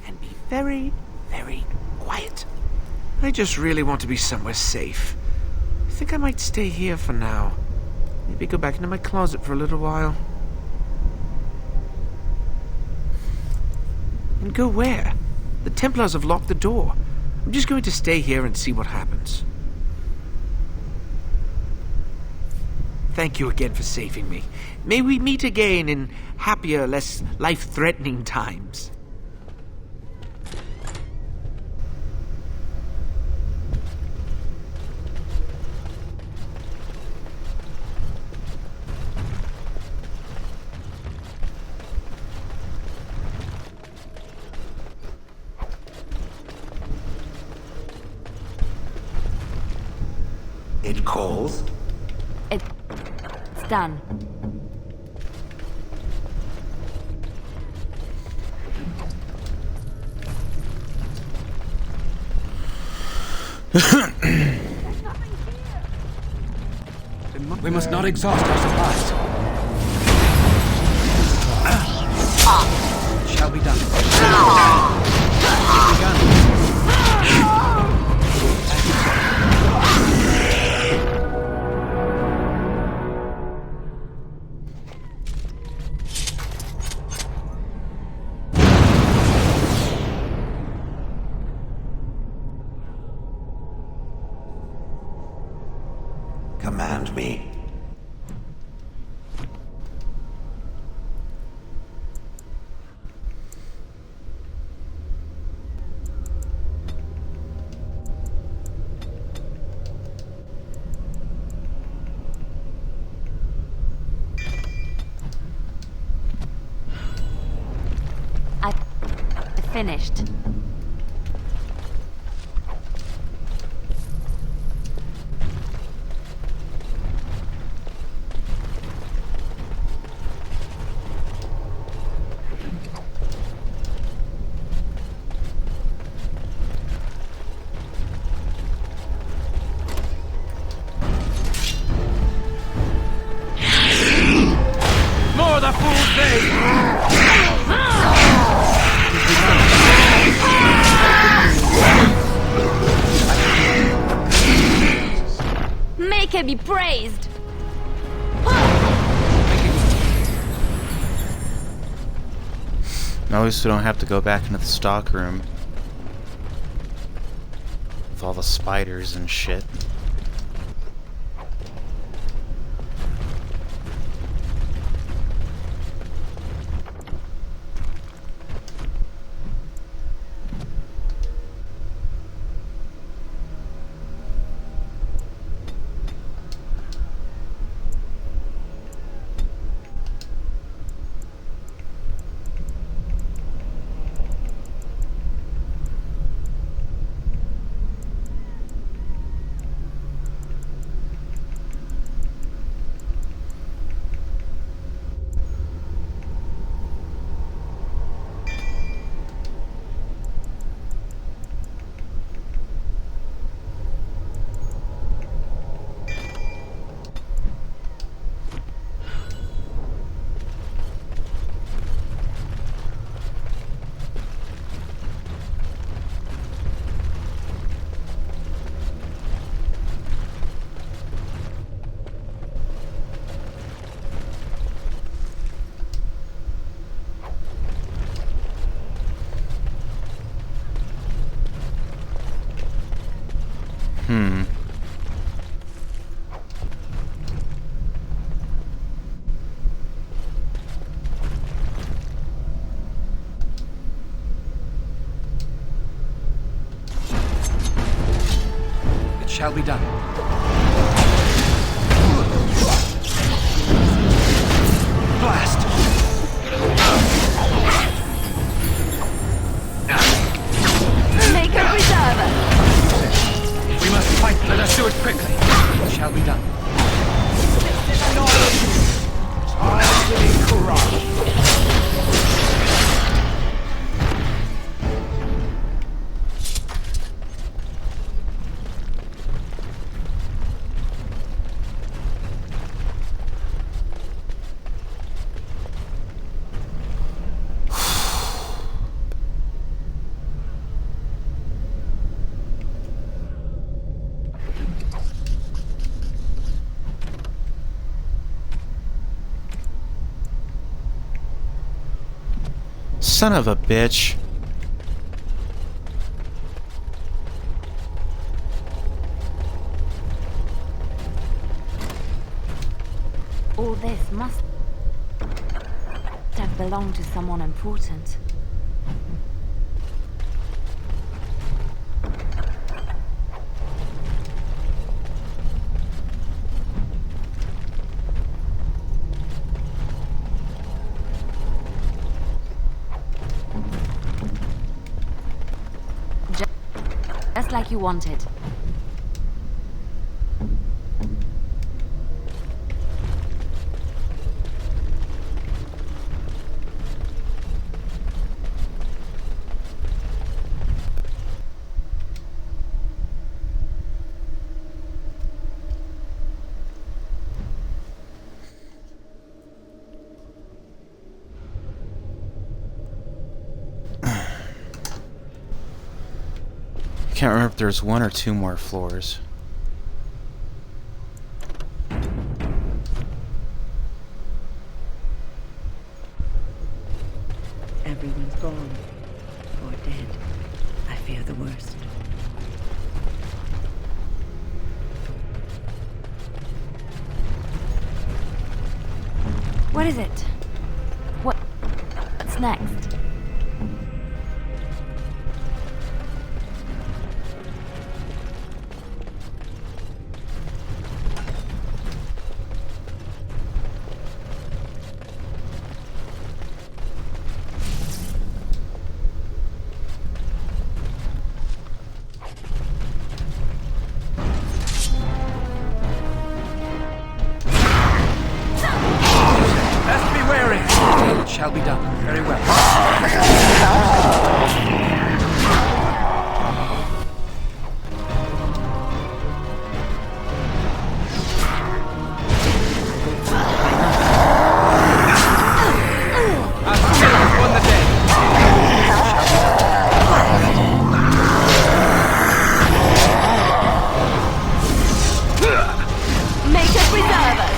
and be very, very quiet. I just really want to be somewhere safe. I think I might stay here for now. Maybe go back into my closet for a little while. And go where? The Templars have locked the door. I'm just going to stay here and see what happens. Thank you again for saving me. May we meet again in happier, less life-threatening times. It calls? It's done. We must not exhaust our supplies. Shall be done. Begun. Command me. I finished. The fool's day! Maker be praised! At least we don't have to go back into the stock room with all the spiders and shit. It shall be done. Blast! Make a preserver. We must fight. Let us do it quickly. It shall be done. Son of a bitch. All this must have belonged to someone important. Just like you wanted. I can't remember if there's one or two more floors. Everyone's gone. Or dead. I fear the worst. What is it? What's next? Shall be done. Very well. Make a preserver.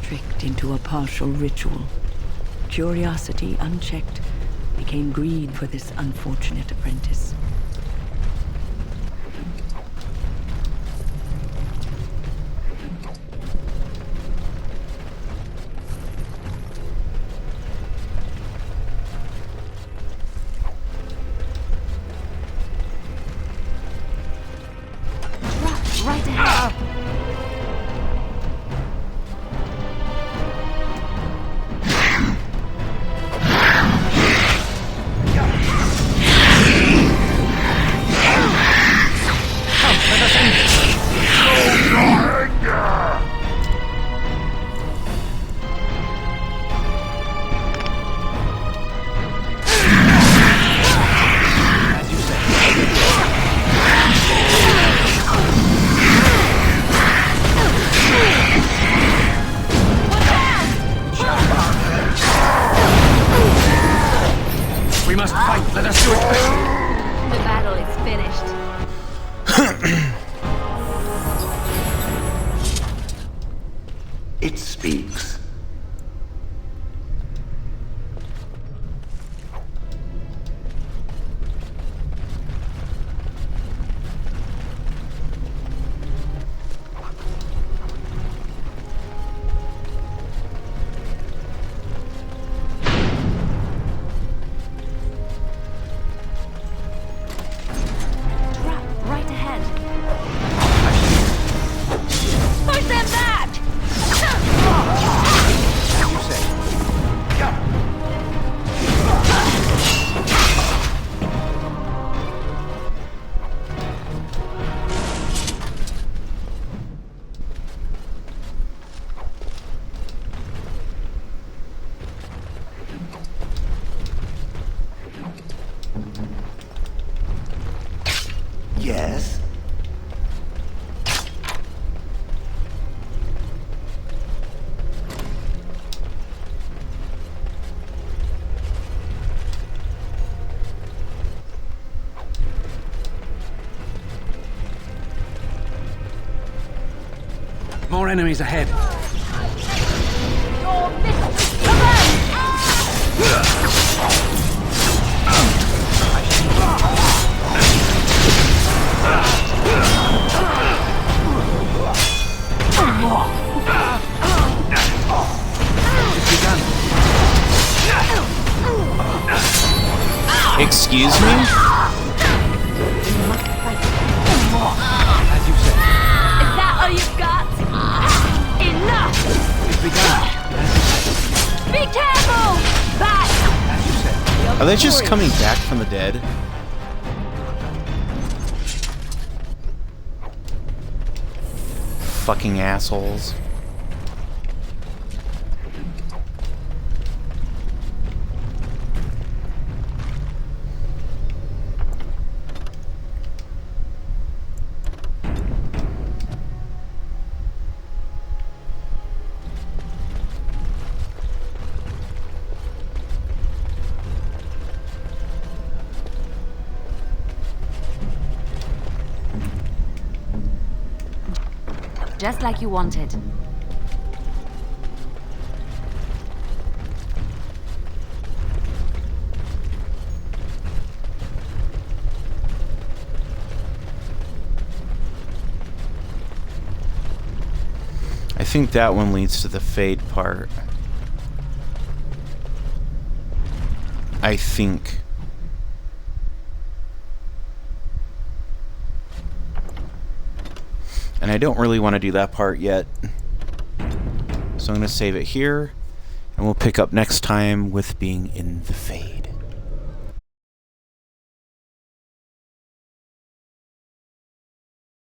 Tricked into a partial ritual. Curiosity, unchecked, became greed for this unfortunate apprentice. Right ahead. We must fight. Let us do it quickly. The battle is finished. It speaks. More enemies ahead. Your mistress commands! Excuse me? As you said. Is that all you've got? Enough! It's begun. Be careful! Back! As you said. Are they just coming back from the dead? Fucking assholes. Just like you wanted. I think that one leads to the fade part. I think. And I don't really want to do that part yet. So I'm going to save it here. And we'll pick up next time with being in the fade.